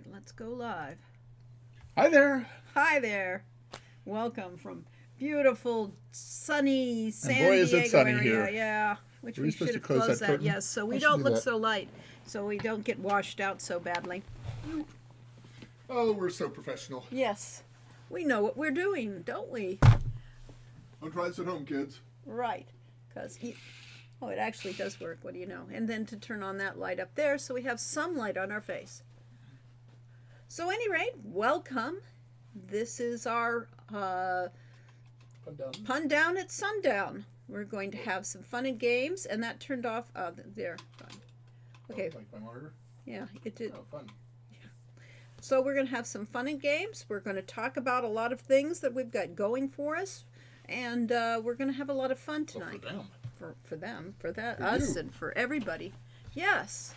right, let's go live. Hi there. Hi there. Welcome from beautiful, sunny San Diego boy, is it sunny area. here. Yeah, which Are we we supposed should have to close closed that that. curtain? Yes, so we I should don't do look that. so light, so we don't get washed out so badly. Oh, we're so professional. Yes, we know what we're doing, don't we? Don't try this at home, kids. Right, because oh, it actually does work. What do you know? And then to turn on that light up there, so we have some light on our face. So, any rate, welcome. This is our Pundown at Sundown. We're going to have some fun and games, and that turned off. There, fine. Okay. Like my monitor? Yeah, it did. Oh, fun. So we're going to have some fun and games. We're going to talk about a lot of things that we've got going for us, and we're going to have a lot of fun tonight. Well, For them, for that, For us, you. and for everybody. Yes.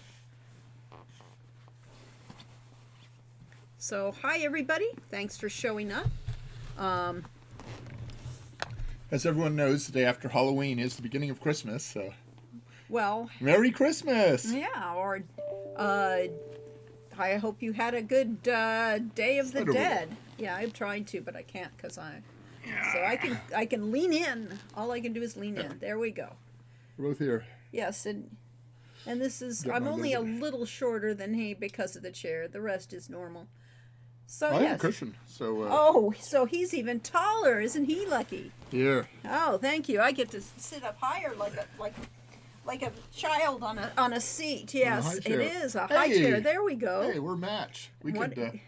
So, hi everybody. Thanks for showing up. As everyone knows, the day after Halloween is the beginning of Christmas, so Well, Merry Christmas! yeah, or I hope you had a good Day of the Slide over Dead. Yeah, I'm trying to, but I can't because so I can lean in. All I can do is lean in. There we go. We're both here. Yes, and this is Get I'm my only a lizard. little shorter than he because of the chair. The rest is normal. So I have a yes. cushion, so Oh, so he's even taller, isn't he lucky? here. Oh, thank you. I get to sit up higher like a child on a seat. Yes, high it chair. is a high Hey. chair. There we go. Hey, we're match. We What- could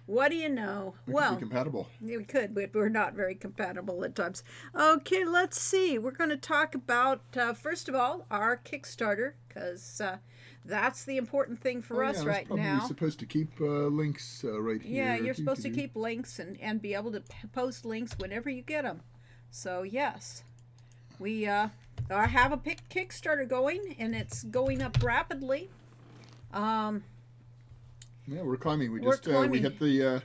What do you know? be Well, compatible. we could, but we're not very compatible at times. Okay, let's see. We're going to talk about first of all our Kickstarter because that's the important thing for us right probably now. supposed to keep links right here. Yeah, you're supposed to keep links and be able to post links whenever you get them. So yes, we have a Kickstarter going, and it's going up rapidly. Yeah, we're climbing. We We're just we climbing. hit the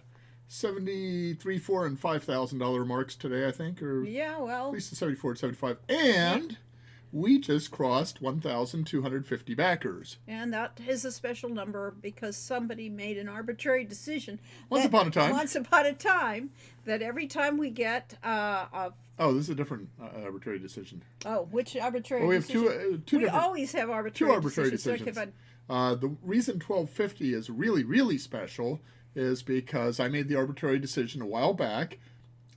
$73,000, $4,000, and $5,000 marks today, I think, or Yeah, at well, least the 74 and 75. And we just crossed 1,250 backers. and that is a special number because somebody made an arbitrary decision. Once that- upon a time. Once upon a time, that every time we get Oh, this is a different arbitrary decision. which arbitrary Well, we have decision? two We different. always have arbitrary arbitrary decisions. decisions. The reason 1250 is really, really special is because I made the arbitrary decision a while back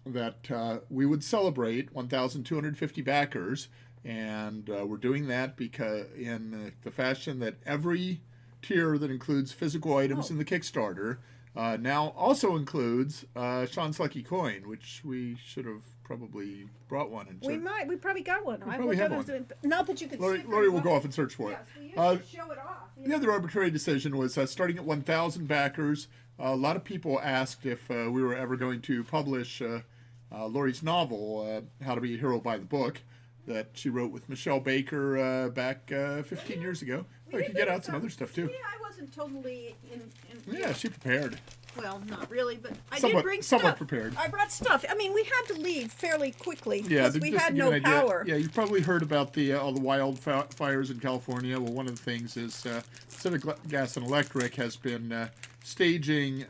that we would celebrate 1,250 backers, and we're doing that because in the fashion that every tier that includes physical items in the Kickstarter now also includes Sean's Lucky Coin, which we should have probably brought one. And We probably got one. I probably have Not that you could see it. Lori will go off and search for Yes, it. we used to show it off. The other arbitrary decision was starting at 1,000 backers. A lot of people asked if we were ever going to publish Lori's novel, How to Be a Hero by the Book, that she wrote with Michelle Baker back 15 years ago. We could get out some other stuff too. Yeah, I wasn't totally in Yeah, she prepared. well, not really, but I Somewhat- did bring somewhat stuff. prepared. I brought stuff. I mean, we had to leave fairly quickly Yeah, because we just to had give no you an idea, power. Yeah, you've probably heard about the all the wildfires in California. Well, one of the things is Pacific Gas and Electric has been staging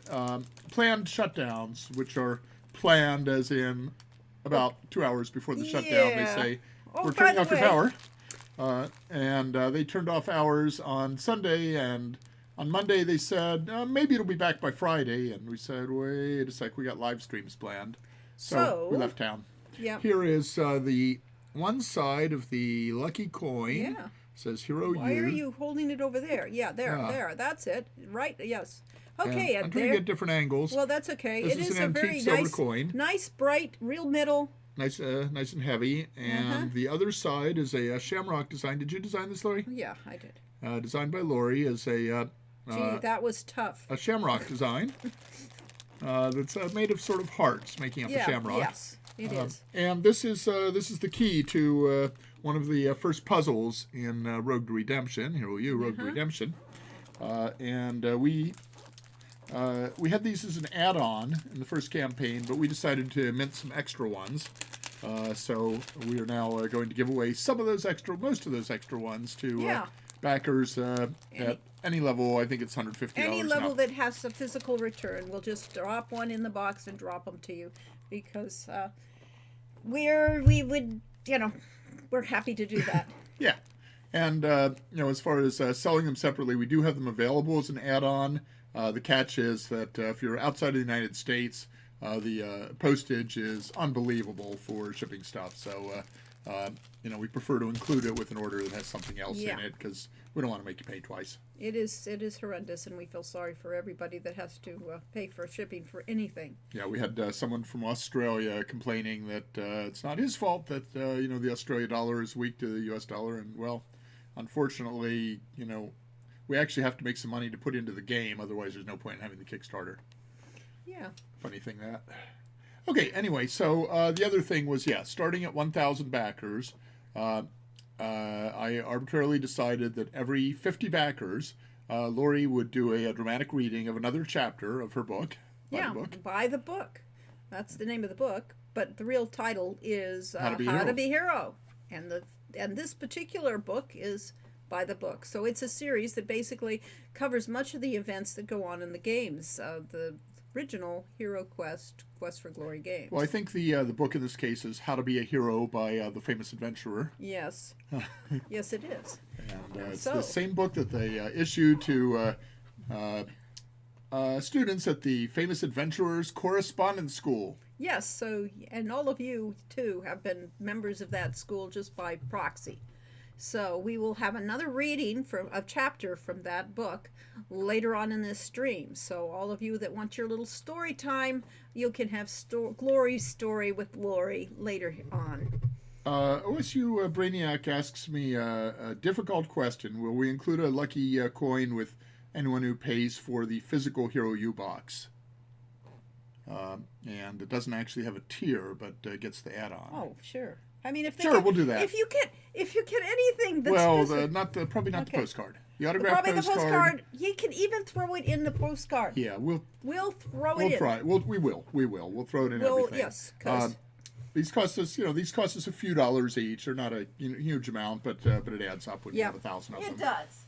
planned shutdowns, which are planned as in about 2 hours before the shutdown. They Yeah. say, Oh, we're by turning the off your way- power. And they turned off hours on Sunday, and on Monday they said, maybe it'll be back by Friday. And we said, wait a sec, we got live streams planned. So we left town. Yeah. Here is the one side of the lucky coin. Yeah. Says Hero Why are you holding it over there? Yeah, there. That's it. Right. Yes. Okay. I'm And trying there. to get different angles. Well, that's okay. This It is is an a very antique silver nice, coin. nice, bright, real middle. Nice and heavy. And the other side is a shamrock design. Did you design this, Lori? Yeah, I did. Designed by Lori is a Gee, that was tough. shamrock design that's made of sort of hearts, making up a shamrock. Yes, it is. And this is the key to one of the first puzzles in Road to Redemption. Here you, Road to Redemption. And we had these as an add-on in the first campaign, but we decided to mint some extra ones. So we are now going to give away most of those extra ones to backers at any level. I think it's $150. Any level now. that has a physical return, we'll just drop one in the box and drop them to you because we would, we're happy to do that. Yeah. And, as far as selling them separately, we do have them available as an add-on. The catch is that if you're outside of the United States, the postage is unbelievable for shipping stuff. So, we prefer to include it with an order that has something else in it because we don't want to make you pay twice. It is horrendous, and we feel sorry for everybody that has to pay for shipping for anything. Yeah, we had someone from Australia complaining that it's not his fault that, the Australia dollar is weak to the U.S. dollar. And, well, unfortunately, we actually have to make some money to put into the game. Otherwise, there's no point in having the Kickstarter. Yeah. Funny thing that. Okay, anyway, so the other thing was, starting at 1,000 backers, I arbitrarily decided that every 50 backers, Lori would do a dramatic reading of another chapter of her book. By the book. That's the name of the book, but the real title is How to Be a Hero. And this particular book is by the book. So it's a series that basically covers much of the events that go on in the games. The original Hero Quest for Glory games. Well, I think the book in this case is How to Be a Hero by the famous adventurer. Yes. Yes, it is. And it's the same book that they issued to students at the Famous Adventurers Correspondence School. Yes, so, and all of you, too, have been members of that school just by proxy. So we will have another reading from a chapter from that book later on in this stream. So all of you that want your little story time, you can have Glory's story with Lori later on. OSU Brainiac asks me a difficult question. Will we include a lucky coin with anyone who pays for the physical Hero U-Box? And it doesn't actually have a tier, but gets the add-on. Oh, sure. I mean, we'll do that. If you get anything that's probably not the postcard. The autograph probably the postcard. You can even throw it in the postcard. Yeah, we'll throw it in. Try it. We will. We'll throw it in everything. Yes. These cost us a few dollars each. They're not a huge amount, but it adds up when you have 1,000 of them. It does.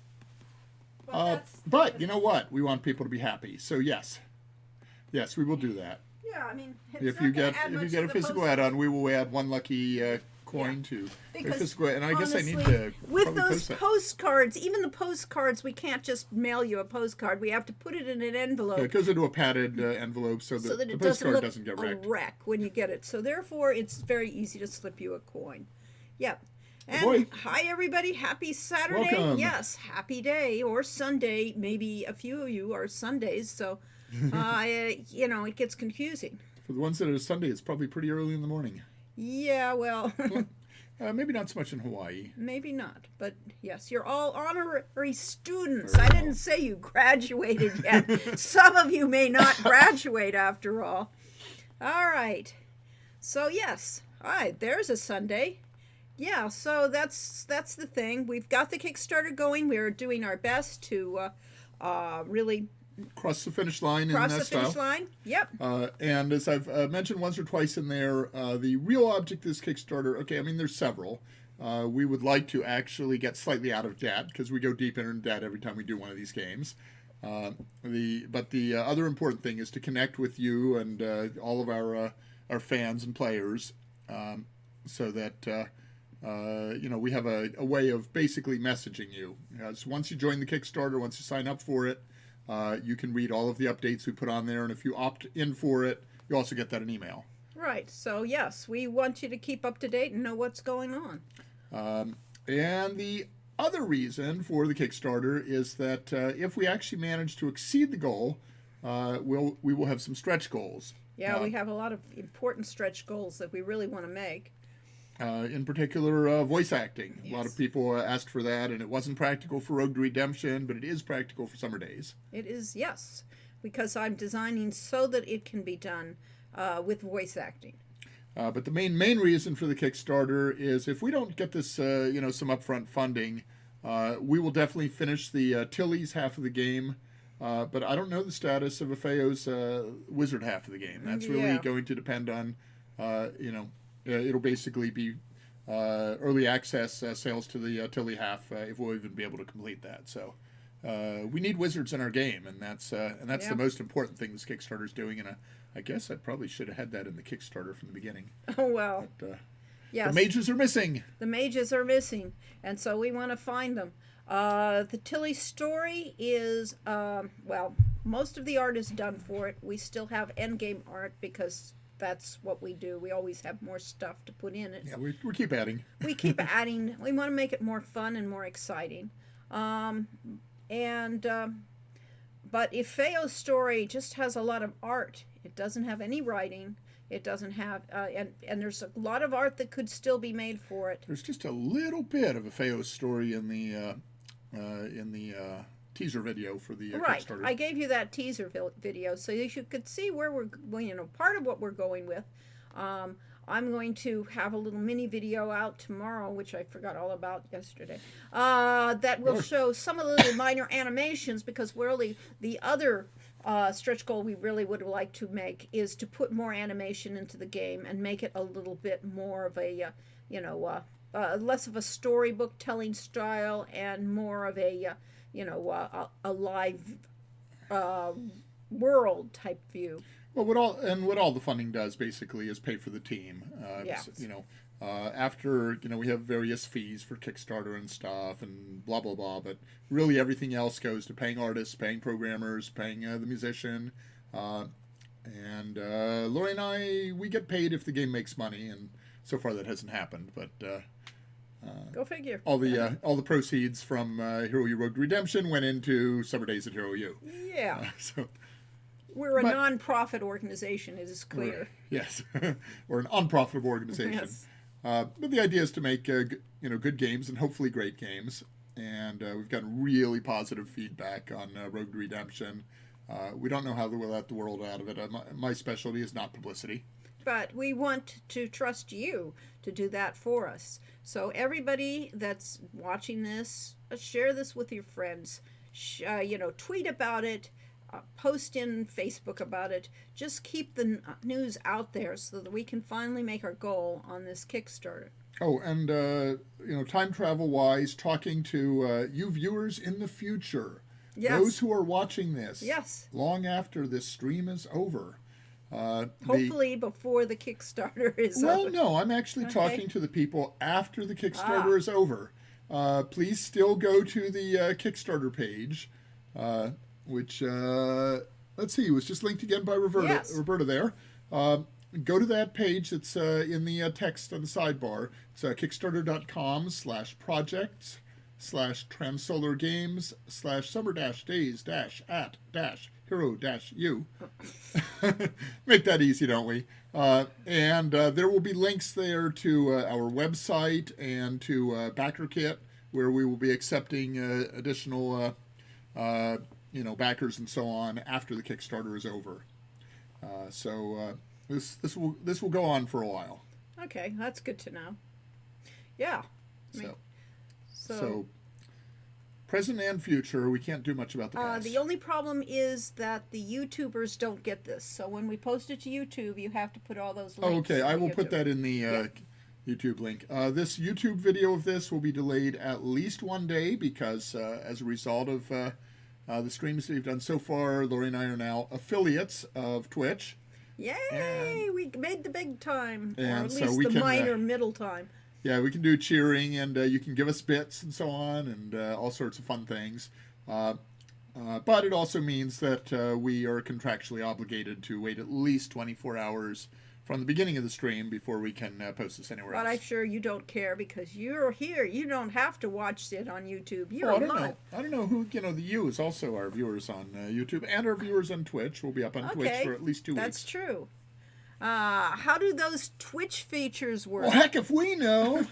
But you know what? We want people to be happy. So yes, we will do that. Yeah, I mean, if you get a physical add-on, we will add one lucky coin to a physical. And I guess I need to with those postcards. Even the postcards, we can't just mail you a postcard. We have to put it in an envelope. Yeah, it goes into a padded envelope so that the postcard doesn't get wrecked. A wreck when you get it. So therefore, it's very easy to slip you a coin. Yep. And hi everybody, happy Saturday. Welcome. Yes, happy day or Sunday. Maybe a few of you are Sundays, so it gets confusing. For the ones that are Sunday, it's probably pretty early in the morning. Yeah, well. Maybe not so much in Hawaii. Maybe not, but yes, you're all honorary students. I didn't say you graduated yet. Some of you may not graduate after all. All right. So yes, all right, there's a Sunday. Yeah, so that's the thing. We've got the Kickstarter going. We're doing our best to really cross the finish line in that style. Cross the finish line, yep. And as I've mentioned once or twice in there, the real object of this Kickstarter, there's several. We would like to actually get slightly out of debt because we go deep in debt every time we do one of these games. But the other important thing is to connect with you and all of our fans and players so that we have a way of basically messaging you. So once you join the Kickstarter, once you sign up for it, you can read all of the updates we put on there, and if you opt in for it, you also get that in email. Right. So yes, we want you to keep up to date and know what's going on. And the other reason for the Kickstarter is that if we actually manage to exceed the goal, we will have some stretch goals. Yeah, we have a lot of important stretch goals that we really want to make. In particular, voice acting. Yes. A lot of people asked for that, and it wasn't practical for Road to Redemption, but it is practical for Summer Daze. It is, yes, because I'm designing so that it can be done with voice acting. But the main reason for the Kickstarter is if we don't get this, some upfront funding, we will definitely finish the Tilly's half of the game. But I don't know the status of Afeo's wizard half of the game. That's really going to depend on, it'll basically be early access sales to the Tilly half if we'll even be able to complete that. So we need wizards in our game, and that's the most important thing this Kickstarter is doing. And I guess I probably should have had that in the Kickstarter from the beginning. Oh, well. But, yes. The mages are missing. The mages are missing, and so we want to find them. The Tilly story is, well, most of the art is done for it. We still have endgame art because that's what we do. We always have more stuff to put in it. Yeah, we keep adding. We keep adding. We want to make it more fun and more exciting. But Ifeo's story just has a lot of art. It doesn't have any writing. It doesn't have, and there's a lot of art that could still be made for it. There's just a little bit of Ifeo's story in the teaser video for the right. Kickstarter. I gave you that teaser video so you could see where we're, part of what we're going with. I'm going to have a little mini video out tomorrow, which I forgot all about yesterday, that will show some of the little minor animations, because really the other stretch goal we really would like to make is to put more animation into the game and make it a little bit more of a, less of a storybook telling style and more of a, a live world type view. Well, what all the funding does basically is pay for the team. Yes. After we have various fees for Kickstarter and stuff and blah blah blah, but really everything else goes to paying artists, paying programmers, paying the musician, and Lori and I, we get paid if the game makes money, and so far that hasn't happened. But go figure. All the proceeds from Hero U Road to Redemption went into Summer Daze at Hero U. Yeah. So. We're a non-profit organization, it is clear. Right. Yes, we're an unprofitable organization. Yes. But the idea is to make good games and hopefully great games. And we've gotten really positive feedback on Road to Redemption. We don't know how we'll let the world out of it. My specialty is not publicity. But we want to trust you to do that for us. So everybody that's watching this, share this with your friends. Tweet about it. Post in Facebook about it. Just keep the news out there so that we can finally make our goal on this Kickstarter. Oh, and time travel wise, talking to you viewers in the future, yes. Those who are watching this, yes, long after this stream is over. Hopefully before the Kickstarter is over. Well, no, I'm actually talking to the people after the Kickstarter is over. Please still go to the Kickstarter page. Which, let's see, was just linked again by Roberta there. Go to that page that's in the text on the sidebar. It's kickstarter.com/projects/transsolargames/summer-daze-at-hero-u. Make that easy, don't we? And there will be links there to our website and to BackerKit, where we will be accepting additional backers and so on after the Kickstarter is over. This will go on for a while. Okay, that's good to know. Yeah. So present and future, we can't do much about the past. The only problem is that the YouTubers don't get this. So when we post it to YouTube, you have to put all those links. Oh, okay, I will put that in the YouTube link. This YouTube video of this will be delayed at least one day because as a result of the streams that we've done so far, Lori and I are now affiliates of Twitch. Yay! We made the big time, or and at so least we the can, minor middle time. Yeah, we can do cheering, and you can give us bits and so on, and all sorts of fun things. But it also means that we are contractually obligated to wait at least 24 hours from the beginning of the stream before we can post this anywhere else. But I'm sure you don't care because you're here. You don't have to watch it on YouTube. You're I don't know who, the you is also our viewers on YouTube, and our viewers on Twitch will be up on Twitch for at least 2 weeks. That's true. How do those Twitch features work? Well, heck if we know.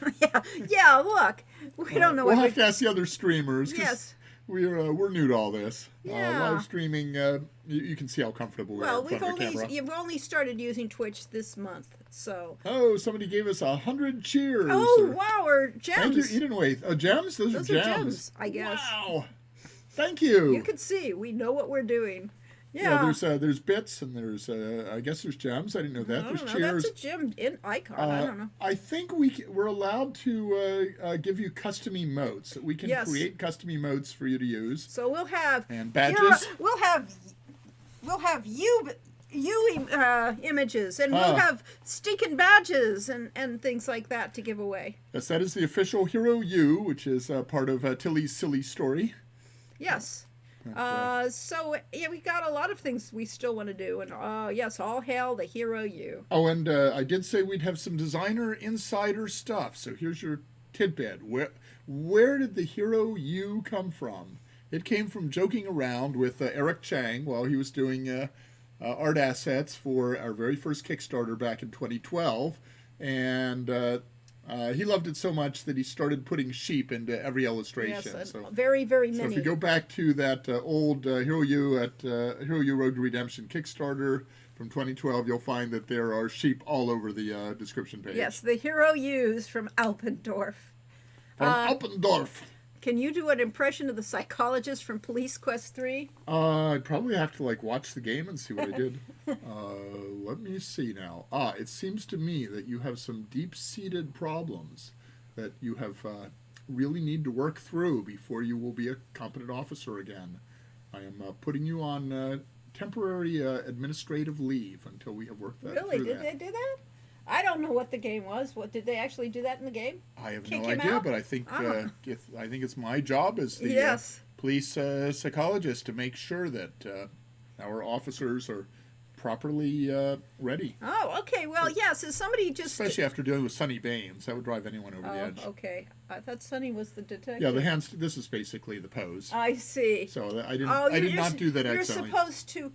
yeah, look. We don't know. We'll have to ask the other streamers. Yes. We're new to all this. Yeah. Live streaming, you can see how comfortable we are in front of a camera. You've only started using Twitch this month, so. Oh, somebody gave us 100 cheers. Oh, wow, or gems. Thank you. You didn't wait. Gems? Those are gems. I guess. Wow. Thank you. You can see. We know what we're doing. Yeah. There's bits and there's I guess there's gems. I didn't know that. I There's don't know. cheers. That's a gem icon. I don't know. I think we're allowed to give you custom emotes. We can Yes. create custom emotes for you to use. So we'll have And badges. We'll have you images, and we'll have stinking badges and things like that to give away. Yes, that is the official Hero U, which is part of Tilly's Silly Story. Yes. So yeah, we got a lot of things we still want to do, and yes, all hail the Hero U. Oh, and I did say we'd have some designer insider stuff. So here's your tidbit. Where did the Hero U come from? It came from joking around with Eric Chang while he was doing art assets for our very first Kickstarter back in 2012, and he loved it so much that he started putting sheep into every illustration. Yes, so very, very So many. if you go back to that old Hero U at Hero U Road to Redemption Kickstarter from 2012, you'll find that there are sheep all over the description page. Yes, the Hero U's from Alpendorf. From Alpendorf. Can you do an impression of the psychologist from Police Quest 3? I'd probably have to watch the game and see what I did. Let me see now. It seems to me that you have some deep-seated problems that you have really need to work through before you will be a competent officer again. I am putting you on temporary administrative leave until we have worked that Really? through. Did they do that? I don't know what the game was. What did they actually do that in the game? I have Kick no him idea, out? but I think I think it's my job as the Yes. police psychologist to make sure that our officers are properly ready. Oh, okay. Well, yes. Is somebody just? Especially after dealing with Sonny Baines, that would drive anyone over the edge. Okay. I thought Sonny was the detective. Yeah, the hands. This is basically the pose. I see. So I didn't. Oh, I did not do that You're accidentally. supposed to,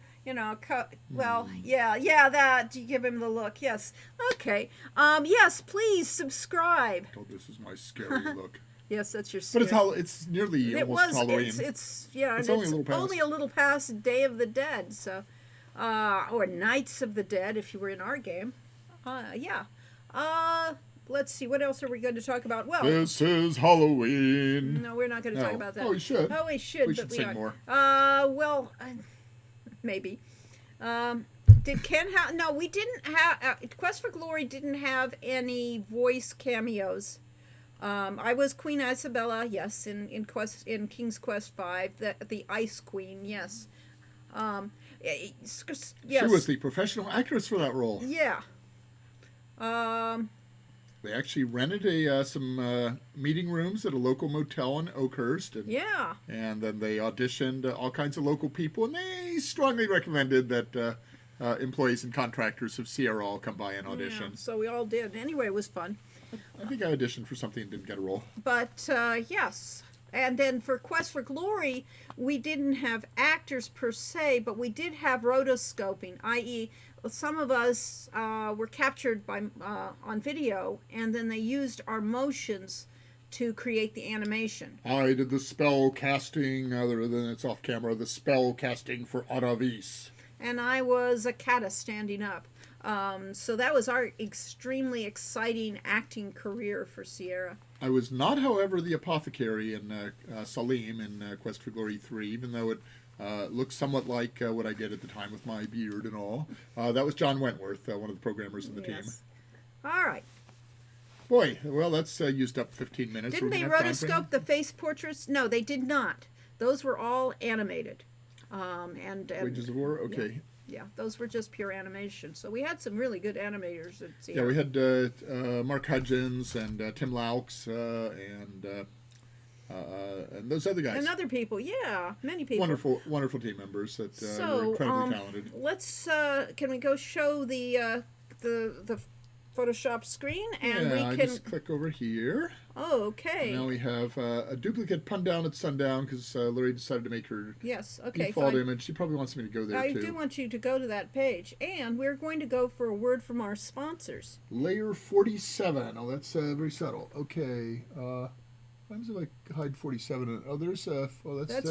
well, yeah, that. You give him the look. Yes. Okay. Yes, please subscribe. Oh, this is my scary look. Yes, that's your. But it's nearly It almost was. Halloween. It's only a little past. Day of the Dead. So, or Nights of the Dead if you were in our game. Yeah. Let's see. What else are we going to talk about? Well, This is Halloween. no, we're not going to talk about that. Oh, we should. Oh, we should. We but should we sing aren't. more. Well, maybe. Did Ken have? No, we didn't have. Quest for Glory didn't have any voice cameos. I was Queen Isabella, yes, in King's Quest V, the Ice Queen, yes. Yes. She was the professional actress for that role. Yeah. They actually rented some meeting rooms at a local motel in Oakhurst. And, Yeah. And then they auditioned all kinds of local people, and they strongly recommended that employees and contractors of Sierra all come by and audition. Yeah, so we all did. Anyway, it was fun. I think I auditioned for something and didn't get a role. But, yes. And then for Quest for Glory, we didn't have actors per se, but we did have rotoscoping, i.e., some of us were captured by on video, and then they used our motions to create the animation. I did the spell casting, other than it's off camera, the spell casting for Aravis. And I was a Kata standing up. So that was our extremely exciting acting career for Sierra. I was not, however, the apothecary in Salim in Quest for Glory 3, even though it looks somewhat like what I did at the time with my beard and all. That was John Wentworth, one of the programmers in the team. All right. Boy, well, that's used up 15 minutes. Didn't they rotoscope the face portraits? No, they did not. Those were all animated. And Wages of War? Okay. Yeah, those were just pure animation. So we had some really good animators at Sierra. Yeah, we had Mark Hudgens and Tim Laux and those other guys. And other people, yeah, many people. Wonderful team members that were incredibly talented. Let's can we go show the Photoshop screen and we I can just click over here. Oh, okay. Now we have a duplicate Pundown at Sundown because Lori decided to make her default fine. image. She probably wants me to go there I too. do want you to go to that page, and we're going to go for a word from our sponsors. Layer 47. Oh, that's very subtle. Okay. Why does it hide 47? Oh, there's that's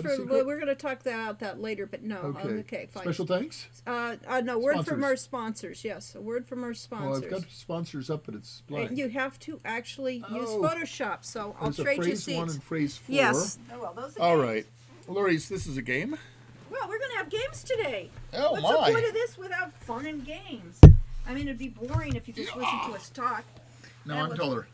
for we're going to talk about that later, but no. Okay, fine. Special thanks. No, word from our sponsors. Yes, a word from our sponsors. Well, I've got sponsors up, but it's blank. You have to actually use Photoshop, so I'll There's trade you phrase seats. 1 and phrase 4. Yes. Oh, well, those are all games. right. Lori's, this is a game. Well, we're going to have games today. Oh, What's my. the point of this without fun and games? I mean, it'd be boring if you just listen to us talk. No, I'm taller.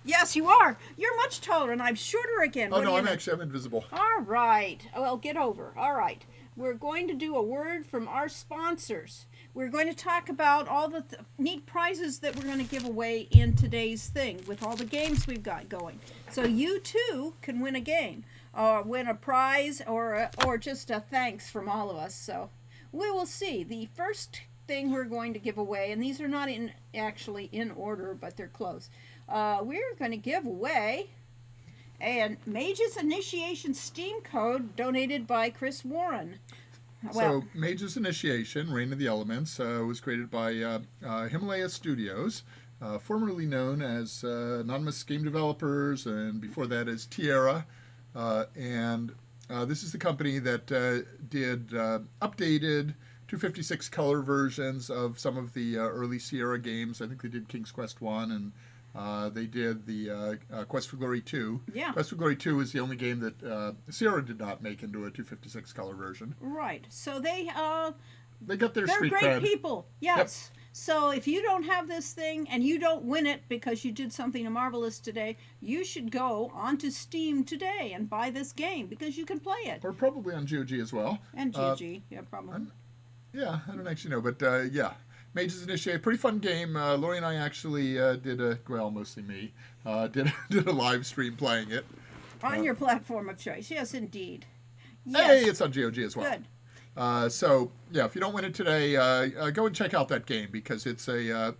Yes, you are. You're much taller, and I'm shorter again. Oh, What do no, you know? I'm invisible. All right. Well, get over. All right. We're going to do a word from our sponsors. We're going to talk about all the neat prizes that we're going to give away in today's thing with all the games we've got going. So you too can win a game, win a prize, or just a thanks from all of us. So we will see. The first thing we're going to give away, and these are not actually in order, but they're close. We're going to give away a Mage's Initiation Steam code donated by Chris Warren. So, Mage's Initiation, Reign of the Elements, was created by Himalaya Studios, formerly known as Anonymous Game Developers, and before that as Tierra. And this is the company that did updated 256 color versions of some of the early Sierra games. I think they did King's Quest 1 and they did the Quest for Glory 2. Yeah. Quest for Glory 2 is the only game that Sierra did not make into a 256 color version. Right. So they got their they're street great cred. people. Yes. Yep. So if you don't have this thing and you don't win it because you did something marvelous today, you should go onto Steam today and buy this game because you can play it. Or probably on GOG as well. And GOG, yeah, probably. Yeah, I don't actually know, but yeah. Mage's Initiate, pretty fun game. Lori and I actually mostly me, did a live stream playing it. On your platform of choice, yes, indeed. Yes. Hey, it's on GOG as well. Good. So, yeah, if you don't win it today, go and check out that game because it's it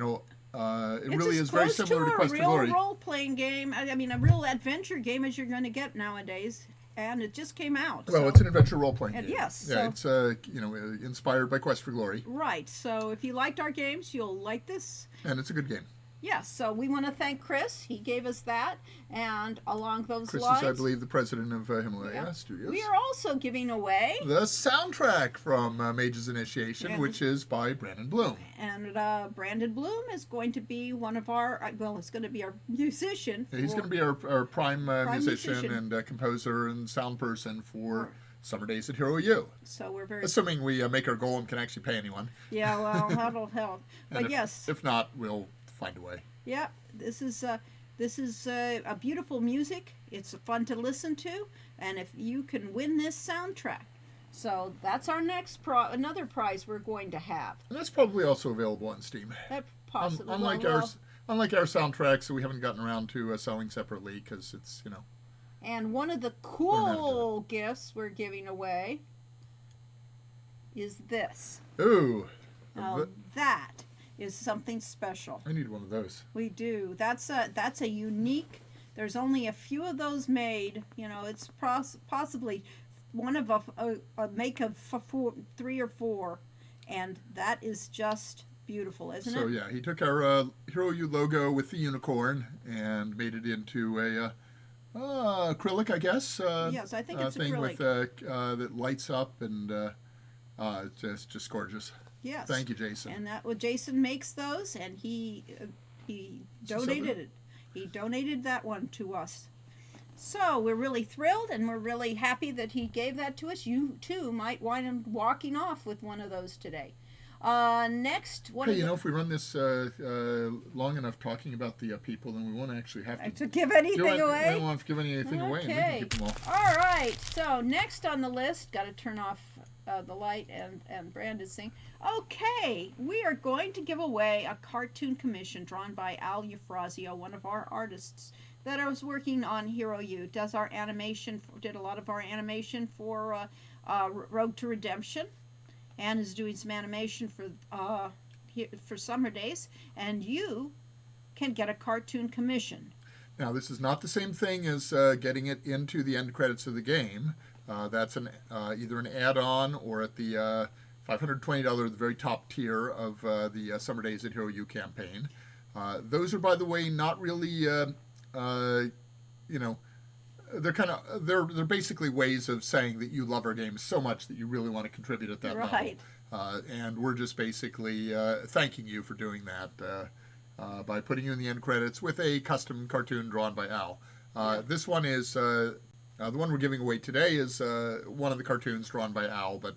really is very similar to Quest for Glory. It's a real role-playing game. I mean, a real adventure game as you're going to get nowadays. And it just came out. Well, so. It's an adventure role-playing game. Yes. Yeah, it's inspired by Quest for Glory. Right. So if you liked our games, you'll like this. And it's a good game. Yes. So we want to thank Chris. He gave us that. And along those Chris lines... is, I believe, the president of Himalaya Studios. We are also giving away... the soundtrack from Mage's Initiation, which is by Brandon Bloom. And Brandon Bloom is going to be one of our... it's going to be our musician. Yeah, he's going to be our prime musician and composer and sound person for Summer Daze at Hero U. So we're very... Assuming we make our goal and can actually pay anyone. Yeah, well, that'll help. But yes. If not, we'll find a way. Yeah, this is a beautiful music. It's fun to listen to, and if you can win this soundtrack, so that's our next another prize we're going to have. And that's probably also available on Steam. That possibly. Unlike our soundtracks that we haven't gotten around to selling separately because it's And one of the cool gifts we're giving away is this. Ooh. Now that is something special. I need one of those. We do. That's a unique. There's only a few of those made. It's possibly one of a make of 3 or 4, and that is just beautiful, isn't it? So yeah, he took our Hero U logo with the unicorn and made it into a acrylic, I guess. Yes, I think it's thing acrylic. with that lights up and it's just gorgeous. Yes. Thank you, Jason. And Jason makes those, and he donated it. He donated that one to us. So we're really thrilled, and we're really happy that he gave that to us. You too might wind up walking off with one of those today. Next, if we run this long enough talking about the people, then we won't actually have to give anything away. We don't want to give anything away, and we can keep them all. All right. So next on the list, got to turn off the light and Brandon's thing. Okay, we are going to give away a cartoon commission drawn by Al Euphrazio, one of our artists that I was working on Hero U. Did a lot of our animation for Road to Redemption, and is doing some animation for Summer Daze, and you can get a cartoon commission. Now, this is not the same thing as getting it into the end credits of the game. That's either an add-on or at the $520, the very top tier of the Summer Daze at Hero U campaign. Those are, by the way, not really, they're basically ways of saying that you love our games so much that you really want to contribute at that level. And we're just basically thanking you for doing that by putting you in the end credits with a custom cartoon drawn by Al. This one is The one we're giving away today is one of the cartoons drawn by Al, but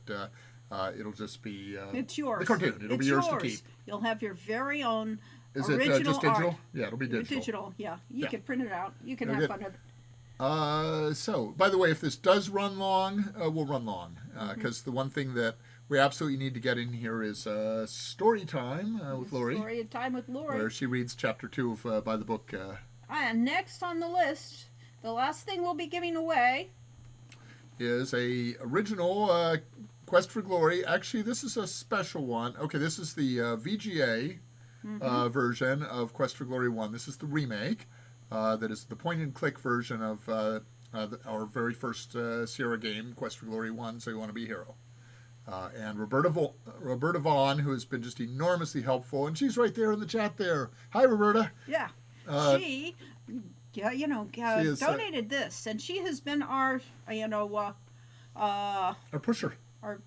it'll just be it's yours. The cartoon. It'll be yours to keep. You'll have your very own Is original it just digital? art. Yeah, it'll be digital. Digital, yeah. You Yeah. can print it out. You can Very have good. fun with it. So, by the way, if this does run long, we'll run long. Because the one thing that we absolutely need to get in here is story time with Lori. Story time with Lori. Where she reads chapter 2 of By the Book. And next on the list, the last thing we'll be giving away is a original Quest for Glory. Actually, this is a special one. Okay, this is the VGA version of Quest for Glory 1. This is the remake. That is the point-and-click version of our very first Sierra game, Quest for Glory 1, So You Want to Be a Hero. And Roberta Vaughn, who has been just enormously helpful, and she's right there in the chat there. Hi, Roberta. Yeah. She, donated this, and she has been our pusher. Our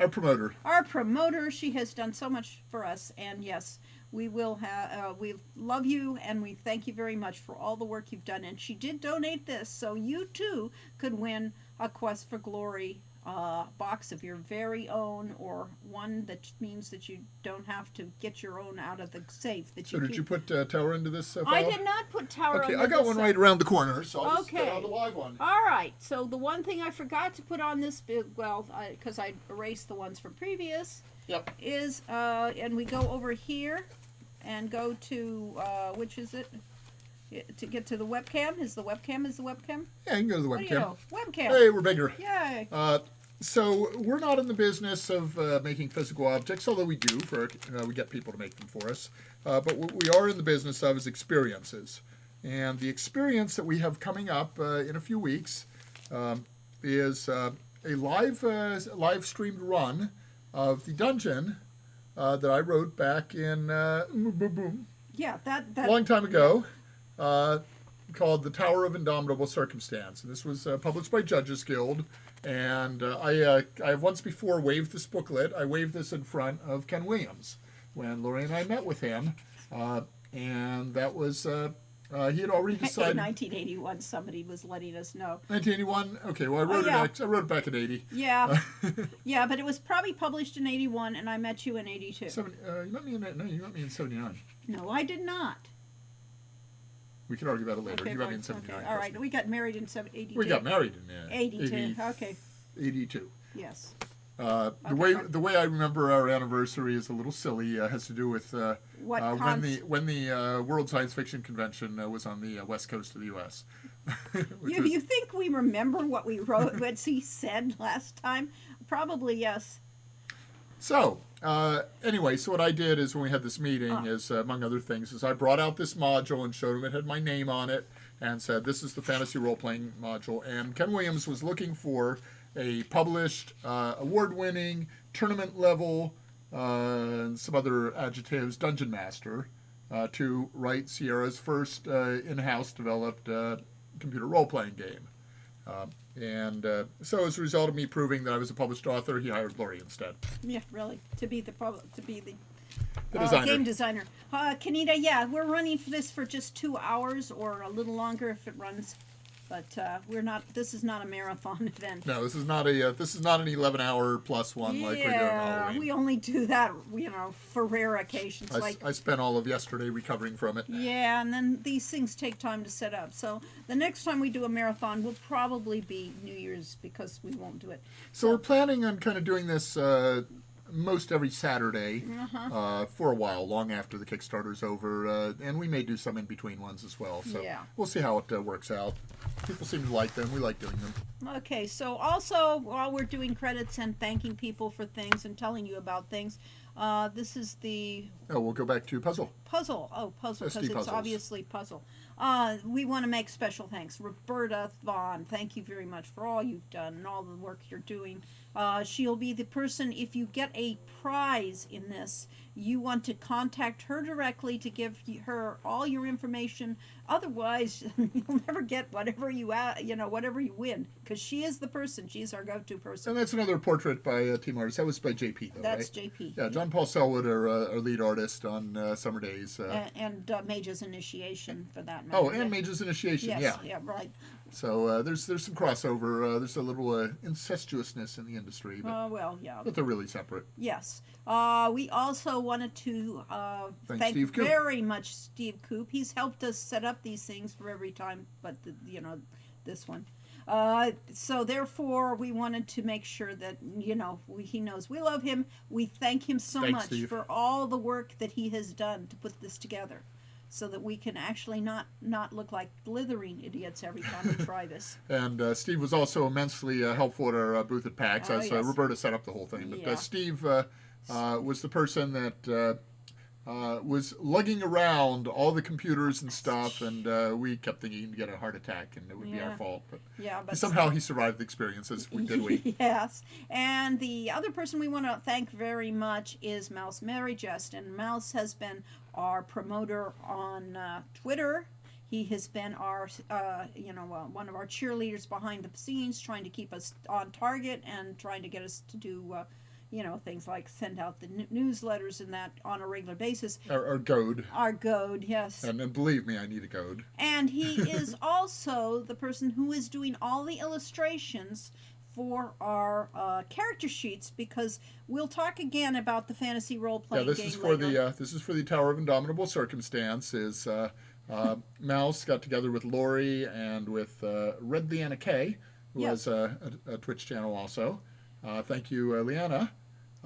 Promoter. Our promoter. She has done so much for us, and yes, we will have. We love you, and we thank you very much for all the work you've done. And she did donate this, so you too could win a Quest for Glory box of your very own, or one that means that you don't have to get your own out of the safe. So did you put Tower into this file? I did not put Tower. Okay, I got one right around the corner, so I'll just get out the live one. All right. So the one thing I forgot to put on this, because I erased the ones from previous. Yep. Is and we go over here, and go to which is it? To get to the webcam. Is the webcam? Yeah, you can go to the webcam. What do you know? Webcam. Hey, we're bigger. Yay. So we're not in the business of making physical objects, although we do. We get people to make them for us. But what we are in the business of is experiences. And the experience that we have coming up in a few weeks is a live streamed run of the dungeon that I wrote back in yeah, that long time ago. Called The Tower of Indomitable Circumstance. And this was published by Judges Guild. And I have once before waved this booklet. I waved this in front of Ken Williams when Lori and I met with him. And that was, he had already decided. In 1981, somebody was letting us know. 1981? Okay, well, I wrote it back in 80. Yeah. Yeah, but it was probably published in 81, and I met you in 82. You met me in 79. No, I did not. We can argue about it later. Okay, you got me in 79. Okay. All right, we got married in 82. We got married in 82. Okay. 82. Yes. The way I remember our anniversary is a little silly. Has to do with when the World Science Fiction Convention was on the west coast of the U.S. You think we remember what we wrote? What he said last time? Probably yes. So anyway, so what I did is when we had this meeting is among other things is I brought out this module and showed him it had my name on it and said this is the fantasy role-playing module, and Ken Williams was looking for a published award-winning tournament level and some other adjectives dungeon master to write Sierra's first in-house developed computer role-playing game. So as a result of me proving that I was a published author, he hired Lori instead. Yeah, really, to be the designer. Game designer. Kenita, yeah, we're running this for just 2 hours or a little longer if it runs, but we're not. This is not a marathon event. No, this is not an 11-hour plus one like we do on Halloween. We only do that, for rare occasions. I spent all of yesterday recovering from it. Yeah, and then these things take time to set up. So the next time we do a marathon will probably be New Year's because we won't do it. So we're planning on kind of doing this most every Saturday for a while, long after the Kickstarter's over, and we may do some in between ones as well. So we'll see how it works out. People seem to like them. We like doing them. Okay, so also while we're doing credits and thanking people for things and telling you about things, this is the... Oh, we'll go back to puzzle. Puzzle, because it's obviously puzzle. We want to make special thanks. Roberta Vaughn, thank you very much for all you've done and all the work you're doing. She'll be the person, if you get a prize in this, you want to contact her directly to give her all your information. Otherwise, you'll never get whatever you win, because she is the person. She's our go-to person. And that's another portrait by team artist. That was by JP, though, That's right? JP. Yeah, John Paul Selwood, our lead artist on Summer Daze. Daze. And Mage's Initiation, for that matter. Oh, and Mage's Initiation, yes, yeah, right. So there's some crossover. There's a little incestuousness in the industry, but, Well, yeah. but they're really separate. Yes. We also wanted to thank Steve Coop. very much Steve Coop. He's helped us set up these things for every time, but this one. So therefore, we wanted to make sure that he knows we love him. We thank him so Thanks, much Steve. for all the work that he has done to put this together, so that we can actually not look like blithering idiots every time we try this. And Steve was also immensely helpful at our booth at PAX, as yes. Roberta set up the whole thing. But Yeah. Steve was the person that was lugging around all the computers and stuff, and we kept thinking he'd get a heart attack, and it would be our fault. But somehow he survived the experiences, did we? Yes. And the other person we want to thank very much is Mouse Mary Jest. And Mouse has been our promoter on Twitter. He has been our, one of our cheerleaders behind the scenes, trying to keep us on target and trying to get us to do, things like send out the newsletters and that on a regular basis. Our goad. Our goad, yes. And believe me, I need a goad. And he is also the person who is doing all the illustrations for our character sheets, because we'll talk again about the fantasy role-playing game later. This is for the Tower of Indomitable Circumstance. Mouse got together with Lori and with Red Leanna K, who has a Twitch channel also. Thank you, Leanna.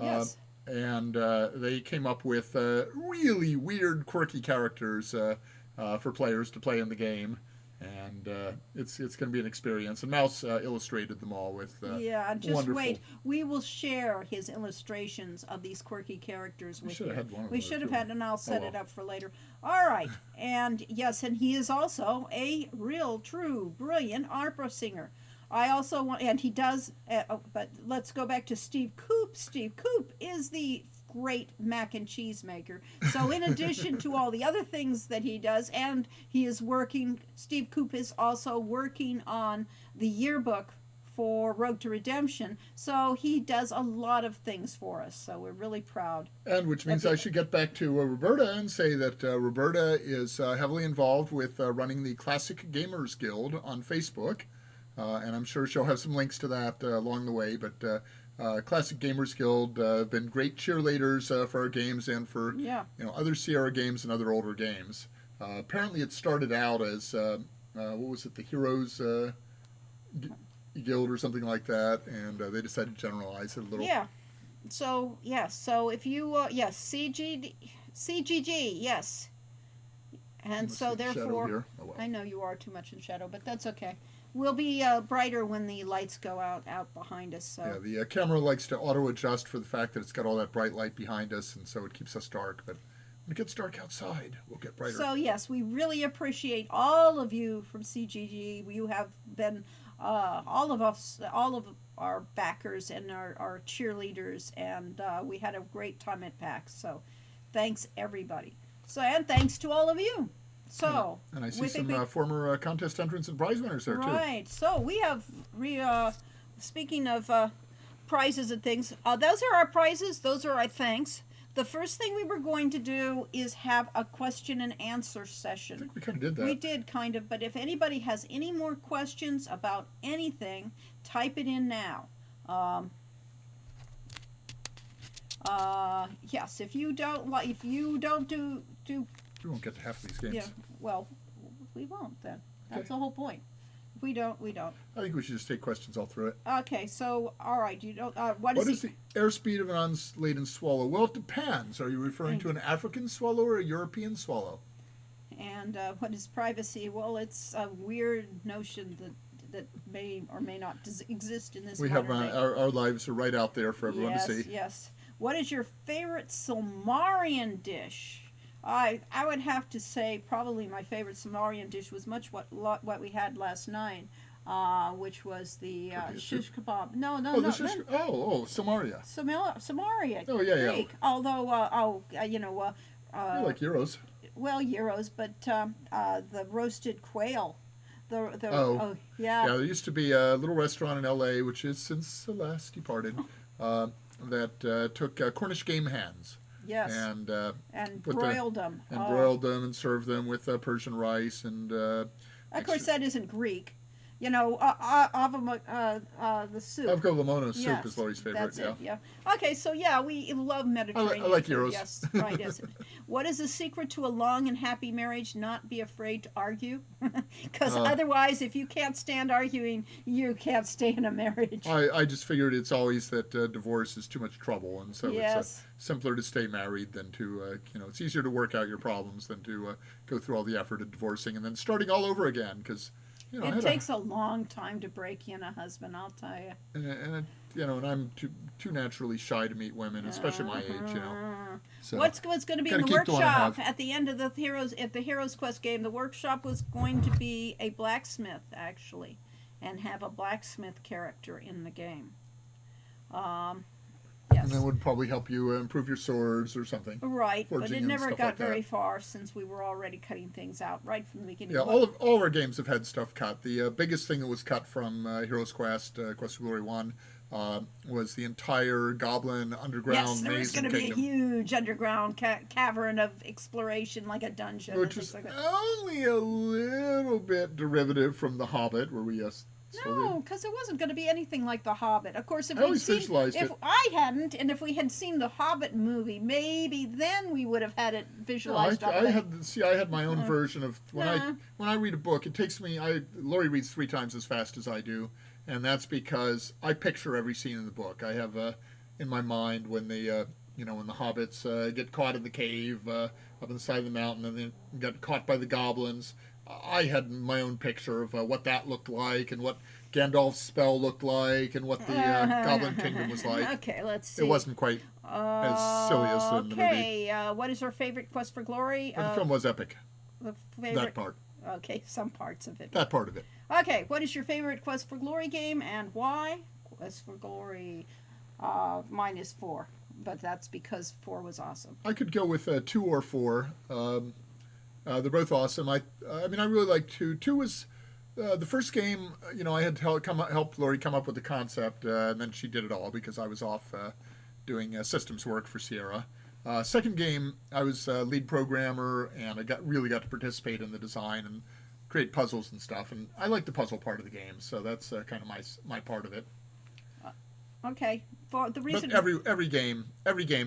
Yes. And they came up with really weird, quirky characters for players to play in the game. And it's going to be an experience. And Mouse illustrated them all with just wonderful. wait. We will share his illustrations of these quirky characters with you. We should have had one of We those, should have too. had, and I'll set it up for later. All right. And yes, and he is also a real, true, brilliant opera singer. I also want, and he does, but let's go back to Steve Coop. Steve Coop is the great mac and cheese maker. So in addition to all the other things that he does, and he is working, Steve Coop is also working on the yearbook for Road to Redemption. So he does a lot of things for us. So we're really proud. And which means I should get back to Roberta and say that Roberta is heavily involved with running the Classic Gamers Guild on Facebook. And I'm sure she'll have some links to that along the way. But Classic Gamers Guild have been great cheerleaders for our games and for other Sierra games and other older games. Apparently, it started out as what was it, the Heroes Guild or something like that, and they decided to generalize it a little. Yeah. So yes. So if you CGG, yes. And so therefore, I know you are too much in shadow, but that's okay. We'll be brighter when the lights go out behind us. So. Yeah, the camera likes to auto-adjust for the fact that it's got all that bright light behind us, and so it keeps us dark. But when it gets dark outside, we'll get brighter. So yes, we really appreciate all of you from CGG. You have been all of our backers and our cheerleaders, and we had a great time at PAX. So thanks everybody. So and thanks to all of you. So, and I see some former contest entrants and prize winners there, too. Right. So, we have, speaking of prizes and things, those are our prizes. Those are our thanks. The first thing we were going to do is have a question and answer session. I think we kind of did that. We did, kind of. But if anybody has any more questions about anything, type it in now. Yes, if you don't do we won't get to half of these games. Yeah, well, we won't then. That's the whole point. If we don't, we don't. I think we should just take questions all through it. Okay, so, all right, you don't, what is the airspeed of an unladen swallow? Well, it depends. Are you referring to an African swallow or a European swallow? And what is privacy? Well, it's a weird notion that may or may not exist in this We have our lives are right out there for everyone to see. Yes. What is your favorite Sumerian dish? I would have to say probably my favorite Sumerian dish was what we had last night, which was the shish kebab. No. Samaria. Samaria. Oh, yeah. Greek. Although, like gyros. Well, gyros, but the roasted quail. Yeah. Yeah, there used to be a little restaurant in L.A., which is since the last departed, that took Cornish game hens. Yes. And put broiled them. And broiled them and served them with Persian rice and. Of course, that isn't Greek. You know, the soup. Avgolemono soup is Lori's favorite. That's it. Yeah. Okay, so yeah, we love Mediterranean. I like gyros. Yes, right. Yes. What is the secret to a long and happy marriage? Not be afraid to argue, because otherwise, if you can't stand arguing, you can't stay in a marriage. I just figured it's always that divorce is too much trouble, and so it's simpler to stay married than to it's easier to work out your problems than to go through all the effort of divorcing and then starting all over again because. It takes a long time to break in a husband, I'll tell you. And I'm too naturally shy to meet women, especially my age, So what's going to be in the workshop at the end of the Heroes Quest game? The workshop was going to be a blacksmith, actually, and have a blacksmith character in the game. Yes. And that would probably help you improve your swords or something. Right, but it never got very far since we were already cutting things out right from the beginning. Yeah, all of our games have had stuff cut. The biggest thing that was cut from Heroes Quest, Quest for Glory 1, was the entire Goblin underground maze. Yes, there was going to be a huge underground cavern of exploration, like a dungeon. Which is only a little bit derivative from The Hobbit, where we no, because it wasn't going to be anything like The Hobbit. Of course, if we had seen the Hobbit movie, maybe then we would have had it visualized. I had my own version of when I read a book. It takes me. Lori reads 3 times as fast as I do, and that's because I picture every scene in the book. I have in my mind when the when the hobbits get caught in the cave up on the side of the mountain and then got caught by the goblins. I had my own picture of what that looked like and what Gandalf's spell looked like and what the Goblin Kingdom was like. Okay, let's see. It wasn't quite as silly as in the movie. Okay, what is our favorite Quest for Glory? The film was epic. That part. Okay, some parts of it. That part of it. Okay, what is your favorite Quest for Glory game and why? Quest for Glory, mine is 4, but that's because 4 was awesome. I could go with 2 or 4. They're both awesome. I really like 2. 2 was the first game. I had to help Lori come up with the concept, and then she did it all because I was off doing systems work for Sierra. Second game, I was lead programmer, and I really got to participate in the design and create puzzles and stuff. And I like the puzzle part of the game, so that's kind of my part of it. Okay, for the reason. But every game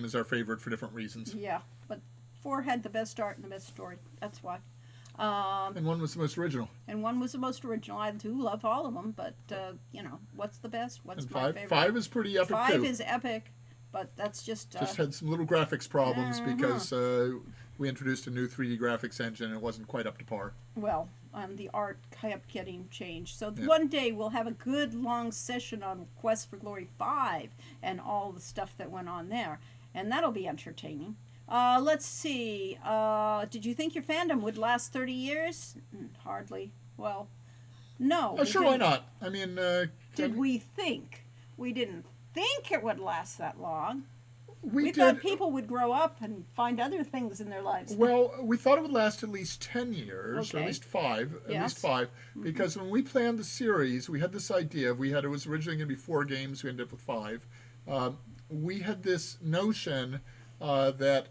is our favorite for different reasons. Yeah, but 4 had the best art and the best story. That's why. And 1 was the most original. I do love all of them, but what's the best? What's my favorite? 5 is pretty epic too. 5 is epic, but that's just had some little graphics problems because we introduced a new 3D graphics engine and it wasn't quite up to par. Well, the art kept getting changed. So one day we'll have a good long session on Quest for Glory 5 and all the stuff that went on there, and that'll be entertaining. Let's see. Did you think your fandom would last 30 years? Hardly. Well, no. Sure, why not? I mean... we think? We didn't think it would last that long. We thought people would grow up and find other things in their lives. Well, we thought it would last at least 10 years, or at least 5. At least 5. Because when we planned the series, we had this idea. It was originally going to be 4 games. We ended up with 5. We had this notion that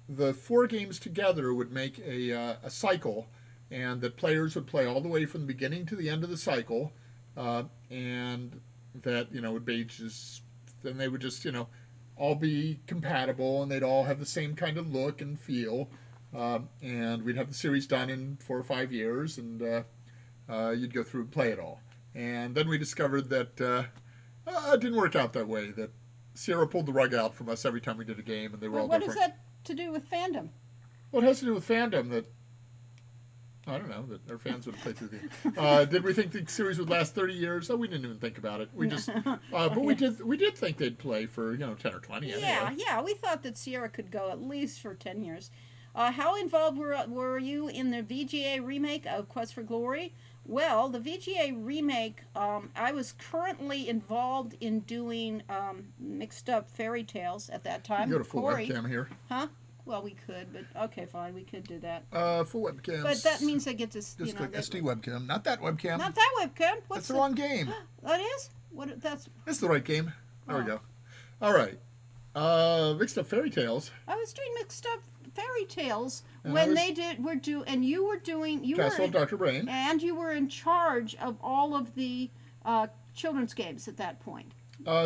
the 4 games together would make a cycle, and that players would play all the way from the beginning to the end of the cycle, and that would be just then they would just all be compatible and they'd all have the same kind of look and feel, and we'd have the series done in 4 or 5 years, and you'd go through and play it all. And then we discovered that it didn't work out that way. That Sierra pulled the rug out from us every time we did a game, and they were all different. What does that to do with fandom? Well, it has to do with fandom. That I don't know, that our fans would play through the game. Did we think the series would last 30 years? Oh, we didn't even think about it. We just, but we did think they'd play for 10 or 20. Anyway. Yeah. We thought that Sierra could go at least for 10 years. How involved were you in the VGA remake of Quest for Glory? Well, the VGA remake, I was currently involved in doing mixed up fairy tales at that time. You got a full webcam here. Huh? Well, we could, but okay, fine, we could do that. Full webcam. But that means I get to just click SD webcam, not that webcam. Not that webcam. That's the wrong game. That is? What? That's. It's the right game. There we go. All right. Mixed Up Fairy Tales. I was doing Mixed Up Fairy Tales And when they and you were doing Castle of Dr. Brain. and you were in charge of all of the children's games at that point.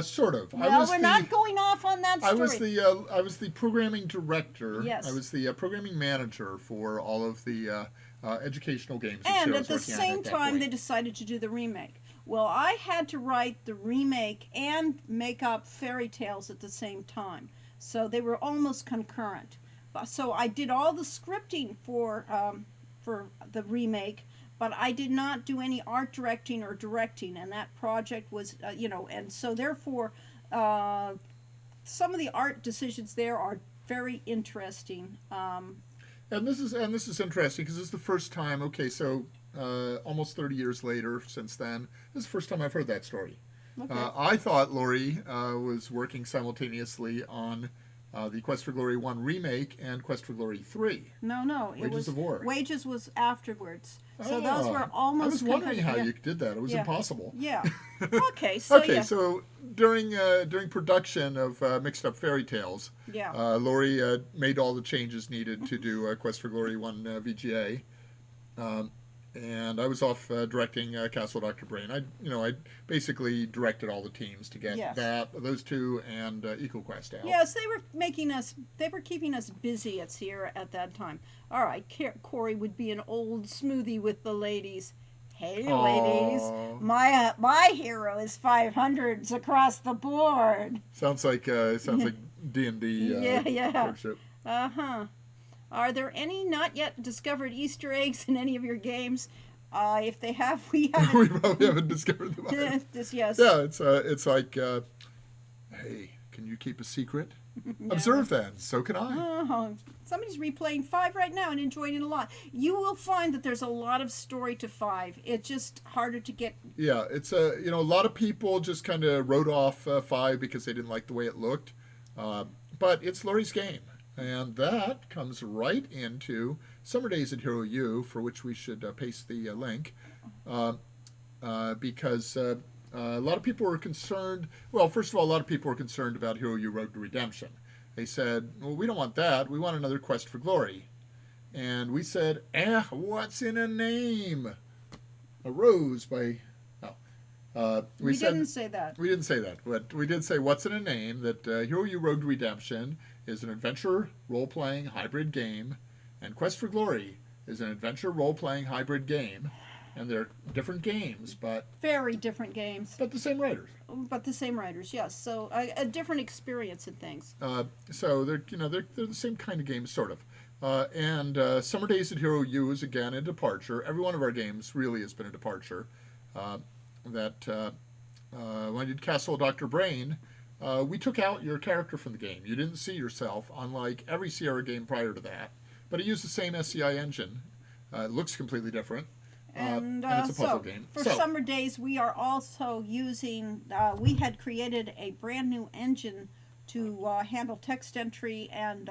Sort of. Well, we're not going off on that story. I was the programming director. Yes. I was the programming manager for all of the educational games. And at the same time, they decided to do the remake. Well, I had to write the remake and make up Fairy Tales at the same time, so they were almost concurrent. So I did all the scripting for the remake, but I did not do any art directing or directing, and that project was, and so therefore, some of the art decisions there are very interesting. And this is interesting because this is the first time. Okay, so almost 30 years later since then, this is the first time I've heard that story. Okay. I thought Lori was working simultaneously on the Quest for Glory 1 remake and Quest for Glory 3. No, Wages of War. Wages was afterwards. So those were almost. I was wondering how you did that. It was impossible. Yeah. Okay. So okay. So during production of Mixed Up Fairy Tales, Lori made all the changes needed to do Quest for Glory 1 VGA. And I was off directing Castle Dr. Brain. I basically directed all the teams to get those two and EcoQuest out. Yes, they were keeping us busy at Sierra at that time. All right, Corey would be an old smoothie with the ladies. Hey, ladies, my hero is 500s across the board. Sounds like D&D. Yeah. Are there any not yet discovered Easter eggs in any of your games? If they have, we haven't. We probably haven't discovered them. Yes. Yeah, it's like, hey, can you keep a secret? No. Observe then. So can I. Somebody's replaying 5 right now and enjoying it a lot. You will find that there's a lot of story to 5. It's just harder to get. Yeah, it's a lot of people just kind of wrote off 5 because they didn't like the way it looked, but it's Lori's game. And that comes right into Summer Daze at Hero U, for which we should paste the link, because a lot of people were concerned. Well, first of all, a lot of people were concerned about Hero U Road to Redemption. They said, well, we don't want that. We want another Quest for Glory. And we said, what's in a name? A rose by... we didn't say that. We didn't say that, but we did say what's in a name, that Hero U Road to Redemption is an adventure role-playing hybrid game, and Quest for Glory is an adventure role-playing hybrid game, and they're different games, but... Very different games. But the same writers. But the same writers, yes. So a different experience in things. So they're the same kind of games, sort of. And Summer Daze at Hero U is, again, a departure. Every one of our games really has been a departure. When I did Castle of Dr. Brain, we took out your character from the game. You didn't see yourself, unlike every Sierra game prior to that. But it used the same SCI engine. It looks completely different. And it's a puzzle game. For Summer Daze, we are also using, we had created a brand new engine to handle text entry and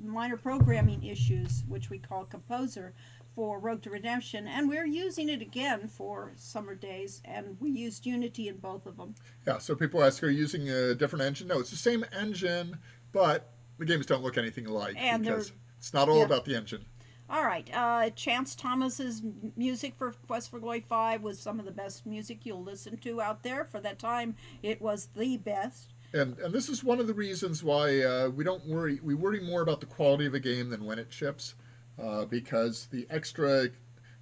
minor programming issues, which we call Composer, for Road to Redemption, and we're using it again for Summer Daze, and we used Unity in both of them. Yeah, so people ask, are you using a different engine? No, it's the same engine, but the games don't look anything alike, and because it's not all about the engine. All right, Chance Thomas's music for Quest for Glory 5 was some of the best music you'll listen to out there. For that time, it was the best. And this is one of the reasons why we worry more about the quality of a game than when it ships. Because the extra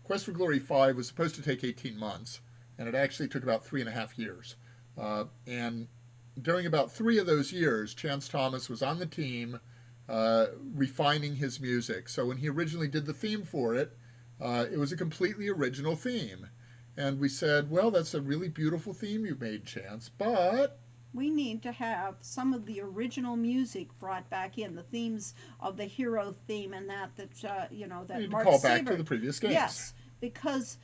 Quest for Glory 5 was supposed to take 18 months, and it actually took about 3.5 years. And during about 3 of those years, Chance Thomas was on the team refining his music. So when he originally did the theme for it, it was a completely original theme. And we said, well, that's a really beautiful theme you made, Chance, but... we need to have some of the original music brought back in, the themes of the hero theme and that that Mark call back to the previous games. Yes, because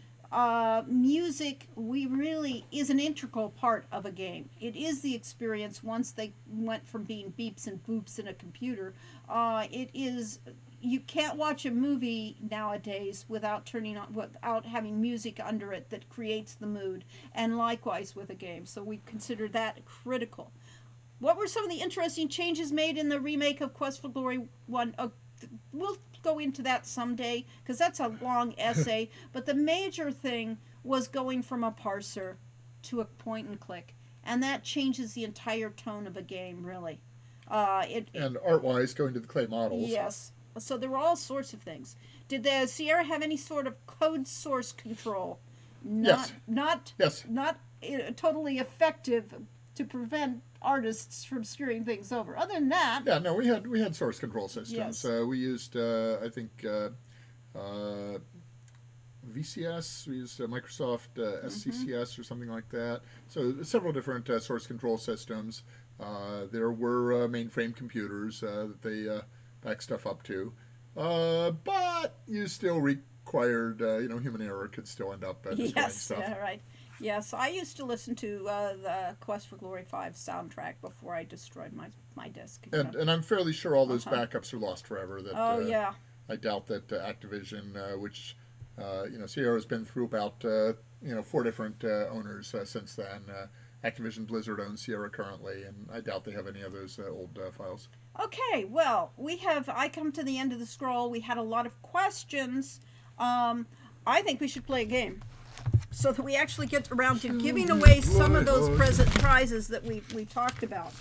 music is an integral part of a game. It is the experience once they went from being beeps and boops in a computer. You can't watch a movie nowadays without having music under it that creates the mood, and likewise with a game. So we consider that critical. What were some of the interesting changes made in the remake of Quest for Glory 1? We'll go into that someday because that's a long essay. But the major thing was going from a parser to a point and click. And that changes the entire tone of a game, really. And art-wise, going to the clay models. Yes. So there were all sorts of things. Did the Sierra have any sort of code source control? Yes. Not totally effective to prevent artists from screwing things over. Other than that, yeah, no, we had source control systems. Yes. We used I think VCS. We used Microsoft SCCS or something like that. So several different source control systems. There were mainframe computers that they back stuff up to, but you still required human error could still end up destroying stuff. Yes, right. Yes, I used to listen to the Quest for Glory 5 soundtrack before I destroyed my disc. And I'm fairly sure all those backups are lost forever. That, yeah. I doubt that Activision, which Sierra's been through about 4 different owners since then. Activision Blizzard owns Sierra currently, and I doubt they have any of those old files. Okay, well, I come to the end of the scroll. We had a lot of questions. I think we should play a game so that we actually get around to giving away some of those present prizes that we talked about.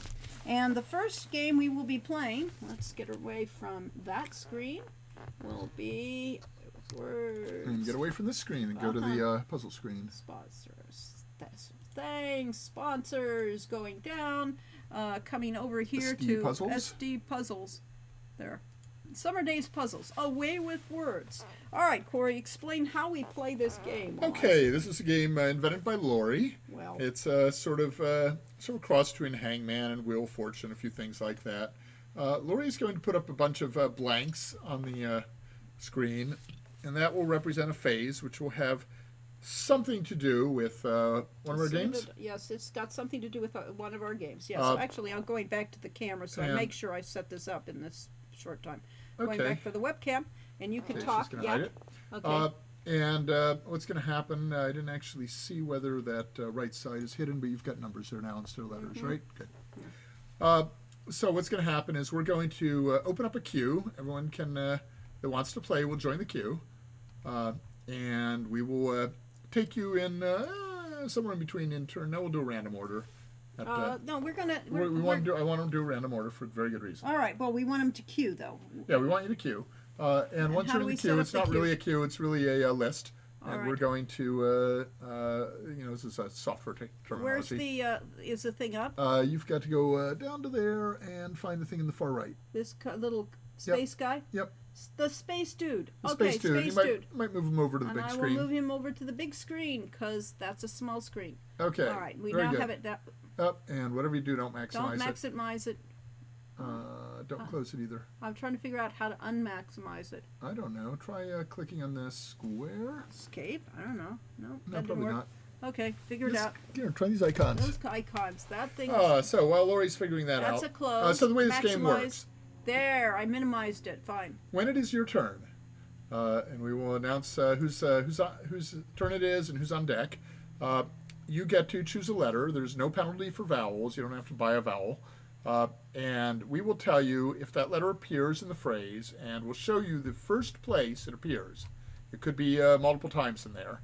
And the first game we will be playing, let's get away from that screen, will be words. And get away from this screen and go to the puzzle screen. Sponsors. Sponsors going down. Coming over here SD to puzzles? SD Puzzles. There. Summer Daze Puzzles. Away with words. All right, Corey, explain how we play this game. Okay, this is a game invented by Lori. Well, it's sort of cross between Hangman and Wheel of Fortune, a few things like that. Lori is going to put up a bunch of blanks on the screen, and that will represent a phase, which will have something to do with one of our games. Yes, it's got something to do with one of our games. Yes, so actually, I'm going back to the camera, so I make sure I set this up in this short time. Going back for the webcam, and you can talk. She's hide it. Okay. And what's going to happen, I didn't actually see whether that right side is hidden, but you've got numbers there now instead of letters, right? Good. Yeah. So what's going to happen is we're going to open up a queue. Everyone that wants to play will join the queue. And we will take you in somewhere in between in turn. Now we'll do a random order. No, we're gonna. I want to do a random order for very good reason. All right. Well, we want them to queue though. Yeah, we want you to queue. And once you're in the queue, it's not really a queue; it's really a list. And we're going to, this is a software terminology. Where's is the thing up? You've got to go down to there and find the thing in the far right. This little space guy. Yep. The space dude. Space dude. You might move him over to the big screen. I will move him over to the big screen because that's a small screen. Okay. All right. We now have it. Up and whatever you do, don't maximize it. Don't maximize it. Don't close it either. I'm trying to figure out how to unmaximize it. I don't know. Try clicking on this square. Escape? I don't know. No, that probably not. Okay, figure it out. Here, try these icons. Those icons. That thing. So while Lori's figuring that out. That's a close. So the way this game works. There, I minimized it. Fine. When it is your turn, and we will announce whose turn it is and who's on deck, you get to choose a letter. There's no penalty for vowels. You don't have to buy a vowel. And we will tell you if that letter appears in the phrase, and we'll show you the first place it appears. It could be multiple times in there.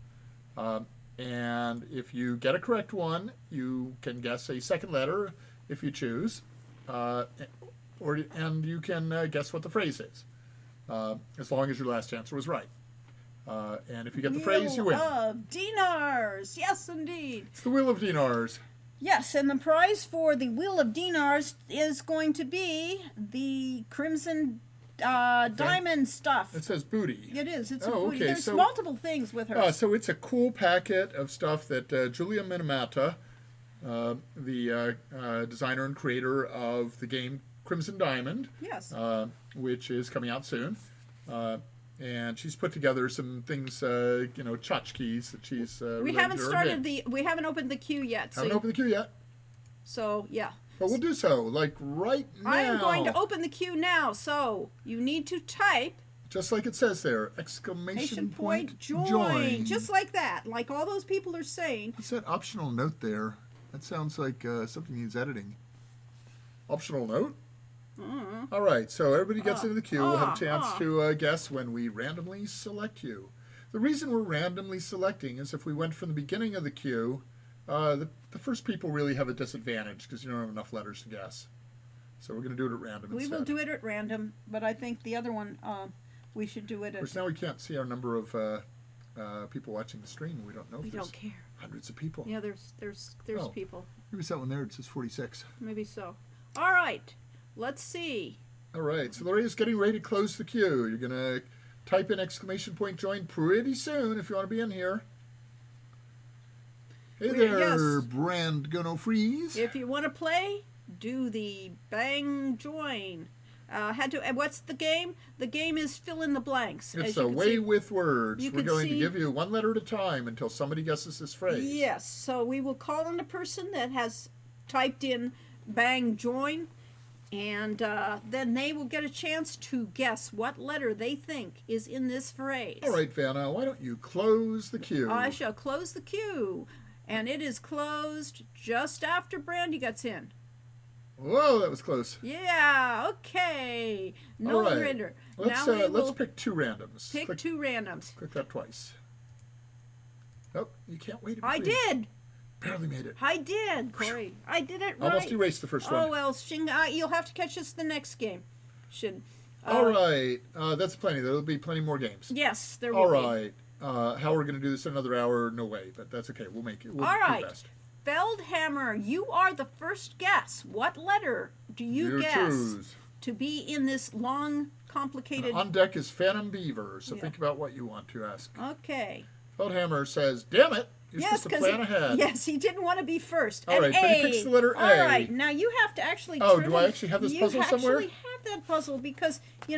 And if you get a correct one, you can guess a second letter if you choose. And you can guess what the phrase is, as long as your last answer was right. And if you get the phrase, you win. Wheel of Dinars. Yes, indeed. It's the Wheel of Dinars. Yes, and the prize for the Wheel of Dinars is going to be the Crimson Diamond stuff. It says booty. It is. It's a booty. Okay. There's multiple things with her. So it's a cool packet of stuff that Julia Minamata, the designer and creator of the game Crimson Diamond, yes, which is coming out soon, and she's put together some things, tchotchkes that she's. We haven't we haven't opened the queue yet. Haven't opened the queue yet. So yeah. But we'll do so, like right now. I am going to open the queue now. So you need to type. Just like it says there, exclamation point join. Just like that, like all those people are saying. What's that optional note there? That sounds like something needs editing. Optional note. All right, so everybody gets into the queue. We'll have a chance to guess when we randomly select you. The reason we're randomly selecting is if we went from the beginning of the queue, the first people really have a disadvantage because you don't have enough letters to guess. So we're going to do it at random instead. We will do it at random, but I think the other one, we should do it at... Of course, now we can't see our number of people watching the stream. We don't know if We there's don't care. hundreds of people. Yeah, there's people. Maybe it's that one there. It says 46. Maybe so. All right. Let's see. All right, so Lorraine's getting ready to close the queue. You're going to type in !join pretty soon if you want to be in here. Hey there, yes. Brand Gonna Freeze. If you want to play, do the bang join. What's the game? The game is fill in the blanks. It's a way with words. You We're can going see- to give you one letter at a time until somebody guesses this phrase. Yes. So we will call on the person that has typed in bang join, and then they will get a chance to guess what letter they think is in this phrase. All right, Vanna, why don't you close the queue? I shall close the queue, and it is closed just after Brandy gets in. Whoa, that was close. Yeah, okay. No All right. render. Let's Now we let's will pick two randoms. pick two randoms. Click that twice. Oh, you can't wait. I did. Barely made it. I did, Corey. I did it right. Almost erased the first Oh, one. well, you'll have to catch us the next game. All right. That's plenty. There'll be plenty more games. Yes, there will All be. right. How we're going to do this in another hour, no way. But that's okay. We'll make it. We'll All do right. best. Feldhammer, you are the first guess. What letter do you guess choose. to be in this long, complicated... On deck is Phantom Beaver, so Yeah. think about what you want to ask. Okay. Feldhammer says, damn it, you're supposed to plan ahead. Yes, he didn't want to be first. All An right, but he A. picks the letter A. All right, now you have to actually Oh, turn do I it- actually have this puzzle somewhere? You actually have that puzzle because, I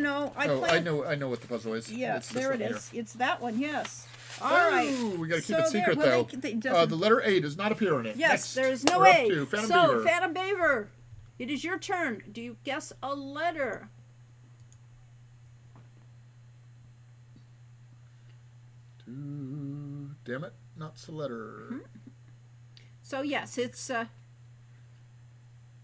Oh, played... I know what the puzzle is. Yeah, It's this there it one is. It's that one, yes. Here. All right. Oh, we got to keep So it secret, there- well, though. they doesn't- The letter A does not appear in it. Yes, Next, there is no we're A. Up to Phantom So, Beaver. Phantom Beaver, it is your turn. Do you guess a letter? Damn it, not the letter. So, yes, it's...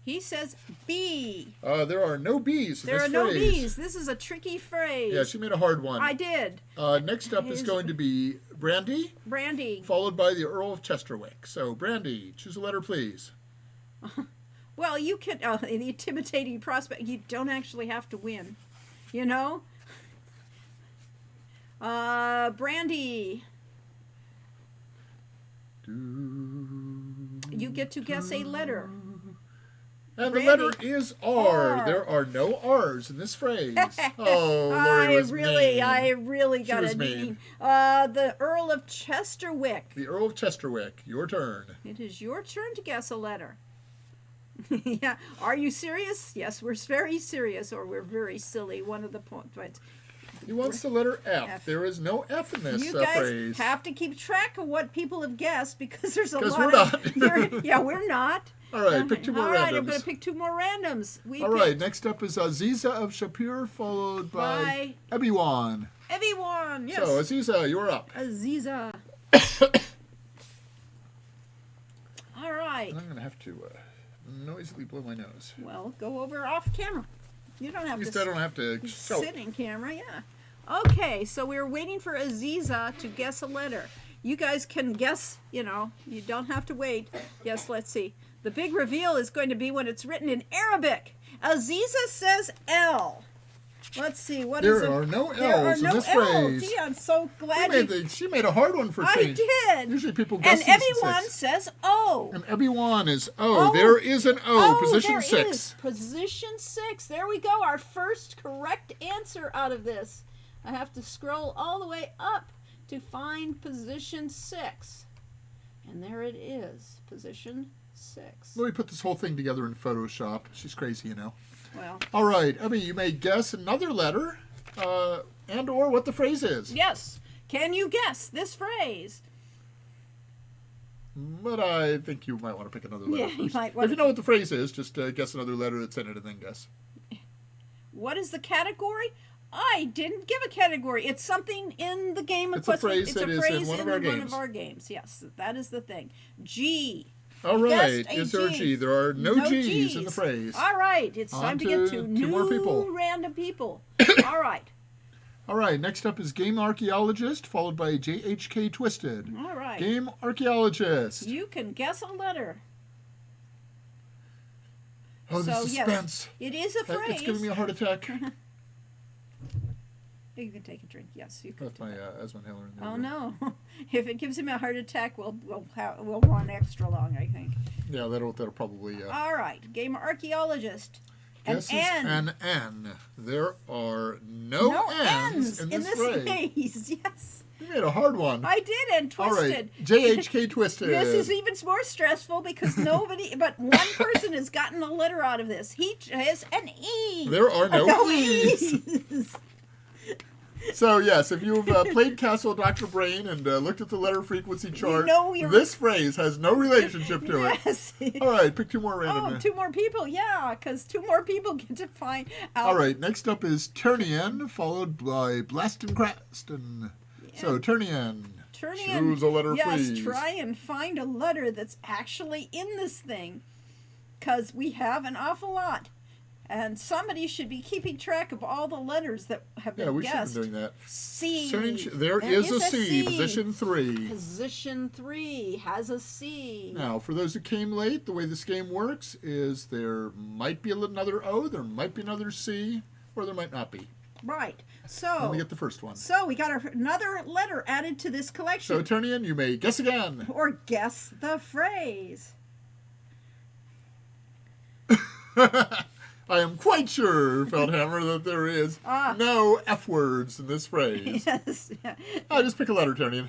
he says B. There are no B's in There this are no phrase. B's. This is a tricky phrase. Yeah, she made a hard one. I did. Next up is Here's- going to be Brandy, Brandy. followed by the Earl of Chesterwick. So, Brandy, choose a letter, please. Well, you can... the intimidating prospect. You don't actually have to win. You know? Brandy. You get to guess a letter. And Brandy. the letter is R. R. There are no R's in this phrase. Oh, Lori was mean. I really got was a mean. meeting. The Earl of Chesterwick. The Earl of Chesterwick, your turn. It is your turn to guess a letter. Yeah. Are you serious? Yes, we're very serious, or we're very silly. One of the points. He wants the letter F. F. There is no F in this You guys phrase. have to keep track of what people have guessed because there's a 'Cause lot we're of... not. Yeah, we're not. All right, pick two more All right, randoms. I'm going to pick two more randoms. All right, next up is Aziza of Shapir, followed by Ebiwan. Everyone, yes. So, Aziza, you're up. Aziza. All right. And I'm going to have to noisily blow my nose. Well, go over off camera. You don't have At least to I don't have to shout. sit in camera, yeah. Okay, so we're waiting for Aziza to guess a letter. You guys can guess, you don't have to wait. Yes, let's see. The big reveal is going to be when it's written in Arabic. Aziza says L. Let's see, what is it? There are no There are L's in no this L's. phrase. Gee, I'm so glad She made a hard one for I change. did. Usually people guess And these in everyone six. says O. And Ebiwan is O. Oh. There is an O. Position there 6. is. Position 6. There we go. Our first correct answer out of this. I have to scroll all the way up to find position 6. And there it is. Position 6. Let me put this whole thing together in Photoshop. She's crazy, you know. Well, All right, Ebby, you may guess another letter and or what the phrase is. yes. Can you guess this phrase? But I think you might want to pick another letter Yeah, you first. might want If you know what the phrase is, just guess another letter that's in it and then guess. What is the category? I didn't give a category. It's something in the game. It's a phrase that is in one of our one games. of our games. Yes, that is the thing. G. All right. Guessed a Is there a G. G? There are no G's in the phrase. All right. It's time to get to two more people. random people. All right. All right. Next up is Game Archaeologist, followed by JHK Twisted. All right. Game Archaeologist. You can guess a letter. Oh, the So, suspense. Yes, it is a phrase. It's giving me a heart attack. You can take a drink. Yes, you can. That's my asthma inhaler. Oh no! If it gives him a heart attack, we'll run extra long, I think. Yeah, that'll probably. All right, Game Archaeologist. An Guess N. an N. There are no N's in this phrase. Yes. You made a hard one. I did, and Twisted. All right, JHK Twisted. This is even more stressful because nobody, but one person has gotten a letter out of this. He has an E. There are no E's. E's. So, yes, if you've played Castle Dr. Brain and looked at the letter frequency chart, this phrase has no relationship to it. All right, pick two more random. Oh, two more people, yeah, because two more people get to find out. All right, next up is Turnian, followed by Blaston Craston. Yeah. So, Turnian, choose a letter, please. Yes, try and find a letter that's actually in this thing, because we have an awful lot. And somebody should be keeping track of all the letters that have been guessed. Yeah, we should be doing that. C. There is a C, position 3. Position 3 has a C. Now, for those who came late, the way this game works is there might be another O, there might be another C, or there might not be. Right. So let me get the first one. So we got another letter added to this collection. So, Turnian, you may guess again. Or guess the phrase. I am quite sure, Feldhammer, that there is no F words in this phrase. Yes. Just pick a letter, Turnian.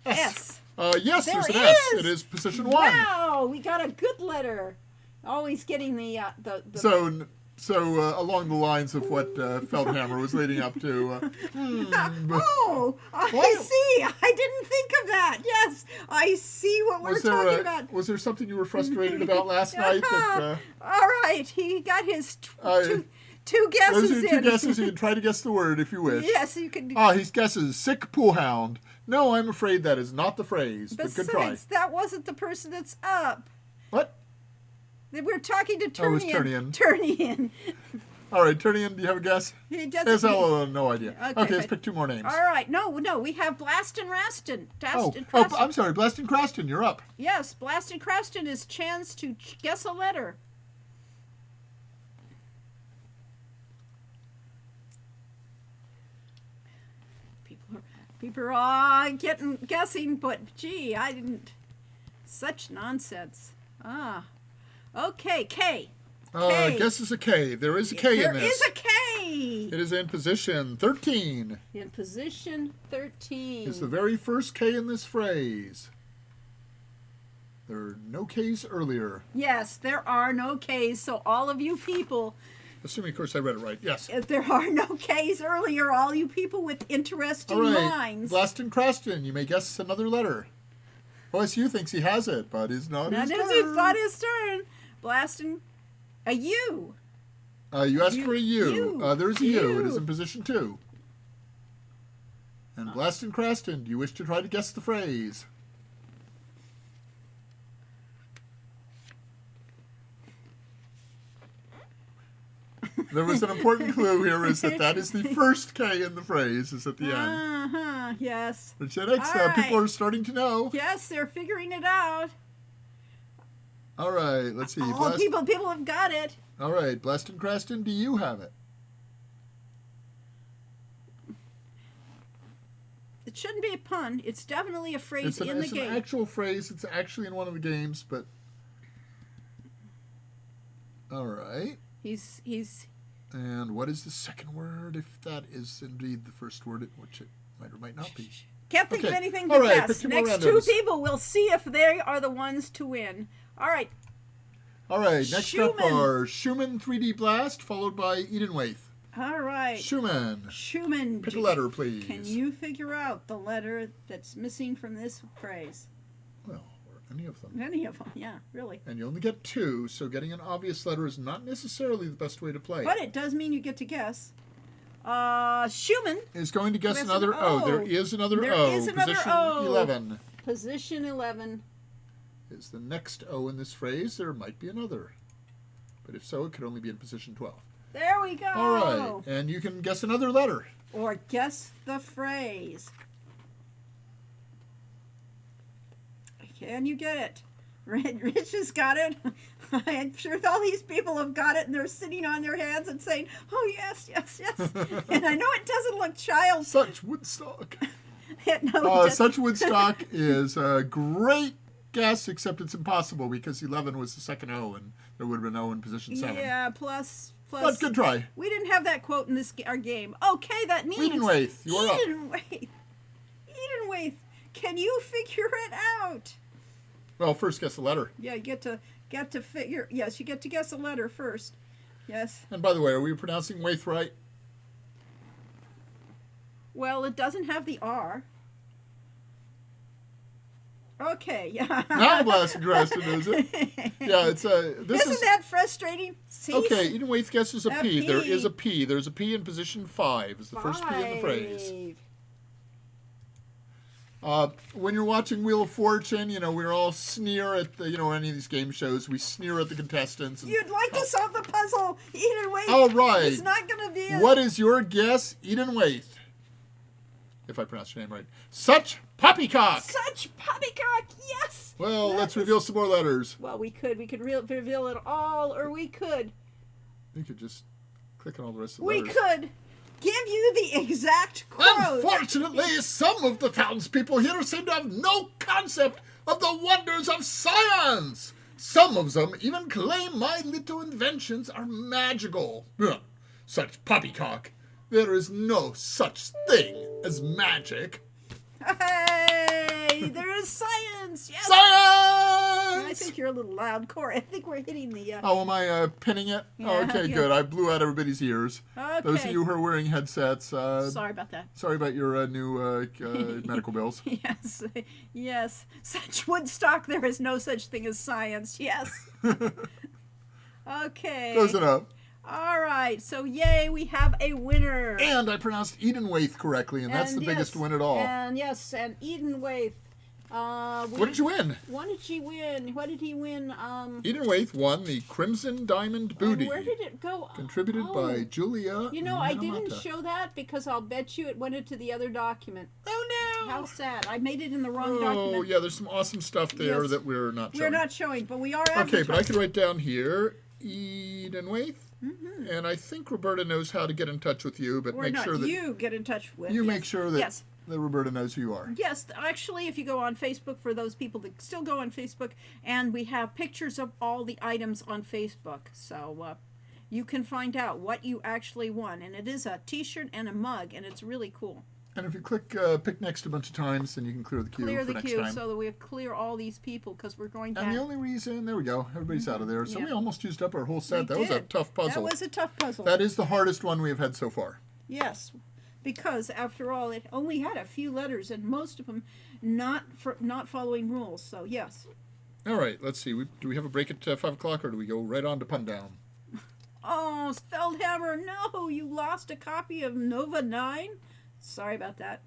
S. Yes, there's an S. It is position 1. Wow, we got a good letter. Always getting the So along the lines of what Feldhammer was leading up to. Oh, I see. I didn't think of that. Yes, I see what we're talking about. Was there something you were frustrated about last night? That, all right, he got his two guesses those are two guesses. You can try to guess the word if you wish. Yes, you can. He guesses sick pool hound. No, I'm afraid that is not the phrase, but good try. That wasn't the person that's up. What? We're talking to Turnian. Oh, it's Turnian. Turnian. All right, Turnian, do you have a guess? He doesn't. No idea. Okay, let's pick two more names. All right. No, we have Blaston Raston. I'm sorry, Blaston Craston, you're up. Yes, Blaston Craston is chance to guess a letter. People are guessing, but gee, I didn't. Such nonsense. Okay, K. Guess is a K. There is a K in this. There is a K. It is in position 13. In position 13. It's the very first K in this phrase. There are no K's earlier. Yes, there are no K's, so all of you people... Assuming, of course, I read it right. Yes. If there are no K's earlier, all you people with interesting minds. Blaston Craston, you may guess another letter. OSU thinks he has it, but it's not his turn. It's not his turn. Blaston, a U. You asked for a U. There's a U. It is in position 2. And Blaston Craston, do you wish to try to guess the phrase? There was an important clue here, is that is the first K in the phrase, is at the end. Yes. Which people are starting to know. Yes, they're figuring it out. All right, let's see. People have got it. All right, Blaston Craston, do you have it? It shouldn't be a pun. It's definitely a phrase in the game. It's an actual phrase. It's actually in one of the games, but... All right. He's... And what is the second word, if that is indeed the first word, which it might or might not be? Can't think of anything but guess. Next two people, we'll see if they are the ones to win. All right. All right, next up are Schumann 3D Blast, followed by Edenwaith. All right. Schumann. Pick a letter, please. Can you figure out the letter that's missing from this phrase? Well, any of them. Any of them, yeah, really. And you only get 2, so getting an obvious letter is not necessarily the best way to play. But it does mean you get to guess. Schumann is going to guess another O. There is another O. There is another Position O. 11. Position 11. is the next O in this phrase, there might be another. But if so, it could only be in position 12. There we go. All right, and you can guess another letter. Or guess the phrase. Can you get it? Rich has got it. I'm sure all these people have got it, and they're sitting on their hands and saying, "Oh yes, yes, yes." And I know it doesn't look child's. Such Woodstock. No, Such Woodstock is a great guess, except it's impossible because 11 was the second O, and there would have been O in position 7. Yeah, plus. But good try. We didn't have that quote in our game. Okay, that means Edenwaith, you are up. Edenwaith, can you figure it out? Well, first guess the letter. Yeah, you get to figure. Yes, you get to guess a letter first. Yes. And by the way, are we pronouncing Waith right? Well, it doesn't have the R. Okay, yeah. Not blasted dressed, is it? Yeah, it's Isn't that frustrating? See? Okay, Edenwaith guesses a P. P. There is a P. There's a P in position 5. It's the first P in the phrase. When you're watching Wheel of Fortune, we all sneer at the, any of these game shows. We sneer at the contestants. You'd like to solve the puzzle, Edenwaith. All right. It's not going to be. What is your guess, Edenwaith? If I pronounce your name right. Such poppycock. Such poppycock. Yes. Well, let's reveal some more letters. Well, we could reveal it all, or we could. You could just click on all the rest of the letters. We could give you the exact quote. Unfortunately, some of the townspeople here seem to have no concept of the wonders of science. Some of them even claim my little inventions are magical. Such poppycock. There is no such thing as magic. Hey, there is science. Yes. Science! I think you're a little loud, Corey. I think we're hitting the. Oh, am I pinning it? Yeah, oh, okay, yeah. Good. I blew out everybody's ears. Okay. Those of you who are wearing headsets. Sorry about that. Sorry about your new medical bills. Yes, yes. Such Woodstock, there is no such thing as science. Yes. Okay. Close enough. All right, so yay, we have a winner. And I pronounced Edenwaith correctly, and that's the biggest win at all. And yes, and Edenwaith. What did you win? What did she win? What did he win? Edenwaith won the Crimson Diamond Booty. Where did it go? Contributed by Julia. I didn't show that because I'll bet you it went into the other document. Oh no! How sad! I made it in the wrong document. Oh yeah, there's some awesome stuff there Yes. that we're not showing. We're not showing, but we are. Okay, but I could write down here Edenwaith. Mm-hmm. And I think Roberta knows how to get in touch with you, but make sure that you get in touch with. You make sure that, yes. that Roberta knows who you are. Yes, actually, if you go on Facebook, for those people that still go on Facebook, and we have pictures of all the items on Facebook, so you can find out what you actually won. And it is a T-shirt and a mug, and it's really cool. And if you click pick next a bunch of times, then you can clear the queue for next time. So that we clear all these people because we're going to. And the only reason, there we go, everybody's out of there. So we almost used up our whole set. That was a tough puzzle. That was a tough puzzle. That is the hardest one we've had so far. Yes, because after all, it only had a few letters, and most of them not following rules. So yes. All right, let's see. Do we have a break at 5 o'clock, or do we go right on to Pundown? Oh, Feldhammer, no! You lost a copy of Nova 9? Sorry about that.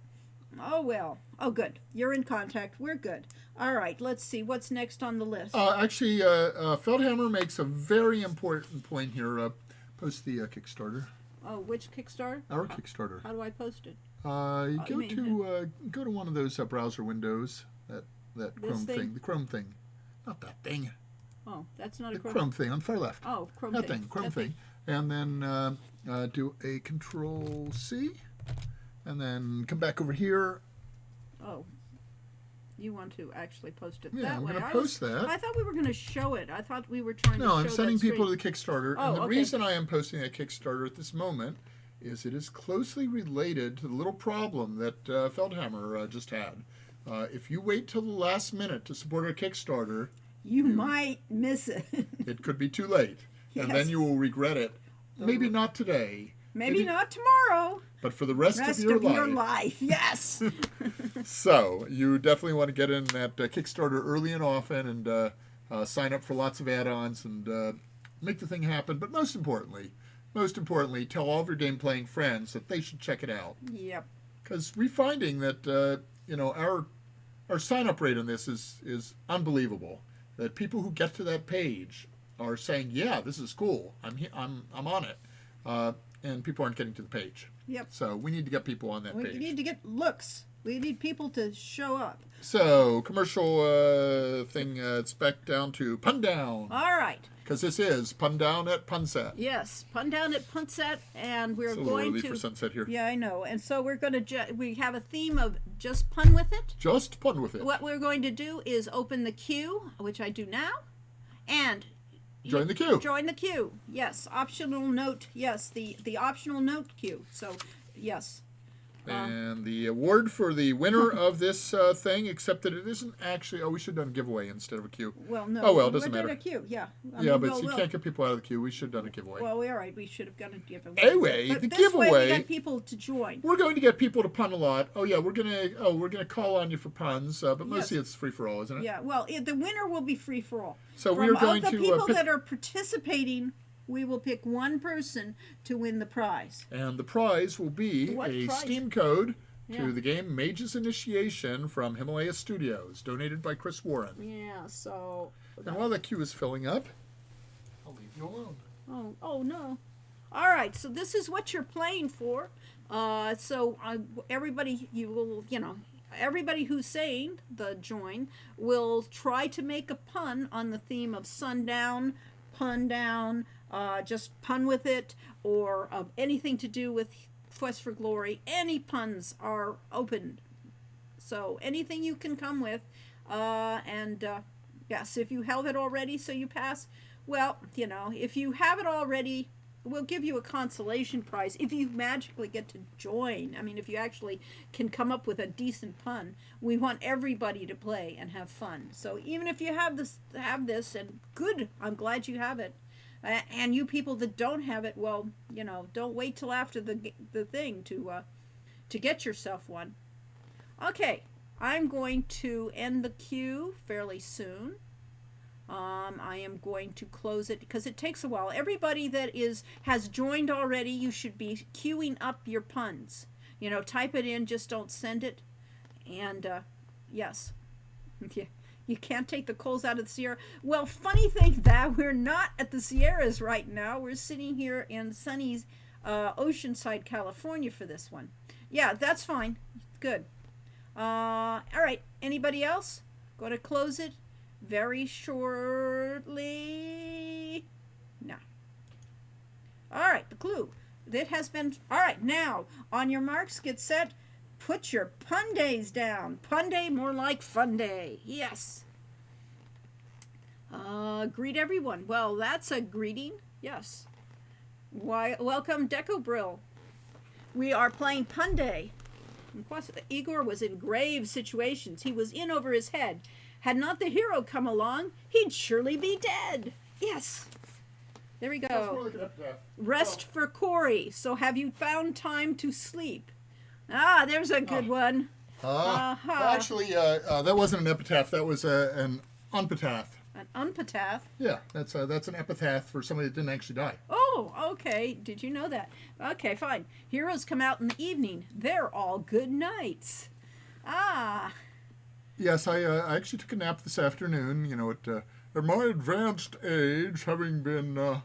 Oh, well. Oh, good. You're in contact. We're good. All right, let's see. What's next on the list? Actually, Feldhammer makes a very important point here. Post the Kickstarter. Oh, which Kickstarter? Our Kickstarter. How do I post it? Go to one of those browser windows. That Chrome thing. The Chrome thing. Not that thing. Oh, that's not the Chrome thing on the far left. Oh, Chrome that thing. Chrome thing. And then do a Control C. And then come back over here. Oh, you want to actually post it that way? Yeah, I'm going to post that. I thought we were going to show it. I thought we were trying to show. No, I'm sending people to the Kickstarter. Oh, and the reason I am posting a Kickstarter at this moment is it is closely related to the little problem that Feldhammer just had. If you wait till the last minute to support our Kickstarter, you might miss it. It could be too late. Yes. And then you will regret it. Maybe not today. Maybe not tomorrow. But for the rest of your life. Yes. So, you definitely want to get in that Kickstarter early and often and sign up for lots of add-ons and make the thing happen. But most importantly, tell all of your game-playing friends that they should check it out. Yep. Because we're finding that, our sign-up rate on this is unbelievable. that people who get to that page are saying, "Yeah, this is cool. I'm on it," and people aren't getting to the page. Yep. So we need to get people on that page. We need to get looks. We need people to show up. So commercial thing, spec down to Pundown. All right. Because this is Pundown at Punset. Yes, Pundown at Punset, and we're It's a little going early to. for sunset here. Yeah, I know. And so we're going to. We have a theme of just pun with it. Just pun with it. What we're going to do is open the queue, which I do now, and Join the queue. join the queue. Yes, optional note. Yes, the optional note queue. So, yes. And the award for the winner of this thing, except that it isn't actually. Oh, we should have done a giveaway instead of a queue. Well, no. Oh, well, it doesn't we're doing matter. a queue. Yeah. Yeah, but you can't get people out of the queue. We should have done a giveaway. Well, all right. We should have done a giveaway. Anyway, but the this giveaway. way we get people to join. We're going to get people to pun a lot. Oh yeah, we're gonna call on you for puns, but mostly it's free for all, isn't it? Yeah. Well, the winner will be free for all. So we are going of the to people pick, that are participating, we will pick one person to win the prize. and the prize will be What a prize? Steam code Yeah. to the game Mage's Initiation from Himalaya Studios, donated by Chris Warren. Yeah. So. And while that queue is filling up, I'll leave you alone. Oh no. All right. So this is what you're playing for. Everybody, everybody who's saying the join will try to make a pun on the theme of Sundown, Pundown, just pun with it, or anything to do with Quest for Glory. Any puns are open. So anything you can come with. Yes, if you have it already, so you pass. Well, if you have it already, we'll give you a consolation prize if you magically get to join. I mean, if you actually can come up with a decent pun. We want everybody to play and have fun. So even if you have this, and good, I'm glad you have it. And you people that don't have it, well, don't wait till after the thing to get yourself one. Okay, I'm going to end the queue fairly soon. I am going to close it because it takes a while. Everybody that has joined already, you should be queuing up your puns. Type it in, just don't send it. And yes, you can't take the coals out of the Sierra. Well, funny thing that we're not at the Sierras right now. We're sitting here in sunny Oceanside, California for this one. Yeah, that's fine. Good. All right. Anybody else? Going to close it very shortly. No. All right. The clue. That has been. All right. Now, on your marks, get set. Put your pun days down. Pun day, more like fun day. Yes. Greet everyone. Well, that's a greeting. Yes. Why? Welcome, Deco Brill. We are playing Pun Day. Igor was in grave situations. He was in over his head. Had not the hero come along, he'd surely be dead. Yes. There we go. Rest for Corey. So have you found time to sleep? Ah, there's a good one. Actually, that wasn't an epitaph. That was an unpataph. An unpataph? Yeah, that's an epitaph for somebody that didn't actually die. Oh, okay. Did you know that? Okay, fine. Heroes come out in the evening. They're all good nights. Ah. Yes, I actually took a nap this afternoon. At my advanced age, having been,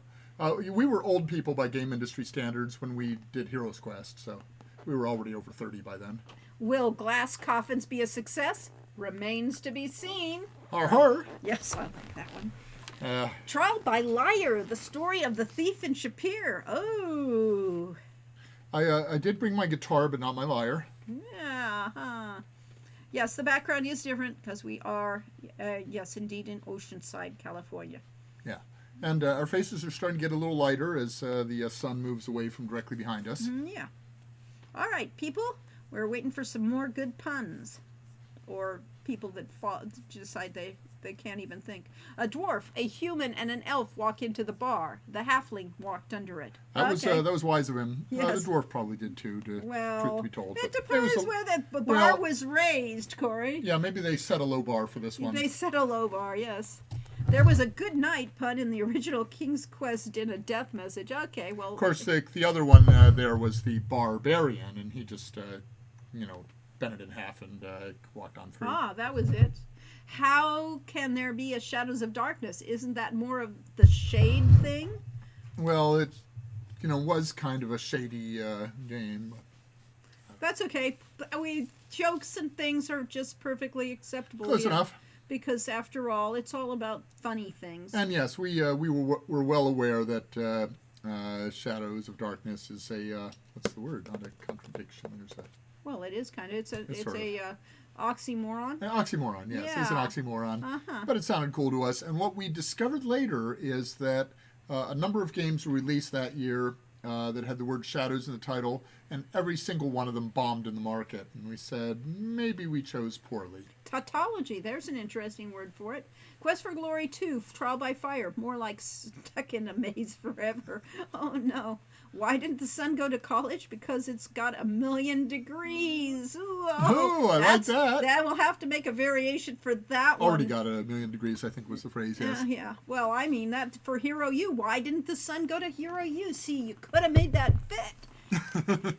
we were old people by game industry standards when we did Heroes Quest, so we were already over 30 by then. Will glass coffins be a success? Remains to be seen. Har. Yes, I like that one. Trial by Liar, the story of the thief in Shapir. Oh. I did bring my guitar, but not my lyre. Yeah. Huh. Yes, the background is different because we are, yes, indeed, in Oceanside, California. Yeah. And our faces are starting to get a little lighter as the sun moves away from directly behind us. Yeah. All right, people, we're waiting for some more good puns. Or people that decide they can't even think. A dwarf, a human, and an elf walk into the bar. The halfling walked under it. That was wise of him. Yes. The dwarf probably did too, truth to be told. It depends where the bar was raised, Corey. Yeah, maybe they set a low bar for this one. They set a low bar, yes. There was a good night pun in the original King's Quest in a death message. Okay, well... Of course, the other one there was the barbarian, and he just, bent it in half and walked on through. Ah, that was it. how can there be a Shadows of Darkness? Isn't that more of the shade thing? Well, it, was kind of a shady game. That's okay. Jokes and things are just perfectly acceptable. Close enough. Because after all, it's all about funny things. And yes, we were well aware that Shadows of Darkness is a what's the word? Not a contradiction. There's a. Well, it is kind of. It's a oxymoron. An oxymoron, yes, Yeah. It's an oxymoron. Uh-huh. But it sounded cool to us. And what we discovered later is that a number of games were released that year that had the word Shadows in the title, and every single one of them bombed in the market. And we said, maybe we chose poorly. Tautology, there's an interesting word for it. Quest for Glory 2, Trial by Fire, more like stuck in a maze forever. Oh no. Why didn't the sun go to college? Because it's got 1,000,000 degrees. Ooh, Oh, I like that. That will have to make a variation for that one. Already got 1,000,000 degrees, I think was the phrase, yes. Yeah. Well, I mean, that for Hero U. Why didn't the sun go to Hero U? See, you could have made that fit.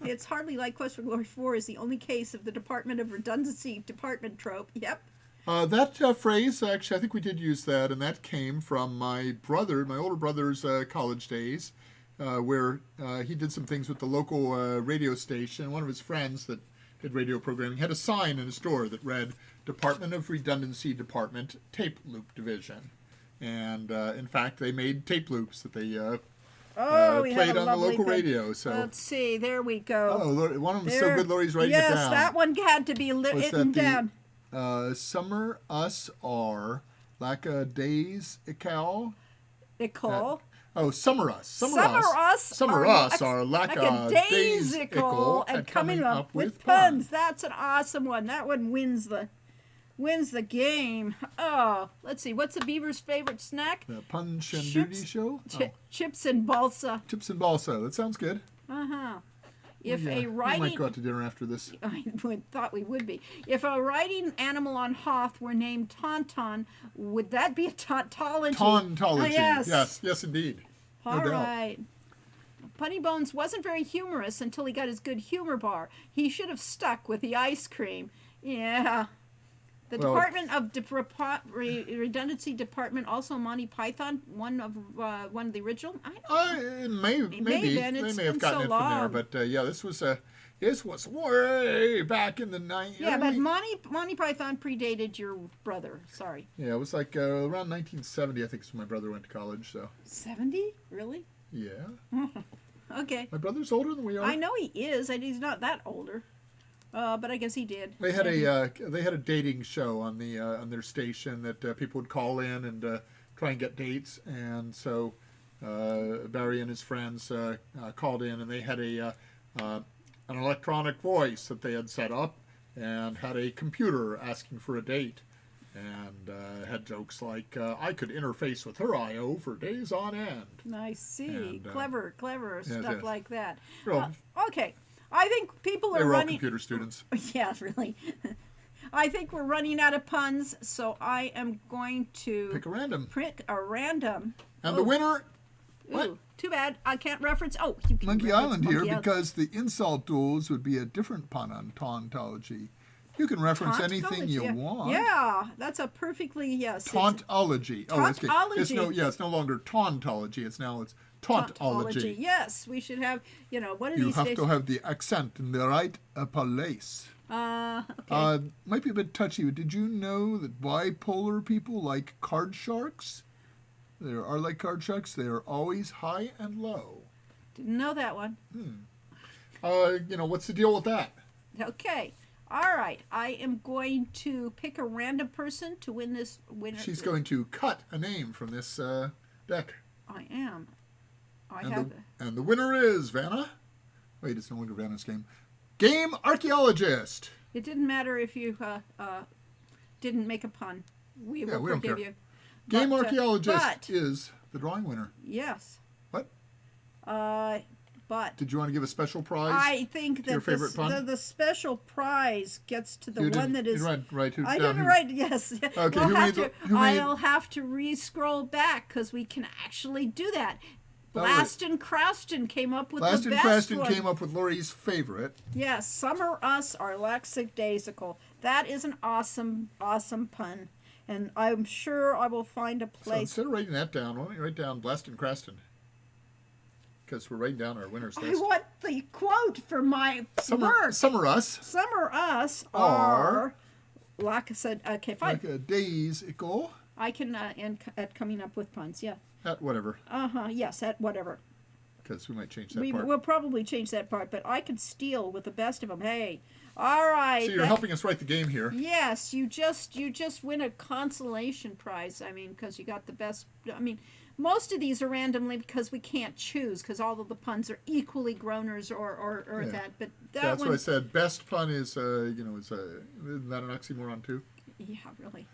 It's hardly like Quest for Glory 4 is the only case of the Department of Redundancy department trope. Yep. That phrase, actually, I think we did use that, and that came from my older brother's college days, where he did some things with the local radio station. One of his friends that did radio programming had a sign in his door that read, Department of Redundancy Department, Tape Loop Division. And, in fact, they made tape loops that they we played have a on the local pen. radio. So Let's see. There we go. Oh, one of them is so good, Lori's writing it yes, down. that one had to be written down. Summer us are like a days ical. Summer us. Summer us are like a days ical and coming up with puns. That's an awesome one. That one wins the game. Oh, let's see. What's the beaver's favorite snack? The Punch and Duty Show? Chips and balsa. Chips and balsa. That sounds good. Uh-huh. We might go out to dinner after this. I thought we would be. If a riding animal on Hoth were named Tauntaun, would that be a tautology? Tauntology. Yes. Yes, indeed. All right. Punny Bones wasn't very humorous until he got his good humor bar. He should have stuck with the ice cream. Yeah. The Department of Redundancy Department, also Monty Python, one of the original. Maybe they may have gotten it from there, but this was way back in the 90s. Yeah, but Monty Python predated your brother. Sorry. Yeah, it was like around 1970, I think, is when my brother went to college. So 70, really? Yeah. Okay. My brother's older than we are. I know he is, and he's not that older. But I guess he did. They had a dating show on their station that people would call in and try and get dates, and so Barry and his friends called in, and they had an electronic voice that they had set up, and had a computer asking for a date, and had jokes like I could interface with her I/O for days on end. I see, and, clever stuff like that. Okay. I think people are running. They were all running. computer students. Yeah, really. I think we're running out of puns, so I am going to pick a random. And the winner. Ooh, too bad I can't reference. Oh, Monkey Island here because the insult duels would be a different pun on tauntology. You can reference anything you want. Yeah, that's a perfectly Tauntology. Tauntology. It's no longer tauntology. It's tauntology. Yes, we should have, one of these days. You have to have the accent in the right place. Okay. Might be a bit touchy, but did you know that bipolar people like card sharks? They are like card sharks. They are always high and low. Didn't know that one. What's the deal with that? Okay. All right. I am going to pick a random person to win this winner. She's going to cut a name from this deck. I am. And the winner is Vanna. Wait, it's no longer Vanna's game. Game Archaeologist. It didn't matter if you didn't make a pun. We will forgive you. Game Archaeologist is the drawing winner. Yes. What? But did you want to give a special prize? I think that your favorite pun? The special prize gets to the one that is. You didn't write I didn't write. Yes. Okay. I'll have to re-scroll back because we can actually do that. Blaston Craston came up with the best one. Blaston Craston came up with Lori's favorite. Yes, Summer us are lackadaisical. That is an awesome, awesome pun. And I'm sure I will find a So place. instead of writing that down, why don't you write down Blaston Craston? Because we're writing down our winners I list. want the quote for my work. Summer us. Summer us are, like I said, okay, fine. Like a days ago. I can end at coming up with puns, yeah. At whatever. Yes, at whatever. Because we might change that part. We'll probably change that part, but I can steal with the best of them. Hey, all right. So you're helping us write the game here. Yes, you just win a consolation prize. I mean, because you got the best. I mean, most of these are randomly because we can't choose because all of the puns are equally groaners or Yeah. that. But That's what I said. Best pun is, isn't that an oxymoron too? Yeah, really.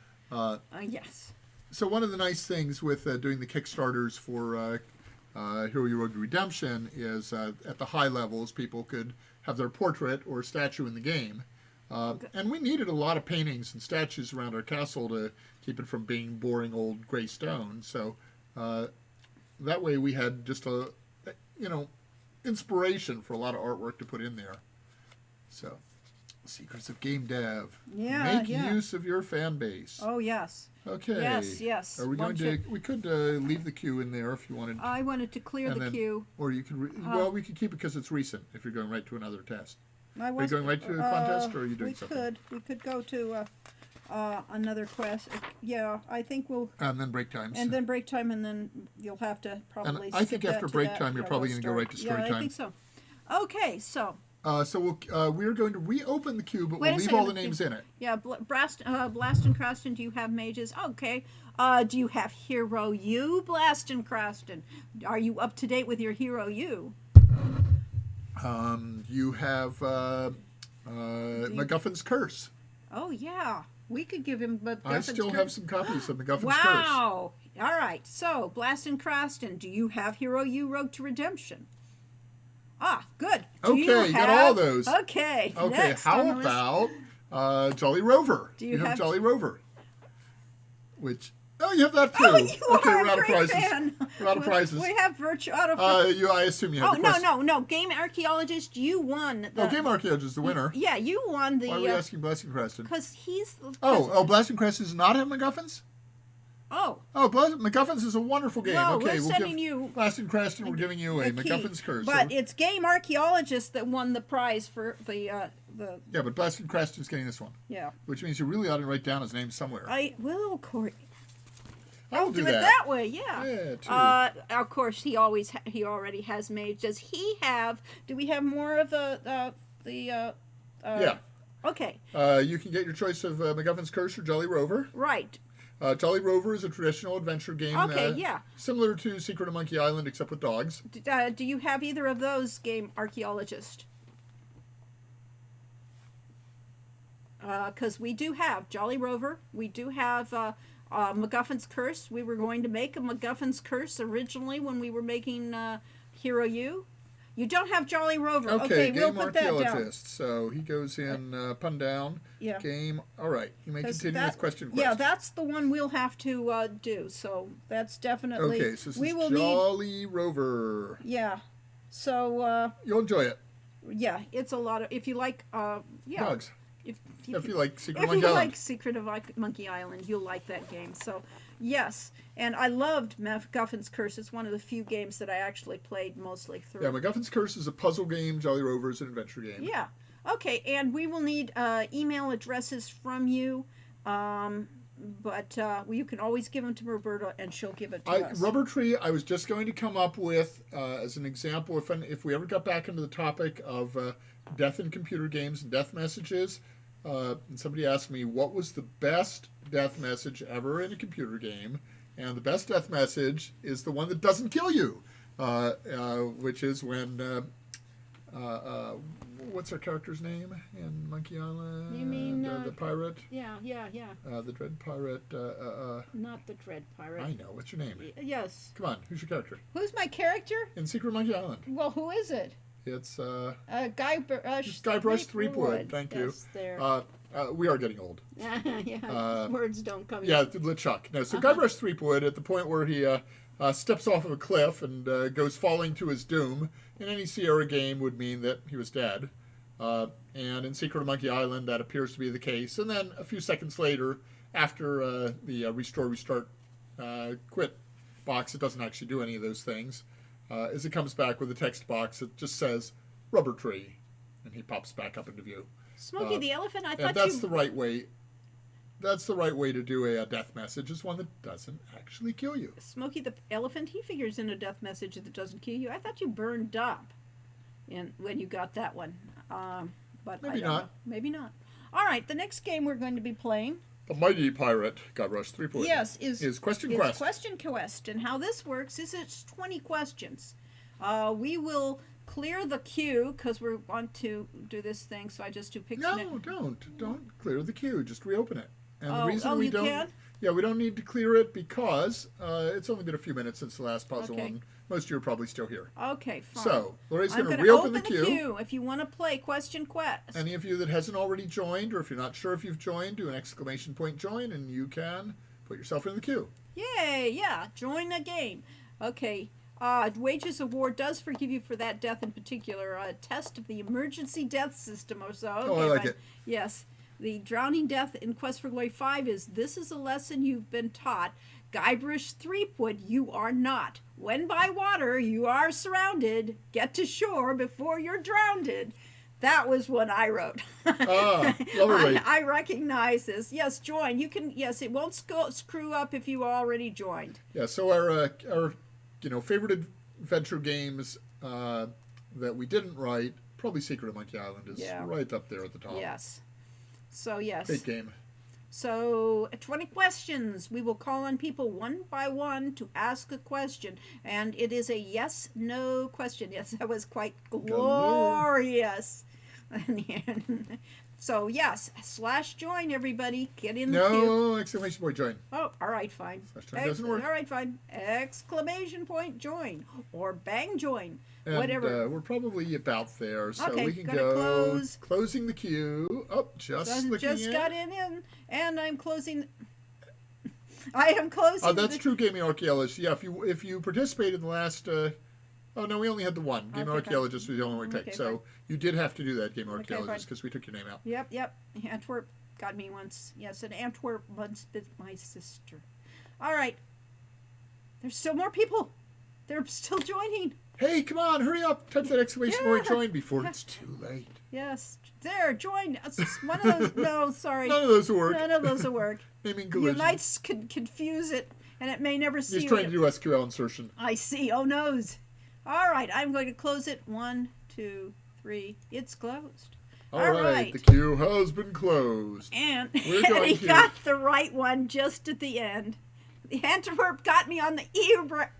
Yes. So one of the nice things with doing the Kickstarters for Hero You Road to Redemption is at the high levels, people could have their portrait or statue in the game. And we needed a lot of paintings and statues around our castle to keep it from being boring old gray stone. So that way we had just a, inspiration for a lot of artwork to put in there. So, secrets of game dev. Yeah, Make use of your fan base. Oh, yes. Okay. Yes. Are we going to? We could leave the queue in there if you wanted. I wanted to clear the queue. Or you could. Well, we could keep it because it's recent. If you're going right to another test. Are you going right to a contest, or are you doing something? We could go to another quest. Yeah, I think we'll. And then break times. And then break time, and then you'll have to probably. And I think after break time, you're probably going to go right to story time. Yeah, I think so. Okay, so. So we're going to reopen the queue, but Wait we'll leave all the names in it. Yeah, Blast and Croston, do you have mages? Okay. Do you have Hero U, Blast and Croston? Are you up to date with your Hero U? You have MacGuffin's Curse. Oh, yeah. We could give him MacGuffin's Curse. I still have some copies of MacGuffin's Curse. Wow. All right. So, Blast and Croston, do you have Hero U, Road to Redemption? Ah, good. You got all those. Okay. Next how about Jolly Rover? Do you have Jolly Rover? Which you have that too. Oh, you okay, are we're out a of great prizes. fan. We're out of prizes. We have out of. I assume you have. No. Game Archaeologist, you won. Game Archaeologist is the winner. Yeah, you won the. Why are we asking Blasting Creston? Because he's. Blasting Creston does not have MacGuffins. MacGuffins is a wonderful game. Well, okay, we're sending you Blasting Creston. We're giving you a MacGuffin's Curse. But it's Game Archaeologist that won the prize for the. Yeah, but Blasting Creston's getting this one. Yeah. Which means you really ought to write down his name somewhere. I will, Corey. I'll do it that way. Yeah. Yeah. Of course, he already has mage. Does he have? Do we have more of the? Yeah. Okay. You can get your choice of MacGuffin's Curse or Jolly Rover. Right. Jolly Rover is a traditional adventure game. Okay, yeah. Similar to Secret of Monkey Island, except with dogs. Do you have either of those, Game Archaeologist? Because we do have Jolly Rover. We do have MacGuffin's Curse. We were going to make a MacGuffin's Curse originally when we were making Hero U. You don't have Jolly Rover. Okay, we'll put that down. Game Archaeologist. So he goes in Pundown. Yeah. Game. All right. You may continue with question. Yeah, that's the one we'll have to do. So that's definitely. Okay, so this is Jolly Rover. Yeah. So. You'll enjoy it. Yeah, it's a lot of. If you like. Dogs. If you like Secret of Monkey Island. If you like Secret of Monkey Island, you'll like that game. So, yes. And I loved MacGuffin's Curse. It's one of the few games that I actually played mostly through. Yeah, MacGuffin's Curse is a puzzle game. Jolly Rover is an adventure game. Yeah. Okay, and we will need email addresses from you. But you can always give them to Roberta, and she'll give it to us. Rubber Tree, I was just going to come up with, as an example, if we ever got back into the topic of death in computer games and death messages, and somebody asked me what was the best death message ever in a computer game, and the best death message is the one that doesn't kill you, which is when what's our character's name in Monkey Island? You mean the pirate? Yeah. The Dread Pirate. Not the Dread Pirate. I know. What's your name? Yes. Come on. Who's your character? Who's my character? In Secret Monkey Island. Well, who is it? It's Guybrush Threepwood. Thank you. There. We are getting old. Yeah. Words don't come. Yeah, LeChuck. No, so Guybrush Threepwood, at the point where he steps off of a cliff and goes falling to his doom, in any Sierra game would mean that he was dead. And in Secret of Monkey Island, that appears to be the case. And then a few seconds later, after the restore, restart, quit box, it doesn't actually do any of those things. As it comes back with a text box, it just says rubber tree, and he pops back up into view. Smokey the Elephant, I thought and that's the right way. That's the right way to do a death message, is one that doesn't actually kill you. Smokey the Elephant, he figures in a death message that doesn't kill you. I thought you burned up when you got that one. But Maybe I don't not. know. Maybe not. All right, the next game we're going to be playing. The Mighty Pirate Guybrush 3.0. Yes, is Question Quest. Question Quest, and how this works is it's 20 questions. We will clear the queue because we want to do this thing. So I just do pick. No, don't clear the queue. Just reopen it. And the Oh, reason we you don't, can? yeah, we don't need to clear it because it's only been a few minutes since the last puzzle, Okay. and most of you are probably still here. Okay, fine. So Lori's I'm going to gonna reopen open the queue. if you want to play Question Quest. Any of you that hasn't already joined, or if you're not sure if you've joined, do an exclamation point join, and you can put yourself in the queue. Yay! Yeah, join the game. Okay. Wages Award does forgive you for that death in particular. A test of the emergency death system or so. Okay, Oh, I like fine. it. Yes. The drowning death in Quest for Glory 5 is this is a lesson you've been taught. Guybrush Threepwood, you are not. When by water, you are surrounded. Get to shore before you're drowned. That was what I wrote. Lovely. I recognize this. Yes, join. You can. Yes, it won't screw up if you already joined. Yeah. So our favorite adventure games that we didn't write, probably Secret of Monkey Island is right up there at the top. Yes. So yes. Great game. So 20 questions. We will call on people one by one to ask a question, and it is a yes/no question. Yes, that was quite glorious. So yes, /join everybody. Get in the queue. No exclamation point join. Oh, all right, fine. /join doesn't work. All right, fine. Exclamation point join or bang join. And, Whatever. we're probably about there, so Okay, we can gonna go close. Closing the queue. Oh, just got in, and I'm closing. I am closing. Oh, that's True Gaming Archaeologist. Yeah, if you participated in the last. Oh no, we only had the one. Game Archaeologist was the only one we picked, so you did have to do that, Game Archaeologist, because we took your name out. Yep. Antwerp got me once. Yes, and Antwerp once bit my sister. All right. There's still more people. They're still joining. Hey, come on, hurry up! Touch that exclamation point join before it's too late. Yes, there, join. It's one of those. No, sorry. None of those will work. None of those will work. Naming You collision. might confuse it, and it may never see He's you. trying to do SQL insertion. I see. Oh, noes. All right, I'm going to close it. 1, 2, 3. It's closed. All right, the queue has been closed. And, We're and going he to- got the right one just at the end. The Antwerp got me on the